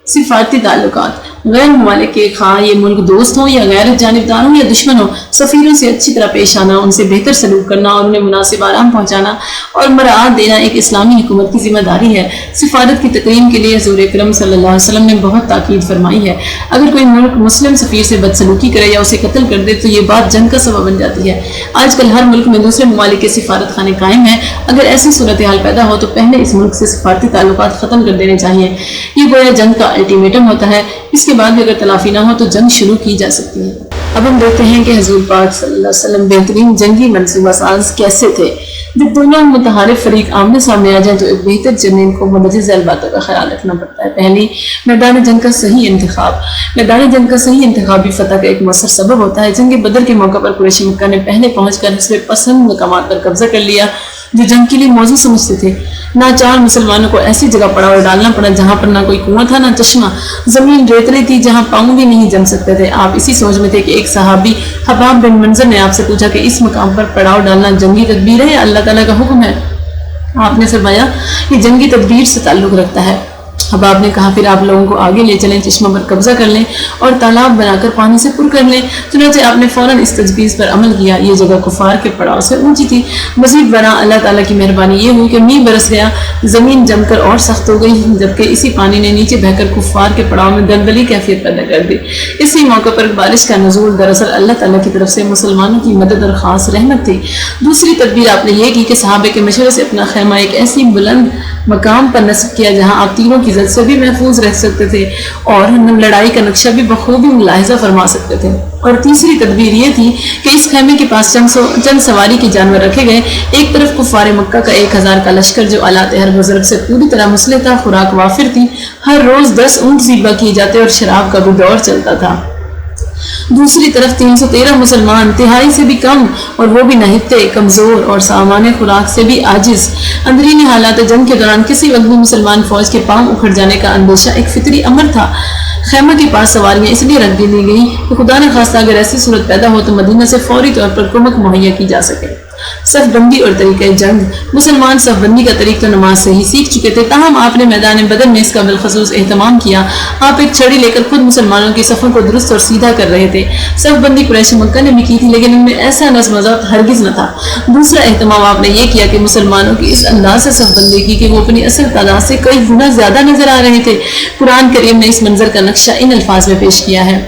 سفارتی تعلقات، غیر ممالک کے خواہ یہ ملک دوست ہوں یا غیر جانبدار ہوں یا دشمن ہوں، سفیروں سے اچھی طرح پیش آنا، ان سے بہتر سلوک کرنا اور انہیں مناسب آرام پہنچانا اور مراعات دینا ایک اسلامی حکومت کی ذمہ داری ہے۔ سفارت کی تقریم کے لیے حضور اکرم صلی اللہ علیہ وسلم نے بہت تاکید فرمائی ہے۔ اگر کوئی ملک مسلم سفیر سے بدسلوکی کرے یا اسے قتل کر دے تو یہ بات جنگ کا سبب بن جاتی ہے۔ آج کل ہر ملک میں دوسرے ممالک کے سفارت خانے قائم ہیں۔ اگر ایسی صورتحال پیدا ہو تو پہلے اس ملک سے سفارتی تعلقات ختم کر دینے چاہیے۔ یہ گویا جنگ کا الٹیمیٹم ہوتا ہے، اس کے بعد بھی اگر تلافی نہ ہو تو جنگ شروع کی جا سکتی ہے۔ اب ہم دیکھتے ہیں کہ حضور پاک صلی اللہ علیہ وسلم بہترین جنگی منصوبہ ساز کیسے تھے۔ جب دونوں متحارب فریق آمنے سامنے آ جائیں تو ایک بہتر جنرل کو مندرجہ ذیل باتوں کا خیال رکھنا پڑتا ہے۔ پہلی، میدان جنگ کا صحیح انتخاب۔ میدان جنگ کا صحیح انتخاب بھی فتح کا ایک مؤثر سبب ہوتا ہے۔ جنگ بدر کے موقع پر قریش مکہ نے پہلے پہنچ کر حسب پسند مقامات پر قبضہ کر لیا جو جنگ کے لیے موزوں سمجھتے تھے۔ ناچار مسلمانوں کو ایسی جگہ پڑاؤ ڈالنا پڑا جہاں پر نہ کوئی کنواں تھا نہ چشمہ، زمین ریتلی تھی جہاں پاؤں بھی نہیں جم سکتے تھے۔ آپ اسی سوچ میں تھے کہ ایک صحابی حباب بن منظر نے آپ سے پوچھا کہ اس مقام پر پڑاؤ ڈالنا جنگی تدبیر ہے یا اللہ تعالیٰ کا حکم ہے؟ آپ نے فرمایا کہ جنگی تدبیر سے تعلق رکھتا ہے۔ حباب نے کہا پھر آپ لوگوں کو آگے لے چلیں، چشمہ پر قبضہ کر لیں اور تالاب بنا کر پانی سے پر کر لیں۔ چنانچہ آپ نے فوراً اس تجویز پر عمل کیا۔ یہ جگہ کفار کے پڑاؤ سے اونچی تھی۔ مزید برآں اللہ تعالیٰ کی مہربانی یہ ہوئی کہ میਂہ برس گیا، زمین جم کر اور سخت ہو گئی، جبکہ اسی پانی نے نیچے بہہ کر کفار کے پڑاؤ میں دلدلی کیفیت پیدا کر دی۔ اسی موقع پر بارش کا نزول دراصل اللہ تعالیٰ کی طرف سے مسلمانوں کی مدد اور خاص رحمت تھی۔ دوسری تدبیر آپ نے یہ کی کہ صحابہ کے مشورے سے اپنا خیمہ ایک ایسی بلند مقام پر نصب کیا جہاں آپ تیروں کی زد سے بھی محفوظ رہ سکتے تھے اور لڑائی کا نقشہ بھی بخوبی ملاحظہ فرما سکتے تھے۔ اور تیسری تدبیر یہ تھی کہ اس خیمے کے پاس چند سواری کے جانور رکھے گئے، ایک طرف کفار مکہ کا 1000 کا لشکر جو آلات حرب و ضرب سے پوری طرح مسلح تھا، خوراک وافر تھی، ہر روز 10 اونٹ ذبح کیے جاتے اور شراب کا بھی دور چلتا تھا۔ دوسری طرف 313 مسلمان، تہائی سے بھی کم اور وہ بھی نہتے، کمزور اور سامان خوراک سے بھی عاجز۔ اندرونی حالات جنگ کے دوران کسی وقت بھی مسلمان فوج کے پاؤں اکھڑ جانے کا اندیشہ ایک فطری امر تھا۔ خیمہ کے پاس سواریاں اس لیے رکھ دی گئی کہ خدا نہ خواستہ اگر ایسی صورت پیدا ہو تو مدینہ سے فوری طور پر کمک مہیا کی جا سکے۔ صف بندی اور طریقہ جنگ، مسلمان صف بندی کا طریق تو نماز سے ہی سیکھ چکے تھے، تاہم آپ نے میدان بدر میں اس کا بالخصوص اہتمام کیا۔ آپ ایک چھڑی لے کر خود مسلمانوں کی صفوں کو درست اور سیدھا کر رہے تھے۔ صف بندی قریش مکہ نے بھی کی تھی لیکن ان میں ایسا نظم و ضبط ہرگز نہ تھا۔ دوسرا اہتمام آپ نے یہ کیا کہ مسلمانوں کی اس انداز سے صف بندی کی کہ وہ اپنی اصل تعداد سے کئی گنا زیادہ نظر آ رہے تھے۔ قرآن کریم نے اس منظر کا نقشہ ان الفاظ میں پیش کیا ہے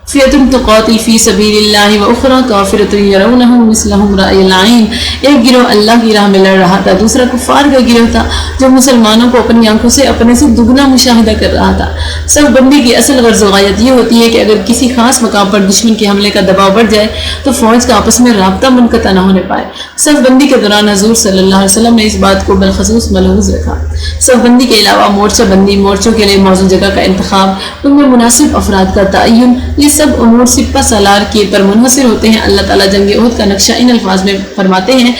فئۃ تقاتل فی سبیل اللہ واخری کافرۃ یرونہم مثلہم رأی العین، ایک گروہ اللہ کی راہ میں لڑ رہا تھا، دوسرا کفار کا گروہ تھا جو مسلمانوں کو اپنی آنکھوں سے اپنے سے دگنا مشاہدہ کر رہا تھا۔ صف بندی کی اصل غرض و غایت یہ ہوتی ہے کہ اگر کسی خاص مقام پر دشمن کے حملے کا دباؤ بڑھ جائے تو فوج کا آپس میں رابطہ منقطع نہ ہونے پائے۔ صف بندی کے دوران حضور صلی اللہ علیہ وسلم نے اس بات کو بالخصوص ملحوظ رکھا۔ صف بندی کے علاوہ مورچہ بندی، مورچوں کے لیے موزوں جگہ کا انتخاب، ان میں مناسب افراد کا تعین، یہ سب امور سپہ سالار کے پر منحصر ہوتے ہیں۔ اللہ تعالیٰ جنگ احد کا نقشہ ان الفاظ میں فرماتے ہیں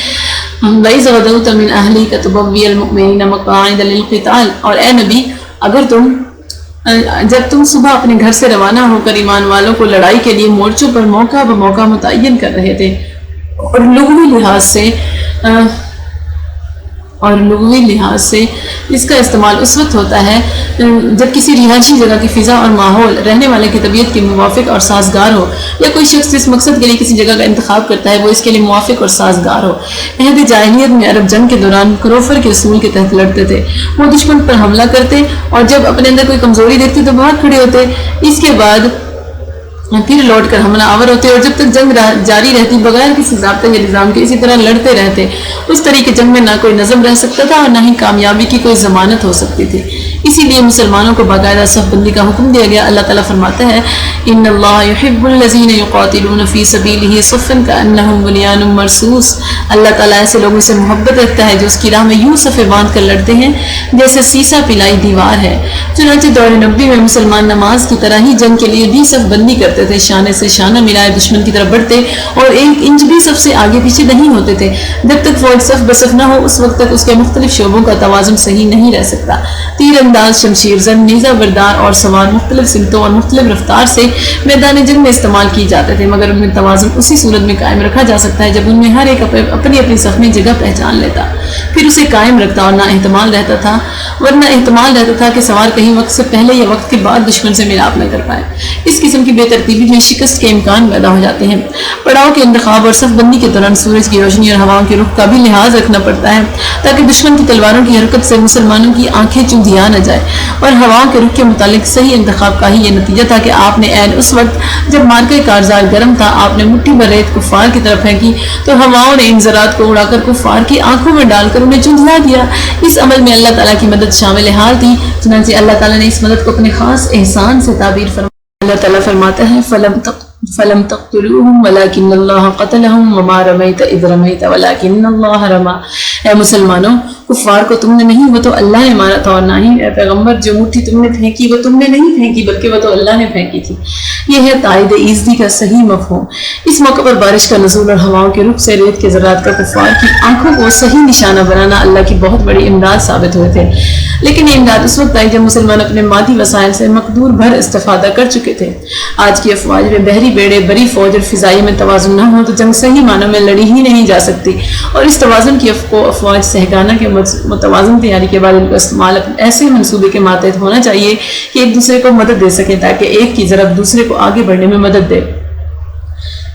وَإِذْ غَدَوْتَ مِنْ أَهْلِكَ تُبَوِّئُ الْمُؤْمِنِينَ مَقَاعِدَ لِلْقِتَالِ، اور اے نبی جب تم صبح اپنے گھر سے روانہ ہو کر ایمان والوں کو لڑائی کے لیے مورچوں پر موقع بموقع متعین کر رہے تھے، اور لغوی لحاظ سے اس کا استعمال اس وقت ہوتا ہے جب کسی رہائشی جگہ کی فضا اور ماحول رہنے والے کی طبیعت کے موافق اور سازگار ہو، یا کوئی شخص جس مقصد کے لیے کسی جگہ کا انتخاب کرتا ہے وہ اس کے لیے موافق اور سازگار ہو۔ عہد جاہلیت میں عرب جنگ کے دوران کروفر کے اصول کے تحت لڑتے تھے، وہ دشمن پر حملہ کرتے اور جب اپنے اندر کوئی کمزوری دیکھتے تو بھاگ کھڑے ہوتے، اس کے بعد پھر لوٹ کر حملہ آور ہوتے اور جب تک جنگ جاری رہتی بغیر کسی ضابطے یا نظام کے اسی طرح لڑتے رہتے۔ اس طریقے جنگ میں نہ کوئی نظم رہ سکتا تھا اور نہ ہی کامیابی کی کوئی ضمانت ہو سکتی تھی، اسی لیے مسلمانوں کو باقاعدہ صف بندی کا حکم دیا گیا۔ اللہ تعالیٰ فرماتا ہے ان اللہ یحب الذین یقاتلون فی سبیلہ صفا کأنہم بنیان مرصوص، اللہ تعالیٰ ایسے لوگوں سے محبت رکھتا ہے جو اس کی راہ میں یوں صفیں باندھ کر لڑتے ہیں جیسے سیسا پلائی دیوار ہے۔ چنانچہ دور نبی میں مسلمان نماز کی طرح ہی جنگ کے لیے بھی صف بندی کرتے تھے، شانے سے شانہ ملائے دشمن کی طرف بڑھتے اور ایک انچ بھی صف سے آگے پیچھے نہیں ہوتے تھے۔ جب تک فوج صف بصف نہ ہو اس وقت تک اس کے مختلف شعبوں کا توازن صحیح نہیں رہ سکتا۔ تیر انداز، شمشیر زن، نیزہ بردار اور سوار مختلف سمتوں اور مختلف رفتار سے میدان جنگ میں استعمال کی جاتے تھے، مگر ان میں توازن اسی صورت میں قائم رکھا جا سکتا ہے جب ان میں ہر ایک اپنی اپنی صف میں جگہ پہچان لیتا، پھر اسے قائم رکھتا اور ورنہ احتمال رہتا تھا کہ سوار کہیں وقت سے پہلے یا وقت کے بعد دشمن سے ملاپ نہ کر پائے۔ اس قسم کی بے ترتیبی میں شکست کے امکان پیدا ہو جاتے ہیں۔ پڑاؤ کے انتخاب اور صف بندی کے دوران سورج کی روشنی اور ہواؤں کے رخ کا بھی لحاظ رکھنا پڑتا ہے تاکہ دشمن کی تلواروں کی حرکت سے مسلمانوں کی آنکھیں چندھیا نہ جائے، اور ہواؤں کے رخ کے متعلق صحیح انتخاب کا ہی یہ نتیجہ تھا کہ آپ نے عین اس وقت جب مارکہ کارزار گرم تھا آپ نے مٹھی بھر ریت کفار کی طرف پھینکی تو ہواؤں نے ان ذرات کو اڑا کر کفار کی آنکھوں میں ڈال کر انہیں چندھیا دیا۔ اس عمل میں اللہ تعالیٰ کی مدد شامل حال تھی، چنانچہ اللہ تعالیٰ نے اس مدد کو اپنے خاص احسان سے تعبیر فرمایا۔ اللہ تعالیٰ فرماتا ہے فَلَمْ تَقْتُلُوهُمْ وَلَكِنَّ اللَّهَ قَتَلَهُمْ وَمَا رَمَيْتَ إِذْ رَمَيْتَ وَلَكِنَّ اللَّهَ رَمَى۔ اے مسلمانوں، کفار کو تم نے نہیں، وہ تو اللہ نے مارا تھا، اور نہ ہی اے پیغمبر جو مٹھی تم نے پھینکی وہ تم نے نہیں پھینکی بلکہ وہ تو اللہ نے پھینکی تھی۔ یہ ہے تائید ایزدی کا صحیح مفہوم۔ اس موقع پر بارش کا نزول اور ہواؤں کے رخ سے ریت کے ذرات کا کفار کی آنکھوں کو صحیح نشانہ بنانا اللہ کی بہت بڑی امداد ثابت ہوئے تھے، لیکن یہ امداد اس وقت آئی جب مسلمان اپنے مادی وسائل سے مقدور بھر استفادہ کر چکے تھے۔ آج کی افواج میں بحری بیڑے، بری فوج اور فضائی میں توازن نہ ہو تو جنگ صحیح معنوں میں لڑی ہی نہیں جا سکتی، اور اس توازن کی افواج سہگانہ کے متوازن تیاری کے بعد ان کا استعمال ایسے منصوبے کے ماتحت ہونا چاہیے کہ ایک دوسرے کو مدد دے سکیں تاکہ ایک کی ضرب دوسرے کو آگے بڑھنے میں مدد دے۔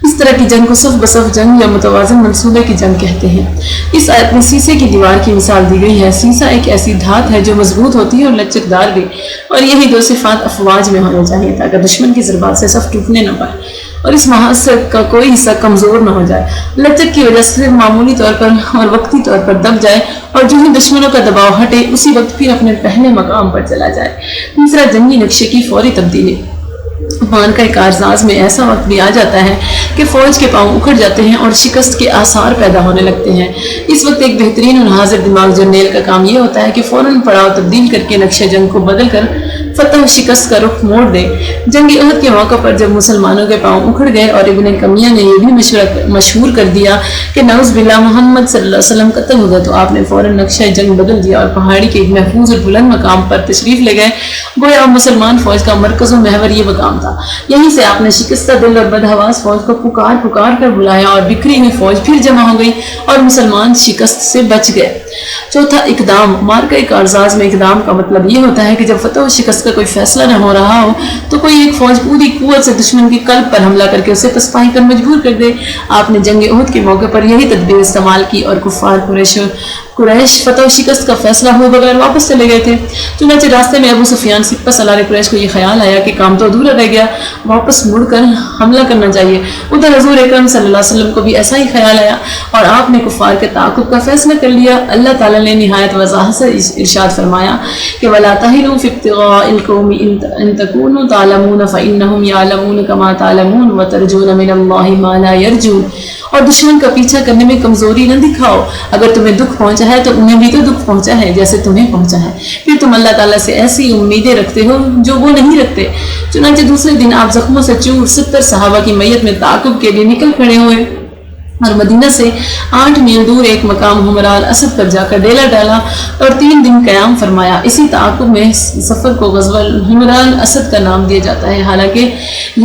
اس طرح کی جنگ کو صف بصف جنگ یا متوازن منصوبے کی جنگ کہتے ہیں۔ اس آیت میں سیسے کی دیوار کی مثال دی گئی ہے۔ سیسا ایک ایسی دھات ہے جو مضبوط ہوتی ہے اور لچکدار بھی، اور یہی دو صفات افواج میں ہونے چاہیے تاکہ دشمن کی ضربات سے صف ٹوٹنے نہ پائے اور اس محاذ کا کوئی حصہ کمزور نہ ہو جائے، لچک کی وجہ سے معمولی طور پر اور وقتی طور پر دب جائے، اور جو ہی دشمنوں کا دباؤ ہٹے اسی وقت پھر اپنے پہلے مقام پر چلا جائے۔ تیسرا، جنگی نقشے کی فوری تبدیلی۔ مارکہ کارزاز میں ایسا وقت بھی آ جاتا ہے کہ فوج کے پاؤں اکھڑ جاتے ہیں اور شکست کے آثار پیدا ہونے لگتے ہیں۔ اس وقت ایک بہترین اور حاضر دماغ جرنیل کا کام یہ ہوتا ہے کہ فوراً پڑاؤ تبدیل کر کے نقشہ جنگ کو بدل کر فتح و شکست کا رخ موڑ دے۔ جنگ احد کے موقع پر جب مسلمانوں کے پاؤں اکھڑ گئے اور ابن کمیہ نے یہ بھی مشہور کر دیا کہ نعوذ باللہ محمد صلی اللہ علیہ وسلم قتل ہو گئے، تو آپ نے فوراً نقشہ جنگ بدل دیا اور پہاڑی کے ایک محفوظ اور بلند مقام پر تشریف لے گئے، گویا مسلمان فوج کا مرکز و محور یہ مقام تھا۔ یہیں سے آپ نے شکستہ دل اور بدحواس فوج کو پکار کر بلایا اور بکھری ہوئی فوج پھر جمع ہو گئی اور مسلمان شکست سے بچ گئے۔ چوتھا، اقدام۔ مارکہ کارزاز میں اقدام کا مطلب یہ ہوتا ہے کہ جب فتح و شکست کا کوئی فیصلہ نہ ہو رہا ہو تو کوئی ایک فوج پوری قوت سے دشمن کی قلب پر حملہ کر کے اسے پسپاہی کر مجبور کر دے۔ آپ نے جنگ احد کے موقع پر یہی تدبیر استعمال کی اور قریش فتح و شکست کا فیصلہ ہوئے بغیر واپس چلے گئے تھے۔ چنانچہ راستے میں ابو سفیان سپہ سالار قریش کو یہ خیال آیا کہ کام تو ادھورا رہ گیا، واپس مڑ کر حملہ کرنا چاہیے۔ ادھر حضور اکرم صلی اللہ علیہ وسلم کو بھی ایسا ہی خیال آیا اور آپ نے کفار کے تعاقب کا فیصلہ کر لیا۔ اللہ تعالیٰ نے نہایت وضاحت سے ارشاد فرمایا کہ وَلَا تَهِنُوا فِي ابْتِغَاءِ الْقَوْمِ إِن تَكُونُوا تَعْلَمُونَ فَإِنَّهُمْ يَعْلَمُونَ كَمَا تَعْلَمُونَ وَتَرْجُونَ مِنَ اللَّهِ مَا لَا يَرْجُونَ۔ اور دشمن کا پیچھا کرنے میں کمزوری نہ دکھاؤ، اگر تمہیں دکھ پہنچا ہے تو انہیں بھی تو دکھ پہنچا ہے جیسے تمہیں پہنچا ہے، پھر تم اللہ تعالیٰ سے ایسی امیدیں رکھتے ہو جو وہ نہیں رکھتے۔ چنانچہ دوسرے دن آپ زخموں سے چور 70 صحابہ کی میت میں تعاقب کے لیے نکل کھڑے ہوئے اور مدینہ سے 8 میل دور ایک مقام حمرال اسد پر جا کر ڈیرا ڈالا اور 3 دن قیام فرمایا۔ اسی تعاقب میں سفر کو غزوہ حمرال اسد کا نام دیا جاتا ہے، حالانکہ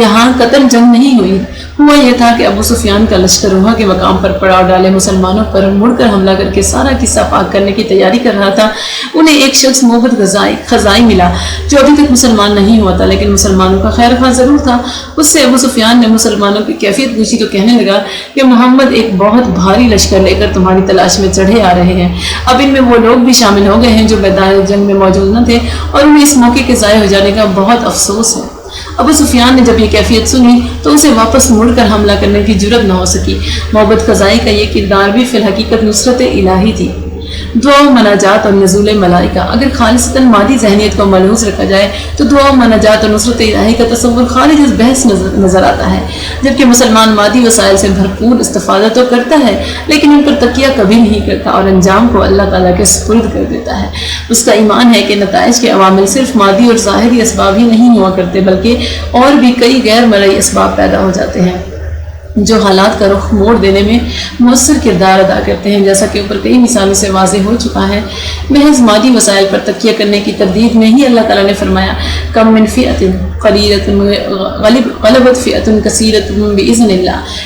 یہاں قطر جنگ نہیں ہوئی۔ ہوا یہ تھا کہ ابو سفیان کا لشکر روحا کے مقام پر پڑاؤ ڈالے مسلمانوں پر مڑ کر حملہ کر کے سارا قصہ پاک کرنے کی تیاری کر رہا تھا۔ انہیں ایک شخص محبت خزائی ملا جو ابھی تک مسلمان نہیں ہوا تھا لیکن مسلمانوں کا خیر خواہ ضرور تھا۔ اس سے ابو سفیان نے مسلمانوں کی کیفیت پوچھی تو کہنے لگا کہ محمد ایک بہت بھاری لشکر لے کر تمہاری تلاش میں چڑھے آ رہے ہیں۔ اب ان میں وہ لوگ بھی شامل ہو گئے ہیں جو میدان جنگ میں موجود نہ تھے اور انہیں اس موقع کے ضائع ہو جانے کا بہت افسوس ہے۔ ابو سفیان نے جب یہ کیفیت سنی تو اسے واپس مڑ کر حملہ کرنے کی جرت نہ ہو سکی۔ محبت خزائی کا یہ کردار بھی فی الحقیقت نصرت الہی تھی، دعا و مناجات اور نزول ملائکہ۔ اگر خالصتاً مادی ذہنیت کو ملحوظ رکھا جائے تو دعا و مناجات اور نصرت الہی کا تصور خارج از بحث نظر آتا ہے، جبکہ مسلمان مادی وسائل سے بھرپور استفادہ تو کرتا ہے لیکن ان پر تکیہ کبھی نہیں کرتا اور انجام کو اللہ تعالیٰ کے سپرد کر دیتا ہے۔ اس کا ایمان ہے کہ نتائج کے عوامل صرف مادی اور ظاہری اسباب ہی نہیں ہوا کرتے بلکہ اور بھی کئی غیر مرئی اسباب پیدا ہو جاتے ہیں جو حالات کا رخ موڑ دینے میں مؤثر کردار ادا کرتے ہیں، جیسا کہ اوپر کئی مثالوں سے واضح ہو چکا ہے۔ محض مادی وسائل پر تکیہ کرنے کی تردید میں ہی اللہ تعالیٰ نے فرمایا کم من فئۃ قلیلۃ غلبت فئۃ کثیرۃ باذن اللہ۔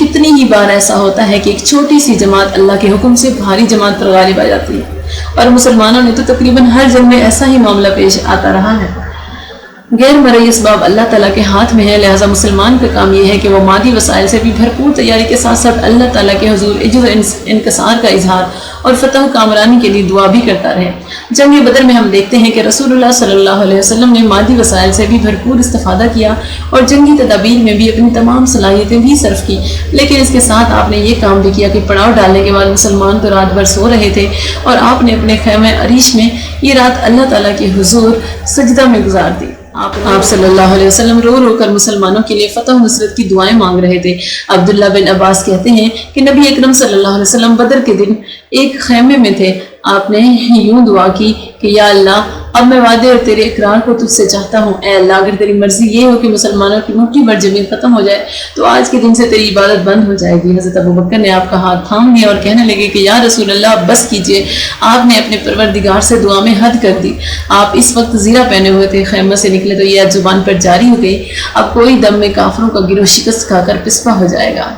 کتنی ہی بار ایسا ہوتا ہے کہ ایک چھوٹی سی جماعت اللہ کے حکم سے بھاری جماعت پر غالب آ جاتی ہے، اور مسلمانوں نے تو تقریباً ہر جنگ میں ایسا ہی معاملہ پیش آتا رہا ہے۔ غیر مرئی اسباب اللہ تعالیٰ کے ہاتھ میں ہے، لہٰذا مسلمان کا کام یہ ہے کہ وہ مادی وسائل سے بھی بھرپور تیاری کے ساتھ ساتھ اللہ تعالیٰ کے حضور عجز و انکسار کا اظہار اور فتح و کامرانی کے لیے دعا بھی کرتا رہے۔ جنگ بدر میں ہم دیکھتے ہیں کہ رسول اللہ صلی اللہ علیہ وسلم نے مادی وسائل سے بھی بھرپور استفادہ کیا اور جنگی تدابیر میں بھی اپنی تمام صلاحیتیں بھی صرف کی، لیکن اس کے ساتھ آپ نے یہ کام بھی کیا کہ پڑاؤ ڈالنے کے بعد مسلمان تو رات بھر سو رہے تھے اور آپ نے اپنے خیمہ عریش میں یہ رات اللہ تعالیٰ کے حضور سجدہ میں گزار دی۔ آپ صلی اللہ علیہ وسلم رو رو کر مسلمانوں کے لیے فتح و نصرت کی دعائیں مانگ رہے تھے۔ عبداللہ بن عباس کہتے ہیں کہ نبی اکرم صلی اللہ علیہ وسلم بدر کے دن ایک خیمے میں تھے، آپ نے یوں دعا کی کہ یا اللہ اب میں وعدے اور تیرے اقرار کو تجھ سے چاہتا ہوں، اے اللہ اگر تیری مرضی یہ ہو کہ مسلمانوں کی مٹھی بھر زمین ختم ہو جائے تو آج کے دن سے تیری عبادت بند ہو جائے گی۔ حضرت ابوبکر نے آپ کا ہاتھ تھام لیا اور کہنے لگے کہ یا رسول اللہ بس کیجئے، آپ نے اپنے پروردگار سے دعا میں حد کر دی۔ آپ اس وقت زیرہ پہنے ہوئے تھے، خیمہ سے نکلے تو یہ زبان پر جاری ہو گئی، اب کوئی دم میں کافروں کا گروہ شکست کھا کر پسپا ہو جائے گا۔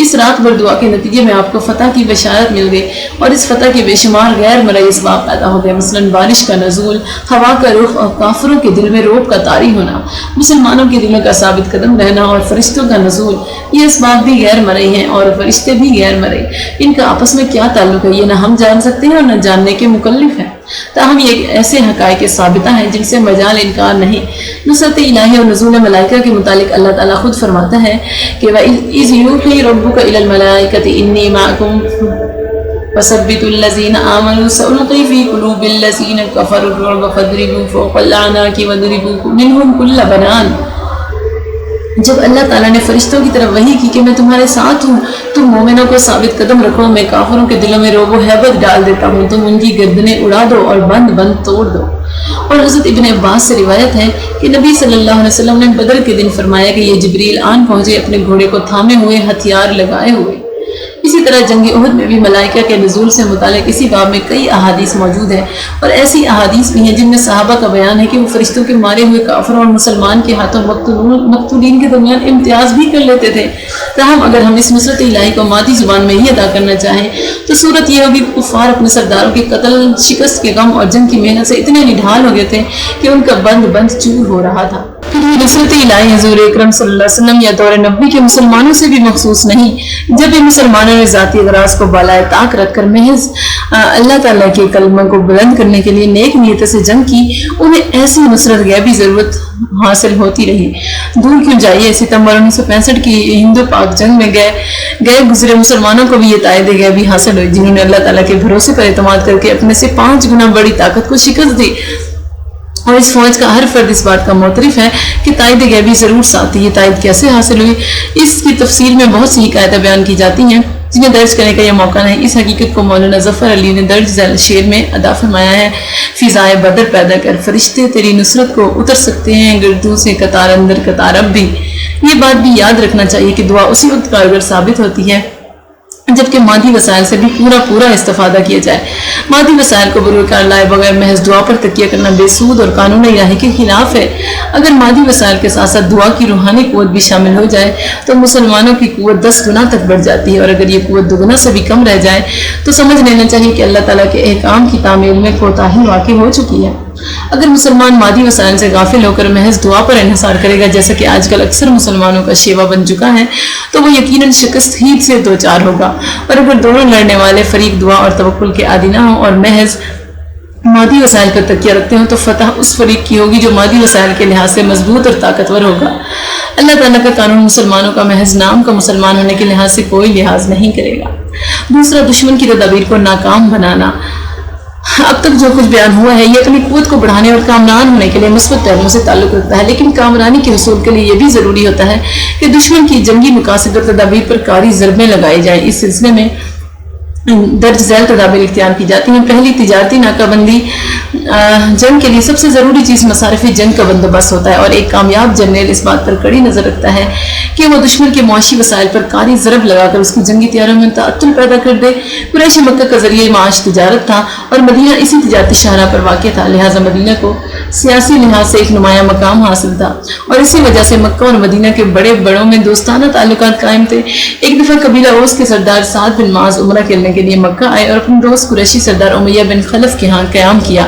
اس رات بھر دعا کے نتیجے میں آپ کو فتح کی بشارت مل گئی اور اس فتح کے بے شمار غیر مرئی اسباب پیدا ہو گئے، مثلاً بارش کا نزول، ہوا کا رخ اور کافروں کے دل میں رعب کا طاری ہونا، مسلمانوں کے دلوں کا ثابت قدم رہنا اور فرشتوں کا نزول۔ یہ اسباب بھی غیر مرئی ہیں اور فرشتے بھی غیر مرئی۔ ان کا آپس میں کیا تعلق ہے یہ نہ ہم جان سکتے ہیں اور نہ جاننے کے مکلف ہیں، تاہم یہ ایسے حقائق ثابتہ ہیں جن سے مجال انکار نہیں۔ نصرت الہی اور نزول ملائکہ کے متعلق اللہ تعالیٰ خود فرماتا ہے کہ وَإِذْ يُوحِي رَبُّكَ إِلَى الْمَلَائِكَةِ إِنِّي مَعَكُمْ فَثَبِّتُوا الَّذِينَ آمَنُوا سَأُلْقِي فِي قُلُوبِ الَّذِينَ كَفَرُوا الرُّعْبَ فَاضْرِبُوا فَوْقَ الْأَعْنَاقِ وَاضْرِبُوا مِنْهُمْ كُلَّ بَنَانٍ۔ جب اللہ تعالیٰ نے فرشتوں کی طرف وحی کی کہ میں تمہارے ساتھ ہوں، تم مومنوں کو ثابت قدم رکھو، میں کافروں کے دلوں میں رعب و ہیبت ڈال دیتا ہوں، تم ان کی گردنیں اڑا دو اور بند توڑ دو۔ اور حضرت ابن عباس سے روایت ہے کہ نبی صلی اللہ علیہ وسلم نے بدر کے دن فرمایا کہ یہ جبریل آن پہنچے اپنے گھوڑے کو تھامے ہوئے، ہتھیار لگائے ہوئے۔ اسی طرح جنگ احد میں بھی ملائکہ کے نزول سے متعلق اسی باب میں کئی احادیث موجود ہیں اور ایسی احادیث بھی ہیں جن میں صحابہ کا بیان ہے کہ وہ فرشتوں کے مارے ہوئے کافروں اور مسلمان کے ہاتھوں مقتولین کے درمیان امتیاز بھی کر لیتے تھے۔ تاہم اگر ہم اس نصرت الہی کو مادی زبان میں ہی ادا کرنا چاہیں تو صورت یہ ہوگی کہ کفار اپنے سرداروں کے قتل، شکست کے غم اور جنگ کی محنت سے اتنے نڈھال ہو گئے تھے کہ ان کا بند چور ہو رہا تھا۔ پھر یہ نصرت الہی حضور اکرم صلی اللہ علیہ وسلم یا دور نبوی کے مسلمانوں سے بھی مخصوص نہیں۔ جب ان مسلمانوں نے ذاتی اغراض کو بالائے طاق رکھ کر محض اللہ تعالیٰ کے کلمہ کو بلند کرنے کے لیے نیک نیت سے جنگ کی، انہیں ایسی نصرت غیبی ضرورت حاصل ہوتی رہی۔ دور کیوں جائیے، ستمبر 1965 کی ہندو پاک جنگ میں گئے گزرے مسلمانوں کو بھی یہ تائید غیبی حاصل ہوئی، جنہوں نے اللہ تعالیٰ کے بھروسے پر اعتماد کر کے اپنے سے 5 گنا بڑی طاقت کو شکست دی۔ اور اس فوج کا ہر فرد اس بات کا معترف ہے کہ تائید غیبی ضرور ساتھ تھی۔ یہ تائید کیسے حاصل ہوئی، اس کی تفصیل میں بہت سی حکایتیں بیان کی جاتی ہیں جنہیں درج کرنے کا یہ موقع نہیں۔ اس حقیقت کو مولانا ظفر علی نے درج ذیل شعر میں ادا فرمایا ہے: فضائے بدر پیدا کر فرشتے تیری نصرت کو اتر سکتے ہیں، گردوں سے قطار اندر قطار اب بھی۔ یہ بات بھی یاد رکھنا چاہیے کہ دعا اسی وقت کارگر ثابت ہوتی ہے جبکہ مادی وسائل سے بھی پورا استفادہ کیا جائے۔ مادی وسائل کو بروکار لائے بغیر محض دعا پر تکیہ کرنا بے سود اور قانون الہی کے خلاف ہے۔ اگر مادی وسائل کے ساتھ ساتھ دعا کی روحانی قوت بھی شامل ہو جائے تو مسلمانوں کی قوت 10 گنا تک بڑھ جاتی ہے، اور اگر یہ قوت 2 گنا سے بھی کم رہ جائے تو سمجھ لینا چاہیے کہ اللہ تعالیٰ کے احکام کی تعمیل میں کوتاہی واقع ہو چکی ہے۔ اگر مسلمان مادی وسائل سے غافل ہو کر محض دعا پر انحصار کرے گا، جیسا کہ آج کل اکثر مسلمانوں کا شیوا بن چکا ہے، تو وہ یقیناً شکست ہی سے دوچار ہوگا۔ اور اگر دونوں لڑنے والے فریق دعا اور توکل کے عادی نہ ہوں اور محض مادی وسائل پر تکیہ رکھتے ہوں تو فتح اس فریق کی ہوگی جو مادی وسائل کے لحاظ سے مضبوط اور طاقتور ہوگا۔ اللہ تعالیٰ کا قانون مسلمانوں کا محض نام کا مسلمان ہونے کے لحاظ سے کوئی لحاظ نہیں کرے گا۔ دوسرا، دشمن کی تدابیر کو ناکام بنانا۔ اب تک جو کچھ بیان ہوا ہے یہ اپنی قوت کو بڑھانے اور کامران ہونے کے لیے مثبت پہلوؤں سے تعلق رکھتا ہے، لیکن کامرانی کے حصول کے لیے یہ بھی ضروری ہوتا ہے کہ دشمن کی جنگی مقاصد اور تدابیر پر کاری ضربیں لگائی جائیں۔ اس سلسلے میں درج ذیل تدابیر اختیار کی جاتی ہیں۔ پہلی، تجارتی ناکہ بندی۔ جنگ کے لیے سب سے ضروری چیز مصارف جنگ کا بندوبست ہوتا ہے، اور ایک کامیاب جنرل اس بات پر کڑی نظر رکھتا ہے کہ وہ دشمن کے معاشی وسائل پر کاری ضرب لگا کر اس کی جنگی تیاریوں میں تعطل پیدا کر دے۔ قریش مکہ کا ذریعہ معاش تجارت تھا اور مدینہ اسی تجارتی شاہراہ پر واقع تھا، لہٰذا مدینہ کو سیاسی لحاظ سے ایک نمایاں مقام حاصل تھا، اور اسی وجہ سے مکہ اور مدینہ کے بڑے بڑوں میں دوستانہ تعلقات قائم تھے۔ ایک دفعہ قبیلہ اوس کے سردار سعد بن معاذ عمرہ کرنے کے لیے مکہ آئے اور اپنے دوست قریشی سردار امیہ بن خلف کے ہاں قیام کیا۔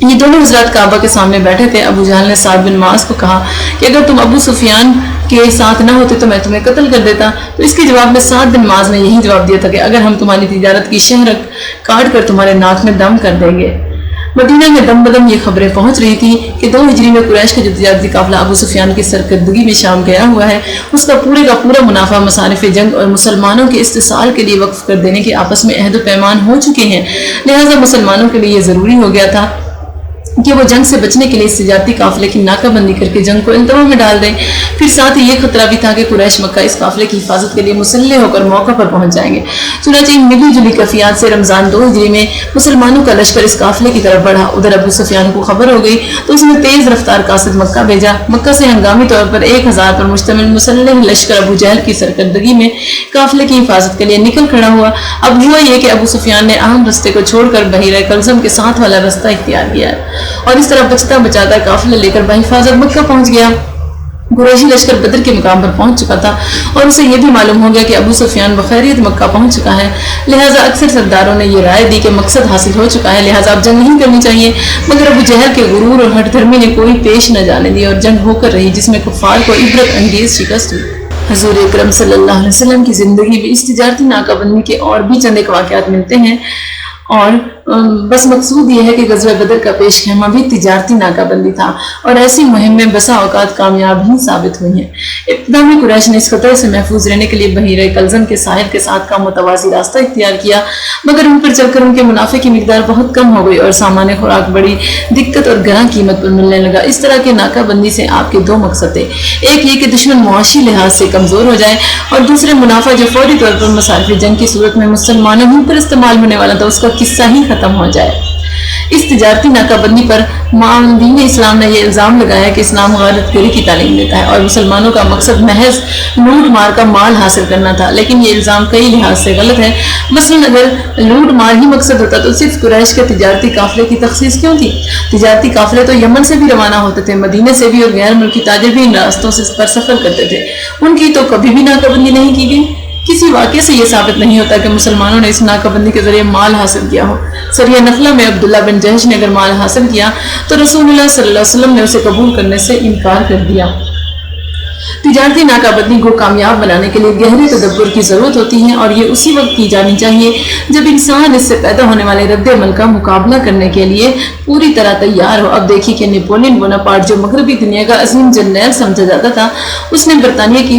یہ دونوں حضرات کعبہ کے سامنے بیٹھے تھے۔ ابو جہل نے سعد بن معاذ کو کہا کہ اگر تم ابو سفیان کے ساتھ نہ ہوتے تو میں تمہیں قتل کر دیتا۔ تو اس کے جواب میں سعد بن معاذ نے یہی جواب دیا تھا کہ اگر ہم تمہاری تجارت کی شہرک کاٹ کر تمہارے ناک میں دم کر دیں گے۔ مدینہ میں دم بدم یہ خبریں پہنچ رہی تھی کہ 2 ہجری میں قریش کا جو تجارتی قافلہ ابو سفیان کی سرکردگی میں شام گیا ہوا ہے، اس کا پورا منافع مصارف جنگ اور مسلمانوں کے استحصال کے لیے وقف کر دینے کے آپس میں عہد و پیمان ہو چکے ہیں۔ لہٰذا مسلمانوں کے لیے یہ ضروری ہو گیا تھا کہ وہ جنگ سے بچنے کے لیے اس تجارتی قافلے کی ناکہ بندی کر کے جنگ کو التوا میں ڈال دیں۔ پھر ساتھ ہی یہ خطرہ بھی تھا کہ قریش مکہ اس قافلے کی حفاظت کے لیے مسلح ہو کر موقع پر پہنچ جائیں گے۔ چنانچہ ان ملی جلی کفیات سے رمضان 2 ہجری میں مسلمانوں کا لشکر اس قافلے کی طرف بڑھا۔ ادھر ابو سفیان کو خبر ہو گئی تو اس نے تیز رفتار قاصد مکہ بھیجا۔ مکہ سے ہنگامی طور پر 1000 پر مشتمل مسلح لشکر ابو جہل کی سرکردگی میں قافلے کی حفاظت کے لیے نکل کھڑا ہوا۔ اب ہوا یہ کہ ابو سفیان نے عام رستے کو چھوڑ کر بحیرہ کلزم کے ساتھ والا رستہ اختیار کیا اور اس طرح بچاتا قافلہ لے کر بحفاظت مکہ پہنچ گیا۔ قریشی لشکر بدر کے مقام پر پہنچ چکا تھا اور اسے یہ بھی معلوم ہو گیا کہ ابو سفیان بخیریت مکہ پہنچ چکا ہے، لہٰذا اکثر سرداروں نے یہ رائے دی کہ مقصد حاصل ہو چکا ہے، لہٰذا اب جنگ نہیں کرنی چاہیے۔ مگر ابو جہل کے غرور اور ہٹ دھرمی نے کوئی پیش نہ جانے دی اور جنگ ہو کر رہی، جس میں کفار کو عبرت انگیز شکست ہوئی۔ حضور اکرم صلی اللہ علیہ وسلم کی زندگی میں اس تجارتی ناکہ بندی کے اور بھی چند ایک واقعات ملتے ہیں، اور بس مقصود یہ ہے کہ غزوہ بدر کا پیش خیمہ بھی تجارتی ناکہ بندی تھا، اور ایسی مہم میں بسا اوقات کامیاب ہی ثابت ہوئی ہیں۔ ابتدا میں قریش نے اس خطرے سے محفوظ رہنے کے لیے بحیرہ کلزم کے ساحل کے ساتھ کا متوازی راستہ اختیار کیا، مگر ان پر چل کر ان کے منافع کی مقدار بہت کم ہو گئی اور سامان خوراک بڑی دقت اور گراں قیمت پر ملنے لگا۔ اس طرح کے ناکہ بندی سے آپ کے 2 مقصد تھے، ایک یہ کہ دشمن معاشی لحاظ سے کمزور ہو جائے، اور دوسرے منافع جو فوری طور پر مصارف جنگ کی صورت میں مسلمانوں ہی پر استعمال ہونے والا تھا اس کا قصہ ہی ختم ہو جائے۔ اس تجارتی ناکہ بندی پر دین اسلام نے یہ الزام لگایا کہ اسلام غارت گری کی تعلیم دیتا ہے اور مسلمانوں کا مقصد محض لوٹ مار کا مال حاصل کرنا تھا، لیکن یہ الزام کئی لحاظ سے غلط ہے۔ مثلا اگر لوٹ مار ہی مقصد ہوتا تو صرف قریش کے تجارتی قافلے کی تخصیص کیوں تھی؟ تجارتی قافلے تو یمن سے بھی روانہ ہوتے تھے، مدینے سے بھی، اور غیر ملکی تاجر بھی ان راستوں سے پر سفر کرتے تھے، ان کی تو کبھی بھی ناکہ بندی نہیں کی گئی۔ کسی واقعے سے یہ ثابت نہیں ہوتا کہ مسلمانوں نے اس ناکہ بندی کے ذریعے مال حاصل کیا ہو۔ سریہ نخلہ میں عبداللہ بن جہش نے اگر مال حاصل کیا تو رسول اللہ صلی اللہ علیہ وسلم نے اسے قبول کرنے سے انکار کر دیا۔ تجارتی ناکہ بندی کو کامیاب بنانے کے لیے گہرے تدبر کی ضرورت ہوتی ہے، اور یہ اسی وقت کی جانی چاہیے جب انسان اس سے پیدا ہونے والے رد عمل کا مقابلہ کرنے کے لیے پوری طرح تیار ہو۔ اب دیکھیے کہ نیپولین بوناپارٹ جو مغربی دنیا کا عظیم جرنیل سمجھا جاتا تھا، اس نے برطانیہ کی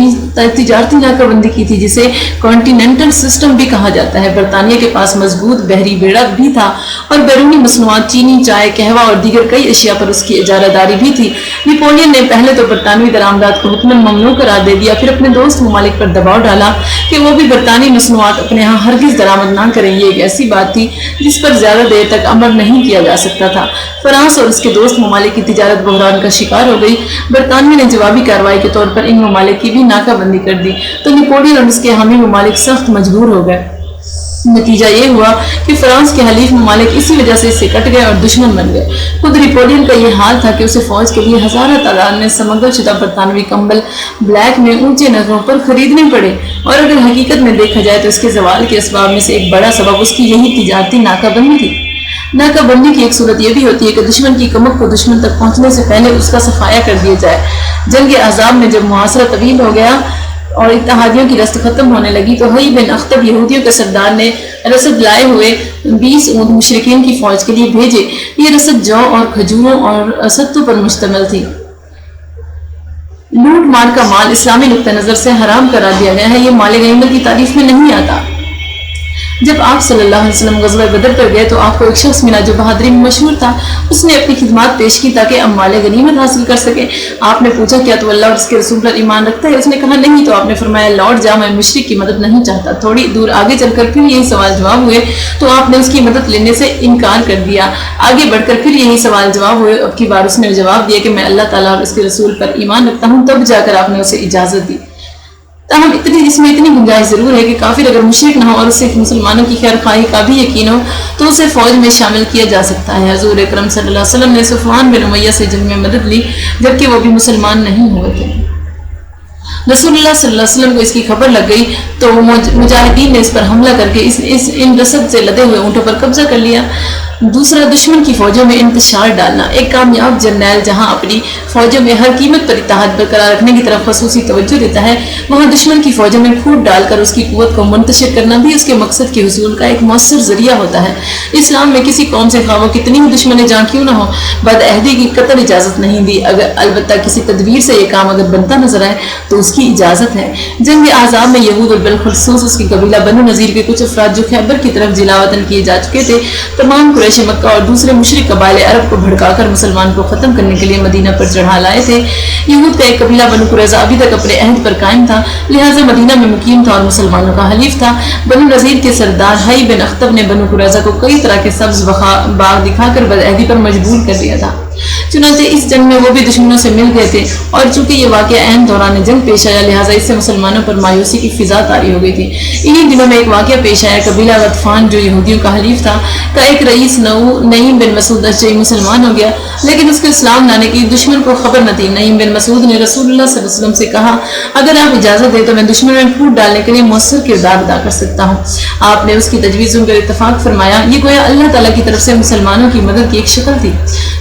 تجارتی ناکہ بندی کی تھی، جسے کانٹیننٹل سسٹم بھی کہا جاتا ہے۔ برطانیہ کے پاس مضبوط بحری بیڑا بھی تھا اور بیرونی مصنوعات چینی، چائے، قہوہ اور دیگر کئی اشیاء پر اس کی اجارہ داری بھی تھی۔ نیپولین نے پہلے تو برطانوی درآمدات کو حتماً ممنوع قرار دے دیا، پھر اپنے دوست ممالک پر دباؤ ڈالا کہ وہ بھی برطانوی مصنوعات اپنے ہاں ہرگز درآمد نہ کریں۔ یہ ایک ایسی بات تھی جس پر زیادہ دیر تک عمل نہیں کیا جا سکتا تھا۔ فرانس اور اس کے دوست ممالک کی تجارت بحران کا شکار ہو گئی۔ برطانیہ نے جوابی کارروائی کے طور پر ان ممالک کی بھی ناکہ بندی کر دی، تو نیپولین اور اس کے حامی ممالک سخت مجبور ہو گئے۔ نتیجہ یہ ہوا کہ فرانس کے حلیف ممالک اسی وجہ سے اس سے کٹ گئے اور دشمن بن گئے۔ خود نیپولین کا یہ حال تھا کہ اسے فوج کے لیے ہزارہ تعداد میں سمگل شدہ برطانوی کمبل بلیک میں اونچے نرخوں پر خریدنے پڑے، اور اگر حقیقت میں دیکھا جائے تو اس کے زوال کے اسباب میں سے ایک بڑا سبب اس کی یہی تجارتی ناکہ بندی تھی۔ ناکہ بندی کی ایک صورت یہ بھی ہوتی ہے کہ دشمن کی کمک کو دشمن تک پہنچنے سے پہلے اس کا صفایا کر دیا جائے۔ جنگ احزاب میں جب محاصرہ طویل ہو گیا اور اتحادیوں کی رست ختم ہونے لگی تو حی بن اخطب یہودیوں کے سردار نے رسد لائے ہوئے 20 اونٹ مشرکین کی فوج کے لیے بھیجے۔ یہ رسد جو اور کھجوروں اور ستو پر مشتمل تھی۔ لوٹ مار کا مال اسلامی نقطہ نظر سے حرام قرار دیا گیا ہے، یہ مال غنیمت کی تعریف میں نہیں آتا۔ جب آپ صلی اللہ علیہ وسلم غزوہ بدر پر گئے تو آپ کو ایک شخص ملا جو بہادری میں مشہور تھا۔ اس نے اپنی خدمات پیش کی تاکہ اب مال غنیمت حاصل کر سکے۔ آپ نے پوچھا کیا تو اللہ اور اس کے رسول پر ایمان رکھتا ہے؟ اس نے کہا نہیں۔ تو آپ نے فرمایا لوٹ جا، میں مشرک کی مدد نہیں چاہتا۔ تھوڑی دور آگے چل کر پھر یہی سوال جواب ہوئے تو آپ نے اس کی مدد لینے سے انکار کر دیا۔ آگے بڑھ کر پھر یہی سوال جواب ہوئے، اب کی بار اس نے جواب دیا کہ میں اللہ تعالیٰ اور اس کے رسول پر ایمان رکھتا ہوں۔ تب جا کر آپ نے اسے اجازت دی۔ تاہم اس میں اتنی گنجائش ضرور ہے کہ کافر اگر مشرک نہ ہو اور اسے مسلمانوں کی خیر خواہی کا بھی یقین ہو تو اسے فوج میں شامل کیا جا سکتا ہے۔ حضور اکرم صلی اللہ علیہ وسلم نے صفوان بن امیہ سے جنگ میں مدد لی جبکہ وہ بھی مسلمان نہیں ہوئے تھے۔ رسول اللہ صلی اللہ علیہ وسلم کو اس کی خبر لگ گئی تو مجاہدین نے اس پر حملہ کر کے ان رسد سے لدے ہوئے اونٹوں پر قبضہ کر لیا۔ دوسرا، دشمن کی فوجوں میں انتشار ڈالنا۔ ایک کامیاب جرنیل جہاں اپنی فوجوں میں ہر قیمت پر اتحاد برقرار رکھنے کی طرف خصوصی توجہ دیتا ہے، وہاں دشمن کی فوجوں میں پھوٹ ڈال کر اس کی قوت کو منتشر کرنا بھی اس کے مقصد کے حصول کا ایک مؤثر ذریعہ ہوتا ہے۔ اسلام میں کسی قوم سے خواہ وہ کتنی ہی دشمن جاں کیوں نہ ہو بد عہدی کی قطعی اجازت نہیں دی، البتہ کسی تدبیر سے یہ کام اگر بنتا نظر آئے تو اس کی اجازت ہے۔ جنگ احزاب میں یہود اور بالخصوص اس کی قبیلہ بنو نذیر کے کچھ افراد جو خیبر کی طرف جلاوطن کیے جا چکے تھے، تمام قریش مکہ اور دوسرے مشرک قبائل عرب کو بھڑکا کر مسلمان کو ختم کرنے کے لیے مدینہ پر چڑھا لائے تھے۔ یہود کا ایک قبیلہ بنو قریظہ ابھی تک اپنے عہد پر قائم تھا، لہٰذا مدینہ میں مقیم تھا اور مسلمانوں کا حلیف تھا۔ بنو نذیر کے سردار حی بن اخطب نے بنو قریظہ کو کئی طرح کے سبز باغ دکھا کر بدعہدی پر مجبور کر دیا تھا۔ چنانچہ اس جنگ میں وہ بھی دشمنوں سے مل گئے تھے، اور چونکہ یہ واقعہ عین دوران جنگ پیش آیا لہٰذا اس سے مسلمانوں پر مایوسی کی فضا طاری ہو گئی تھی۔ انہی دنوں میں ایک واقعہ پیش آیا، قبیلہ غطفان جو یہودیوں کا حلیف تھا کا ایک رئیس نعیم بن مسعود اشجعی مسلمان ہو گیا، لیکن اس کے اسلام لانے کی دشمن کو خبر نہ تھی۔ نعیم بن مسعود نے رسول اللہ صلی اللہ علیہ وسلم سے کہا اگر آپ اجازت دیں تو میں دشمن میں پھوٹ ڈالنے کے لیے مؤثر کردار ادا کر سکتا ہوں۔ آپ نے اس کی تجویز سن کر اتفاق فرمایا۔ یہ گویا اللہ تعالیٰ کی طرف سے مسلمانوں کی مدد کی ایک شکل تھی۔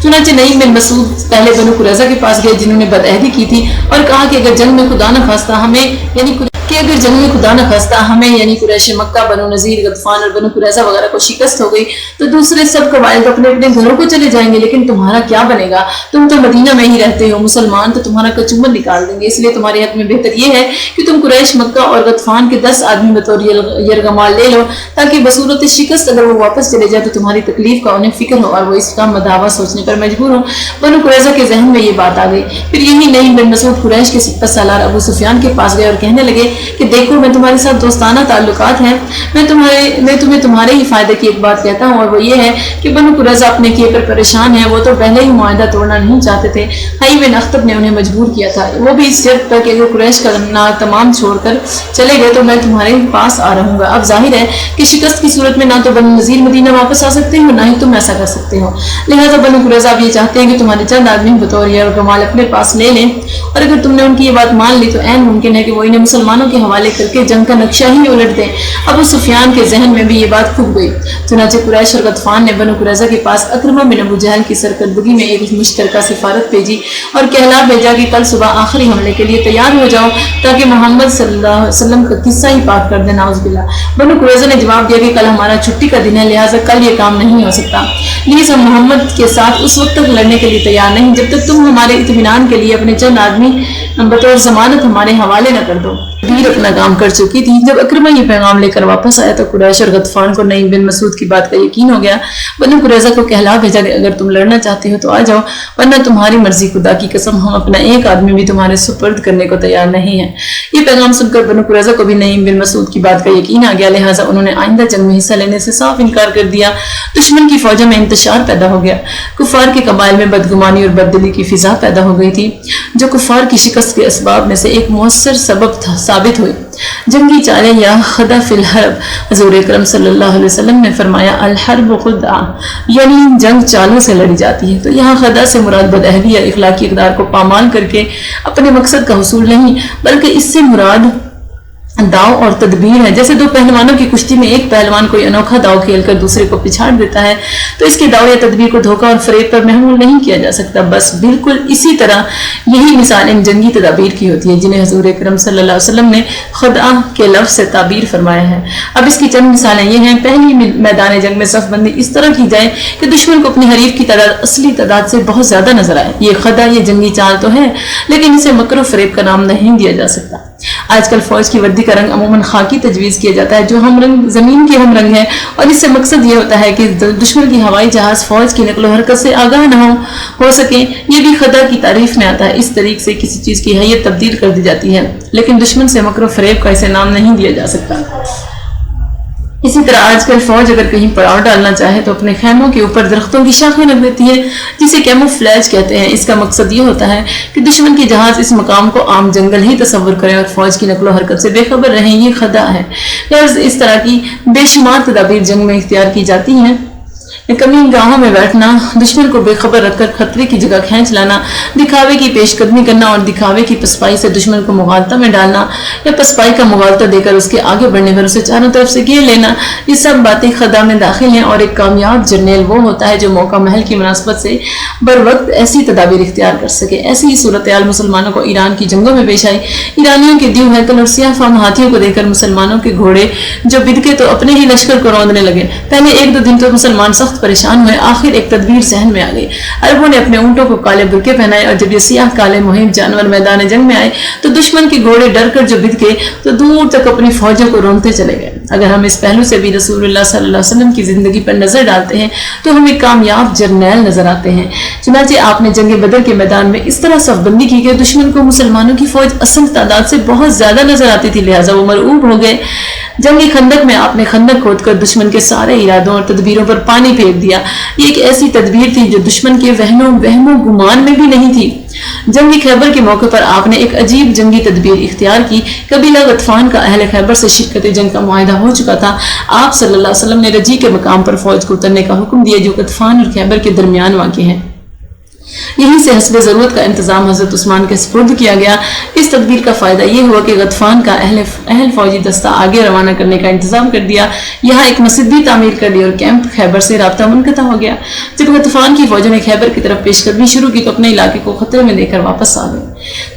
چنانچہ نعیم بن مسعود پہلے بنو قریظہ کے پاس گئے جنہوں نے بدعہدی کی تھی اور کہا کہ اگر جنگ میں خدا نہ خواستہ ہمیں یعنی قریش مکہ، بنو نذیر، غطفان اور بنو قریظہ وغیرہ کو شکست ہو گئی تو دوسرے سب قبائل تو اپنے اپنے گھروں کو چلے جائیں گے، لیکن تمہارا کیا بنے گا؟ تم تو مدینہ میں ہی رہتے ہو، مسلمان تو تمہارا کچومن نکال دیں گے۔ اس لیے تمہارے حق میں بہتر یہ ہے کہ تم قریش مکہ اور غطفان کے 10 آدمی بطور یرغمال لے لو تاکہ بصورت شکست اگر وہ واپس چلے جائے تو تمہاری تکلیف کا انہیں فکر ہو اور وہ اس کا مداوع سوچنے پر مجبور ہو۔ بنو قریظہ کے ذہن میں یہ بات آ گئی۔ پھر یہی نعیم بن مسعود قریش کے سپہ سالار ابو سفیان کے پاس گئے اور کہنے لگے کہ دیکھو میں تمہارے ساتھ دوستانہ تعلقات ہیں، میں تمہیں تمہارے ہی فائدے کی ایک بات کہتا ہوں اور وہ یہ ہے کہ بنو قریظہ اپنے کیے پر پریشان ہے، وہ تو پہلے ہی معاہدہ توڑنا نہیں چاہتے تھے۔ حی بن اخطب نے انہیں مجبور کیا تھا، وہ بھی اس شرط پر کہ اگر قریش کا تمام چھوڑ کر چلے گئے تو میں تمہارے پاس آ رہوں گا۔ اب ظاہر ہے کہ شکست کی صورت میں نہ تو بنو نذیر مدینہ واپس آ سکتے ہیں نہ ہی تم ایسا کر سکتے ہو، لہٰذا بنو قریظہ اب یہ چاہتے ہیں کہ تمہارے چند آدمی بطور یرغمال اپنے پاس لے لیں، اور اگر تم نے ان کی یہ بات مان لی تو عین ممکن ہے کہ وہ انہیں مسلمانوں مسلمانوں کے حوالے کر کے جنگ کا نقشہ ہی الٹ دیں۔ ابو سفیان کے ذہن میں بھی یہ بات کھب گئی۔ چنانچہ قریش اور غطفان نے بنو قریظہ کے پاس اکرمہ بن ابو جہل کی سرکردگی میں ایک مشترکہ سفارت بھیجی اور کہلا بھیجا کہ کل صبح آخری حملے کے لیے تیار ہو جاؤ تاکہ محمد صلی اللہ علیہ وسلم کا قصہ ہی پاک کر دیں، نعوذ باللہ۔ بنو قریظہ نے جواب دیا کہ کل ہمارا چھٹی کا دن ہے، لہٰذا کل یہ کام نہیں ہو سکتا، لیکن ہم محمد کے ساتھ اس وقت تک لڑنے کے لیے تیار نہیں جب تک تم ہمارے اطمینان کے لیے اپنے چند آدمی بطور ضمانت ہمارے حوالے نہ کر دو۔ بیر اپنا کام کر چکی تھی۔ جب اکرمہ یہ پیغام لے کر واپس آیا تو قریش اور غطفان کو نعیم بن مسعود کی بات کا یقین ہو گیا۔ بنو قریظہ کو کہلا بھیجا کہ اگر تم لڑنا چاہتے ہو تو آ جاؤ، ورنہ تمہاری مرضی، خدا کی قسم ہم اپنا ایک آدمی بھی تمہارے سپرد کرنے کو تیار نہیں ہے۔ یہ پیغام سن کر بنو قریظہ کو بھی نعیم بن مسعود کی بات کا یقین آ گیا، لہٰذا انہوں نے آئندہ جنگ میں حصہ لینے سے صاف انکار کر دیا۔ دشمن کی فوجوں میں انتشار پیدا ہو گیا۔ کفار کے قبائل میں بدگمانی اور بددلی کی فضا پیدا ہو گئی تھی، جو کفار کی شکست کے اسباب میں سے ایک مؤثر سبب ثابت ہوئی۔ جنگی چالیں یا خدع فی الحرب، حضور اکرم صلی اللہ علیہ وسلم نے فرمایا الحرب خدع، یعنی جنگ چالوں سے لڑی جاتی ہے۔ تو یہاں خدع سے مراد بدعہدی یا اخلاقی اقدار کو پامال کر کے اپنے مقصد کا حصول نہیں، بلکہ اس سے مراد داؤ اور تدبیر ہے۔ جیسے دو پہلوانوں کی کشتی میں ایک پہلوان کوئی انوکھا داؤ کھیل کر دوسرے کو پچھاڑ دیتا ہے تو اس کے داؤ یا تدبیر کو دھوکہ اور فریب پر محمول نہیں کیا جا سکتا۔ بس بالکل اسی طرح یہی مثال ان جنگی تدابیر کی ہوتی ہے جنہیں حضور اکرم صلی اللہ علیہ وسلم نے خدعہ کے لفظ سے تعبیر فرمایا ہے۔ اب اس کی چند مثالیں یہ ہیں۔ پہلی، میدان جنگ میں صف بندی اس طرح کی جائے کہ دشمن کو اپنی حریف کی تعداد اصلی تعداد سے بہت زیادہ نظر آئے۔ یہ خدعہ، یہ جنگی چال تو ہے، لیکن اسے مکر و فریب کا نام نہیں دیا جا سکتا۔ آج کل فوج کی وردی کا رنگ عموماً خاکی تجویز کیا جاتا ہے، جو ہم رنگ زمین کے ہم رنگ ہے، اور اس سے مقصد یہ ہوتا ہے کہ دشمن کی ہوائی جہاز فوج کی نقل و حرکت سے آگاہ نہ ہو سکیں۔ یہ بھی خدع کی تعریف میں آتا ہے۔ اس طریقے سے کسی چیز کی حیت تبدیل کر دی جاتی ہے، لیکن دشمن سے مکر و فریب کا اسے نام نہیں دیا جا سکتا۔ اسی طرح آج کل فوج اگر کہیں پڑاؤ ڈالنا چاہے تو اپنے خیموں کے اوپر درختوں کی شاخیں رکھ دیتی ہے، جسے کیموفلیج کہتے ہیں۔ اس کا مقصد یہ ہوتا ہے کہ دشمن کے جہاز اس مقام کو عام جنگل ہی تصور کریں اور فوج کی نقل و حرکت سے بے خبر رہیں۔ یہ خدعہ ہے۔ اس طرح کی بے شمار تدابیر جنگ میں اختیار کی جاتی ہیں۔ کمی گاہوں میں بیٹھنا، دشمن کو بے خبر رکھ کر خطرے کی جگہ کھینچ لانا، دکھاوے کی پیش قدمی کرنا اور دکھاوے کی پسپائی سے دشمن کو مغالطہ میں ڈالنا یا پسپائی کا مغالطہ دے کر اس کے آگے بڑھنے پر اسے چاروں طرف سے گھیر لینا، یہ سب باتیں خدعہ میں داخل ہیں۔ اور ایک کامیاب جرنیل وہ ہوتا ہے جو موقع محل کی مناسبت سے بر وقت ایسی تدابیر اختیار کر سکے۔ ایسی ہی صورتحال مسلمانوں کو ایران کی جنگوں میں پیش آئی۔ ایرانیوں کے دیو ہیکل اور سیاہ فام ہاتھیوں کو دیکھ کر مسلمانوں کے گھوڑے جو بدکے تو اپنے ہی لشکر کو روندنے لگے۔ پہلے ایک دو دن تو مسلمان سخت پریشان ہوئے، آخر ایک تدبیر ذہن میں آ گئی۔ عربوں نے اپنے اونٹوں کو کالے برقعے پہنائے اور جب یہ سیاہ کالے مہم جانور میدان جنگ میں آئے تو دشمن کے گھوڑے ڈر کر جو بدکے تو دور تک اپنی فوجوں کو روندتے چلے گئے۔ اگر ہم اس پہلو سے بھی رسول اللہ صلی اللہ علیہ وسلم کی زندگی پر نظر ڈالتے ہیں تو ہمیں کامیاب جرنیل نظر آتے ہیں۔ چنانچہ آپ نے جنگ بدر کے میدان میں اس طرح صف بندی کی کہ دشمن کو مسلمانوں کی فوج اصل تعداد سے بہت زیادہ نظر آتی تھی، لہٰذا وہ مرعوب ہو گئے۔ جنگی خندق میں آپ نے خندق کھود کر دشمن کے سارے ارادوں اور تدبیروں پر پانی پھینک دیا۔ یہ ایک ایسی تدبیر تھی جو دشمن کے وہم و گمان میں بھی نہیں تھی۔ جنگی خیبر کے موقع پر آپ نے ایک عجیب جنگی تدبیر اختیار کی۔ قبیلہ غطفان کا اہل خیبر سے شرکت جنگ کا معاہدہ ہو چکا تھا۔ آپ صلی اللہ علیہ وسلم نے رجی کے مقام پر فوج کو اترنے کا حکم دیا جو غطفان اور خیبر کے درمیان واقع ہے۔ یہیں سے حسب ضرورت کا انتظام حضرت عثمان کے سپرد کیا گیا۔ اس تدبیر کا فائدہ یہ ہوا کہ غطفان کا اہل فوجی دستہ آگے روانہ کرنے کا انتظام کر دیا، یہاں ایک مسجد بھی تعمیر کر لی اور کیمپ خیبر سے رابطہ منقطع ہو گیا۔ جب غطفان کی فوجوں نے خیبر کی طرف پیش قدمی شروع کی تو اپنے علاقے کو خطرے میں دیکھ کر واپس آ گئے۔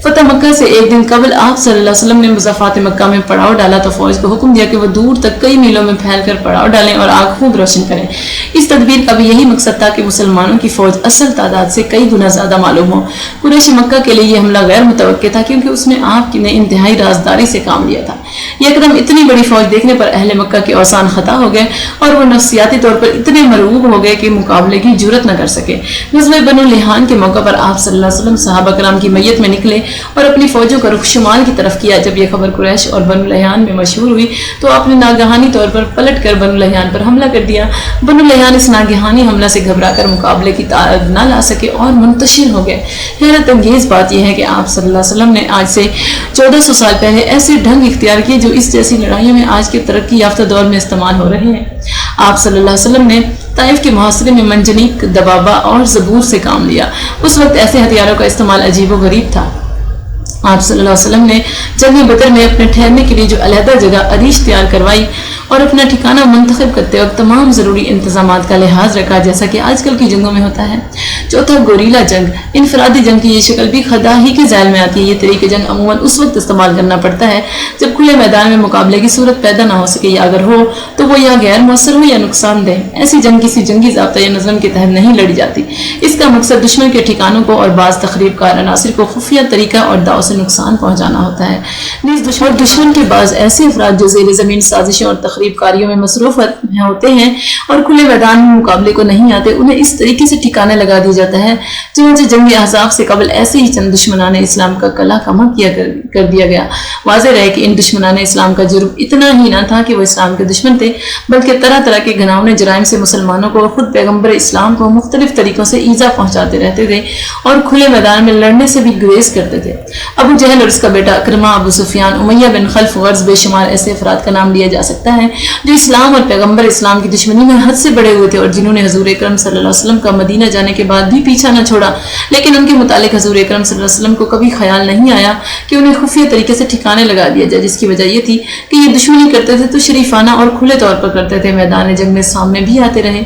فتح مکہ سے ایک دن قبل آپ صلی اللہ علیہ وسلم نے مضافات مکہ میں پڑاؤ ڈالا تو فوج کو حکم دیا کہ وہ دور تک کئی میلوں میں پھیل کر پڑاؤ ڈالیں اور آگ خوب روشن کریں۔ اس تدبیر کا بھی یہی مقصد تھا کہ مسلمانوں کی فوج اصل تعداد سے کئی گنا زیادہ معلوم ہو۔ قریش مکہ کے لیے یہ حملہ غیر متوقع تھا کیونکہ اس میں آپ نے انتہائی رازداری سے کام لیا تھا۔ یکدم اتنی بڑی فوج دیکھنے پر اہل مکہ کے اوسان خطا ہو گئے اور وہ نفسیاتی طور پر اتنے مرعوب ہو گئے کہ مقابلے کی جرت نہ کر سکے۔ غزوہ بنو لحان کے موقع پر آپ صلی اللہ علیہ وسلم صحابہ کرام کی میت میں نکلے اور اپنی فوجوں کا رخ شمال کی طرف کیا۔ جب یہ خبر قریش اور بنو لحان میں مشہور ہوئی تو آپ نے ناگہانی طور پر پلٹ کر بنو لحان پر حملہ کر دیا۔ بنو لحان اس ناگہانی حملہ سے گھبرا کر مقابلے کی تعداد نہ لا سکے اور منتشر ہو گئے۔ حیرت انگیز بات یہ ہے کہ آپ صلی اللہ علیہ وسلم نے آج سے 1400 سال پہلے ایسے ڈھنگ اختیار کیے جو اس جیسی لڑائیوں میں آج کے ترقی یافتہ دور میں استعمال ہو رہے ہیں۔ آپ صلی اللہ علیہ وسلم نے طائف کے محاصرے میں منجنیق، دبابہ اور زبور سے کام لیا۔ اس وقت ایسے ہتھیاروں کا استعمال عجیب و غریب تھا۔ آپ صلی اللہ علیہ وسلم نے جنگ بدر میں اپنے ٹھہرنے کے لیے جو علیحدہ جگہ عریش تیار کروائی اور اپنا ٹھکانہ منتخب کرتے وقت تمام ضروری انتظامات کا لحاظ رکھا، جیسا کہ آج کل کی جنگوں میں ہوتا ہے۔ چوتھا، گوریلا جنگ۔ انفرادی جنگ کی یہ شکل بھی خدا ہی کے ذیل میں آتی ہے۔ یہ طریقہ جنگ عموماً اس وقت استعمال کرنا پڑتا ہے جب کھلے میدان میں مقابلے کی صورت پیدا نہ ہو سکے، یا اگر ہو تو وہ یا غیر مؤثر ہو یا نقصان دہ۔ ایسی جنگ کسی جنگی ضابطہ یا نظم کے تحت نہیں لڑی جاتی۔ اس کا مقصد دشمن کے ٹھکانوں کو اور بعض تخریب کار عناصر کو خفیہ طریقہ اور داؤ سے نقصان پہنچانا ہوتا ہے۔ دشمن کے بعض ایسے افراد جو زیر زمین سازشوں اور تخریب کاریوں میں مصروف ہوتے ہیں اور کھلے میدان میں مقابلے کو نہیں آتے، انہیں اس طریقے سے ٹھکانے لگا دیا جاتا ہے چنانچہ جنگ احزاب سے قبل ایسے ہی چند دشمنان اسلام کا کلا کما کر دیا گیا۔ واضح رہے کہ ان دشمنان اسلام کا جرم اتنا ہی نہ تھا کہ وہ اسلام کے دشمن تھے، بلکہ طرح طرح کے گھناؤنے جرائم سے مسلمانوں کو اور خود پیغمبر اسلام کو مختلف طریقوں سے ایذا پہنچاتے رہتے تھے اور کھلے میدان میں لڑنے سے بھی گریز کرتے تھے۔ ابو جہل اور اس کا بیٹا اکرمہ، ابو سفیان، امیہ بن خلف، غرض بے شمار ایسے افراد کا نام لیا جا سکتا ہے جو اسلام اور پیغمبر اسلام کی دشمنی میں حد سے بڑے ہوئے تھے اور جنہوں نے حضور اکرم صلی اللہ علیہ وسلم کا مدینہ جانے کے بعد بھی پیچھا نہ چھوڑا، لیکن ان کے متعلق حضور اکرم صلی اللہ علیہ وسلم کو کبھی خیال نہیں آیا کہ انہیں خفیہ طریقے سے ٹھکانے لگا دیا جائے، جس کی وجہ یہ تھی کہ یہ دشمنی کرتے تھے تو شریفانہ اور کھلے طور پر کرتے تھے، میدان جنگ میں سامنے بھی آتے رہے،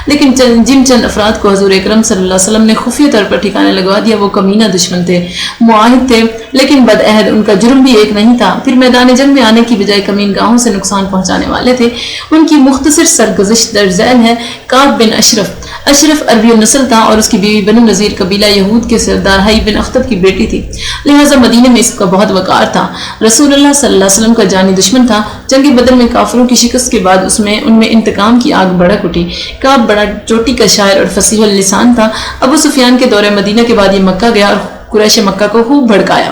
لیکن جن چند افراد کو حضور اکرم صلی اللہ علیہ وسلم نے خفیہ طور پر ٹھکانے لگوا دیا وہ کمینہ دشمن تھے، معاہد تھے لیکن بدعہد، ان کا جرم بھی ایک نہیں تھا، پھر میدان جنگ میں آنے کی بجائے کمین گاہوں سے نقصان پہنچانے والے تھے۔ ان کی مختصر سرگزشت درج ذیل ہے۔ کعب بن اشرف عربی النسل تھا اور اس کی بیوی بنو نذیر قبیلہ یہود کے سردار حی بن اخطب کی بیٹی تھی، لہٰذا مدینے میں اس کا بہت وقار تھا۔ رسول اللہ صلی اللہ علیہ وسلم کا جانی دشمن تھا۔ جنگ بدر میں کافروں کی شکست کے بعد ان میں انتقام کی آگ بھڑک اٹھی۔ کعب بڑا چوٹی کا شاعر اور فصیح اللسان تھا۔ ابو سفیان کے دورے مدینہ کے بعد یہ مکہ گیا اور قریش مکہ کو خوب بھڑکایا۔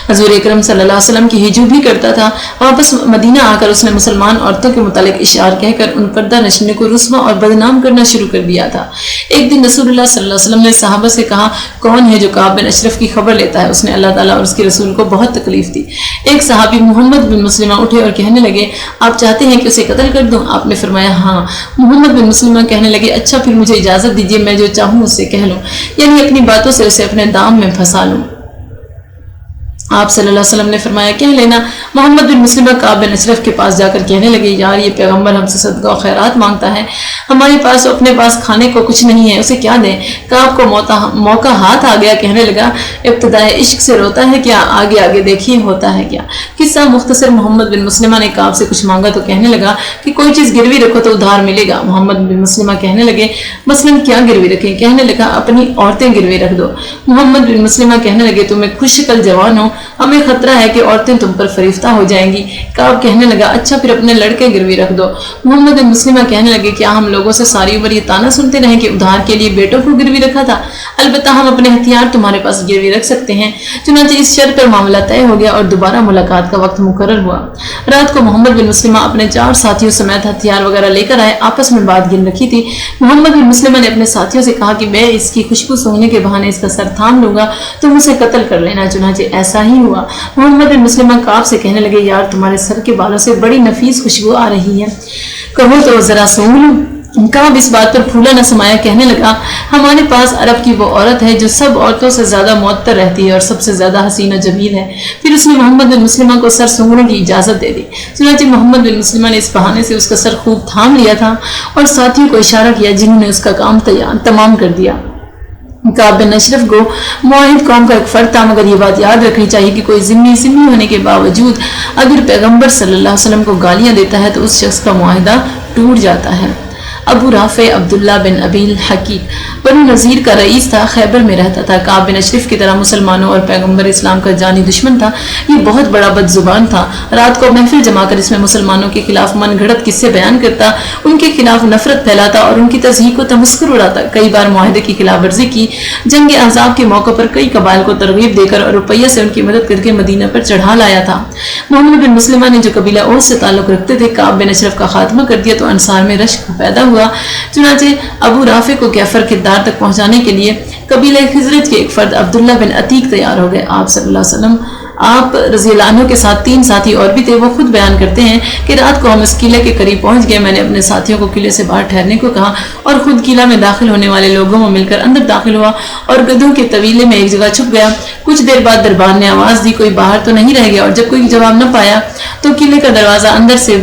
حضور اکرم صلی اللہ علیہ وسلم کی ہجو بھی کرتا تھا۔ واپس مدینہ آ کر اس نے مسلمان عورتوں کے متعلق اشعار کہہ کر ان پردہ نشینوں کو رسوا اور بدنام کرنا شروع کر دیا تھا۔ ایک دن رسول اللہ صلی اللہ علیہ وسلم نے صحابہ سے کہا، کون ہے جو کعب بن اشرف کی خبر لیتا ہے؟ اس نے اللہ تعالیٰ اور اس کے رسول کو بہت تکلیف دی۔ ایک صحابی محمد بن مسلمہ اٹھے اور کہنے لگے، آپ چاہتے ہیں کہ اسے قتل کر دوں؟ آپ نے فرمایا ہاں۔ محمد بن مسلمہ کہنے لگے، اچھا پھر مجھے اجازت دیجیے میں جو چاہوں اس سے کہہ لوں، یعنی اپنی باتوں سے اسے اپنے دام میں پھنسا لوں۔ آپ صلی اللہ علیہ وسلم نے فرمایا، کہہ لینا۔ محمد بن مسلمہ کعب بن اشرف کے پاس جا کر کہنے لگے، یار یہ پیغمبر ہم سے صدقہ و خیرات مانگتا ہے، ہمارے پاس اپنے پاس کھانے کو کچھ نہیں ہے، اسے کیا دیں؟ کعب کو موقع ہاتھ آ گیا، کہنے لگا، ابتدائے عشق سے روتا ہے کیا؟ آگے آگے دیکھیے ہوتا ہے کیا۔ قصہ مختصر، محمد بن مسلمہ نے کعب سے کچھ مانگا تو کہنے لگا کہ کوئی چیز گروی رکھو تو ادھار ملے گا۔ محمد بن مسلمہ کہنے لگے، مثلاً کیا گروی رکھیں؟ کہنے لگا، اپنی عورتیں گروی رکھ دو۔ محمد بن مسلمہ کہنے لگے، تمہیں خوش شکل جوان ہو، ہمیں خطرہ ہے کہ عورتیں تم پر فریفتہ ہو جائیں گی۔ کعب کہنے لگا، اچھا پھر اپنے لڑکے گروی رکھ دو۔ محمد بن مسلمہ کہنے لگے، کیا ہم لوگوں سے ساری عمر یہ طعنہ سنتے رہیں کہ ادھار کے لیے بیٹوں کو گروی رکھا تھا؟ البتہ ہم اپنے ہتھیار تمہارے پاس گروی رکھ سکتے ہیں۔ چنانچہ اس شرط پر معاملہ طے ہو گیا اور دوبارہ ملاقات کا وقت مقرر ہوا۔ رات کو محمد بن مسلمہ اپنے 4 ساتھیوں سمیت ہتھیار وغیرہ لے کر آئے، آپس میں بات گن رکھی تھی۔ محمد بن مسلمہ نے اپنے ساتھیوں سے کہا کہ میں اس کی خوشبو سونگنے کے بہانے اس کا سر تھام لوں گا، تم اسے قتل کر لینا۔ چنانچہ ایسا ہی ہوا۔ محمد بن مسلمہ کعب سے کہنے لگے، یار تمہارے سر کے بالوں سے بڑی نفیس خوشبو آ رہی ہے، کہو تو ذرا سونگ لوں۔ کعب اس بات پر پھولا نہ سمایا، کہنے لگا، ہمارے پاس عرب کی وہ عورت ہے جو سب عورتوں سے زیادہ معطر رہتی ہے اور سب سے زیادہ حسین و جمیل ہے۔ پھر اس نے محمد بن مسلمہ کو سر سونگنے کی اجازت دے دی۔ چنانچہ محمد بن مسلمہ نے اس بہانے سے اس کا سر خوب تھام لیا تھا اور ساتھیوں کو اشارہ کیا، جنہوں نے اس کا کام تمام کر دیا۔ کعب بن اشرف کو معاہد قوم کا ایک فرد تھا، مگر یہ بات یاد رکھنی چاہیے کہ کوئی ذمہ ہونے کے باوجود اگر پیغمبر صلی اللہ علیہ وسلم کو گالیاں دیتا ہے تو اس شخص کا معاہدہ ٹوٹ جاتا ہے۔ ابو رافع عبداللہ بن ابی الحقیق بنو نذیر کا رئیس تھا، خیبر میں رہتا تھا۔ کعب بن اشرف کی طرح مسلمانوں اور پیغمبر اسلام کا جانی دشمن تھا۔ یہ بہت بڑا بد زبان تھا۔ رات کو محفل جما کر اس میں مسلمانوں کے خلاف من گھڑت قصے بیان کرتا، ان کے خلاف نفرت پھیلاتا اور ان کی تضحیق و تمسخر اڑاتا۔ کئی بار معاہدے کی خلاف ورزی کی۔ جنگ احزاب کے موقع پر کئی قبائل کو ترغیب دے کر اور روپیہ سے ان کی مدد کر کے مدینہ پر چڑھا لایا تھا۔ محمد بن مسلمہ نے جو قبیلہ اوس سے تعلق رکھتے تھے کعب بن اشرف کا خاتمہ کر دیا تو انصار میں رشک پیدا ہوا۔ چنانچہ ابو رافع کو کیفر کردار تک پہنچانے کے لیے قبیلہ خزرج کے ایک فرد عبداللہ بن عتیق تیار ہو گئے۔ آپ صلی اللہ علیہ وسلم آپ رضی اللہ عنہ کے ساتھ 3 ساتھی اور بھی تھے. وہ خود بیان کرتے ہیں کہ رات کو ہم اس قلعے کے قریب پہنچ گئے. میں نے اپنے ساتھیوں کو قلعے سے باہر ٹھہرنے کو کہا اور خود قلعہ میں داخل ہونے والے لوگوں میں مل کر اندر داخل ہوا اور گدھوں کے طویلے میں ایک جگہ چھپ گیا. کچھ دیر بعد دربار نے آواز دی کوئی باہر تو نہیں رہ گیا, اور جب کوئی جواب نہ پایا تو قلعے کا دروازہ اندر سے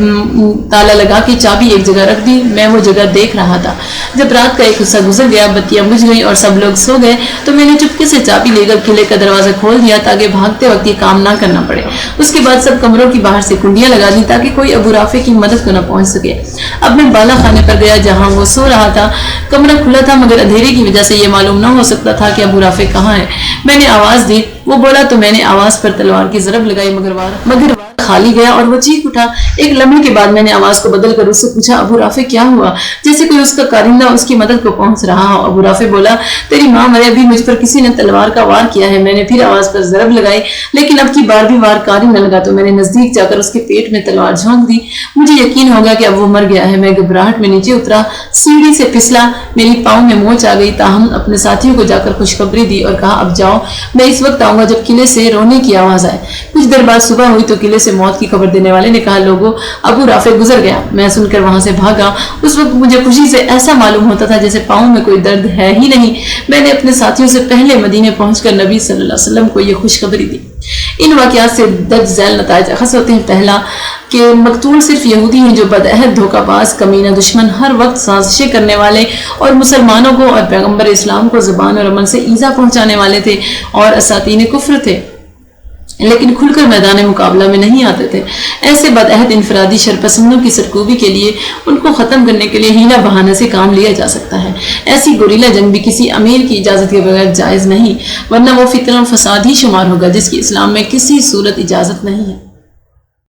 تالا لگا کے چابی ایک جگہ رکھ دی. میں وہ جگہ دیکھ رہا تھا. جب رات کا ایک حصہ گزر گیا, بتیاں بجھ گئیں اور سب لوگ سو گئے تو میں نے چپکے سے چابی لے کر قلعے کا دروازہ کھول دیا تاکہ بھاگتے وقت یہ کام نہ کرنا پڑے. اس کے بعد سب کمروں کی باہر سے کنڈیاں لگا دی تاکہ کوئی ابو رافع کی مدد کو نہ پہنچ سکے. اب میں بالا خانے پر گیا جہاں وہ سو رہا تھا. کمرہ کھلا تھا مگر اندھیرے کی وجہ سے یہ معلوم نہ ہو سکتا تھا کہ ابو رافع کہاں ہے. میں نے آواز دی, وہ بولا تو میں نے آواز پر تلوار کی ضرب لگائی مگر وار خالی گیا اور وہ چیخ اٹھا. ایک لمحے کے بعد میں نے آواز کو بدل کر اس سے پوچھا ابو رافع کیا ہوا, جیسے کوئی اس کا کارندہ اس کی مدد کو پہنچ رہا ہو. ابو رافع بولا تیری ماں مرے, ابھی مجھ پر کسی نے تلوار کا وار کیا ہے. میں نے پھر آواز پر ضرب لگائی لیکن اب کی بار بھی وار کاری نہ لگا تو میں نے نزدیک جا کر اس کے پیٹ میں تلوار جھونک دی. مجھے یقین ہو گیا کہ اب وہ مر گیا ہے. میں گھبراہٹ میں نیچے اترا, سیڑھی سے پھسلا, میری پاؤں میں موچ آ گئی. تاہم اپنے ساتھیوں کو جا کر خوشخبری دی اور کہا اب جاؤ, میں اس وقت آؤں گا جب قلعے سے رونے کی آواز آئے. کچھ دیر بعد صبح ہوئی تو قلعے سے موت کی خبر دینے والے نے کہا لوگوں ابو رافع گزر گیا. میں سن کر وہاں سے بھاگا. اس وقت مجھے خوشی سے ایسا معلوم ہوتا تھا جیسے پاؤں میں کوئی درد ہے ہی نہیں. میں نے اپنے ساتھیوں سے پہلے مدینے پہنچ کر نبی صلی اللہ علیہ وسلم کو یہ خوشخبری دی. ان واقعات سے درج ذیل نتائج اخذ ہوتے ہیں. پہلا کہ مقتول صرف یہودی ہیں جو بدعہد, دھوکہ باز, کمینہ, دشمن, ہر وقت سازشیں کرنے والے اور مسلمانوں کو اور پیغمبر اسلام کو زبان اور عمل سے ایذا پہنچانے والے تھے اور اساطین کفر تھے, لیکن کھل کر میدان مقابلہ میں نہیں آتے تھے. ایسے بدعہد انفرادی شرپسندوں کی سرکوبی کے لیے, ان کو ختم کرنے کے لیے ہیلا بہانے سے کام لیا جا سکتا ہے. ایسی گوریلا جنگ بھی کسی امیر کی اجازت کے بغیر جائز نہیں, ورنہ وہ فتنہ و فساد ہی شمار ہوگا جس کی اسلام میں کسی صورت اجازت نہیں ہے.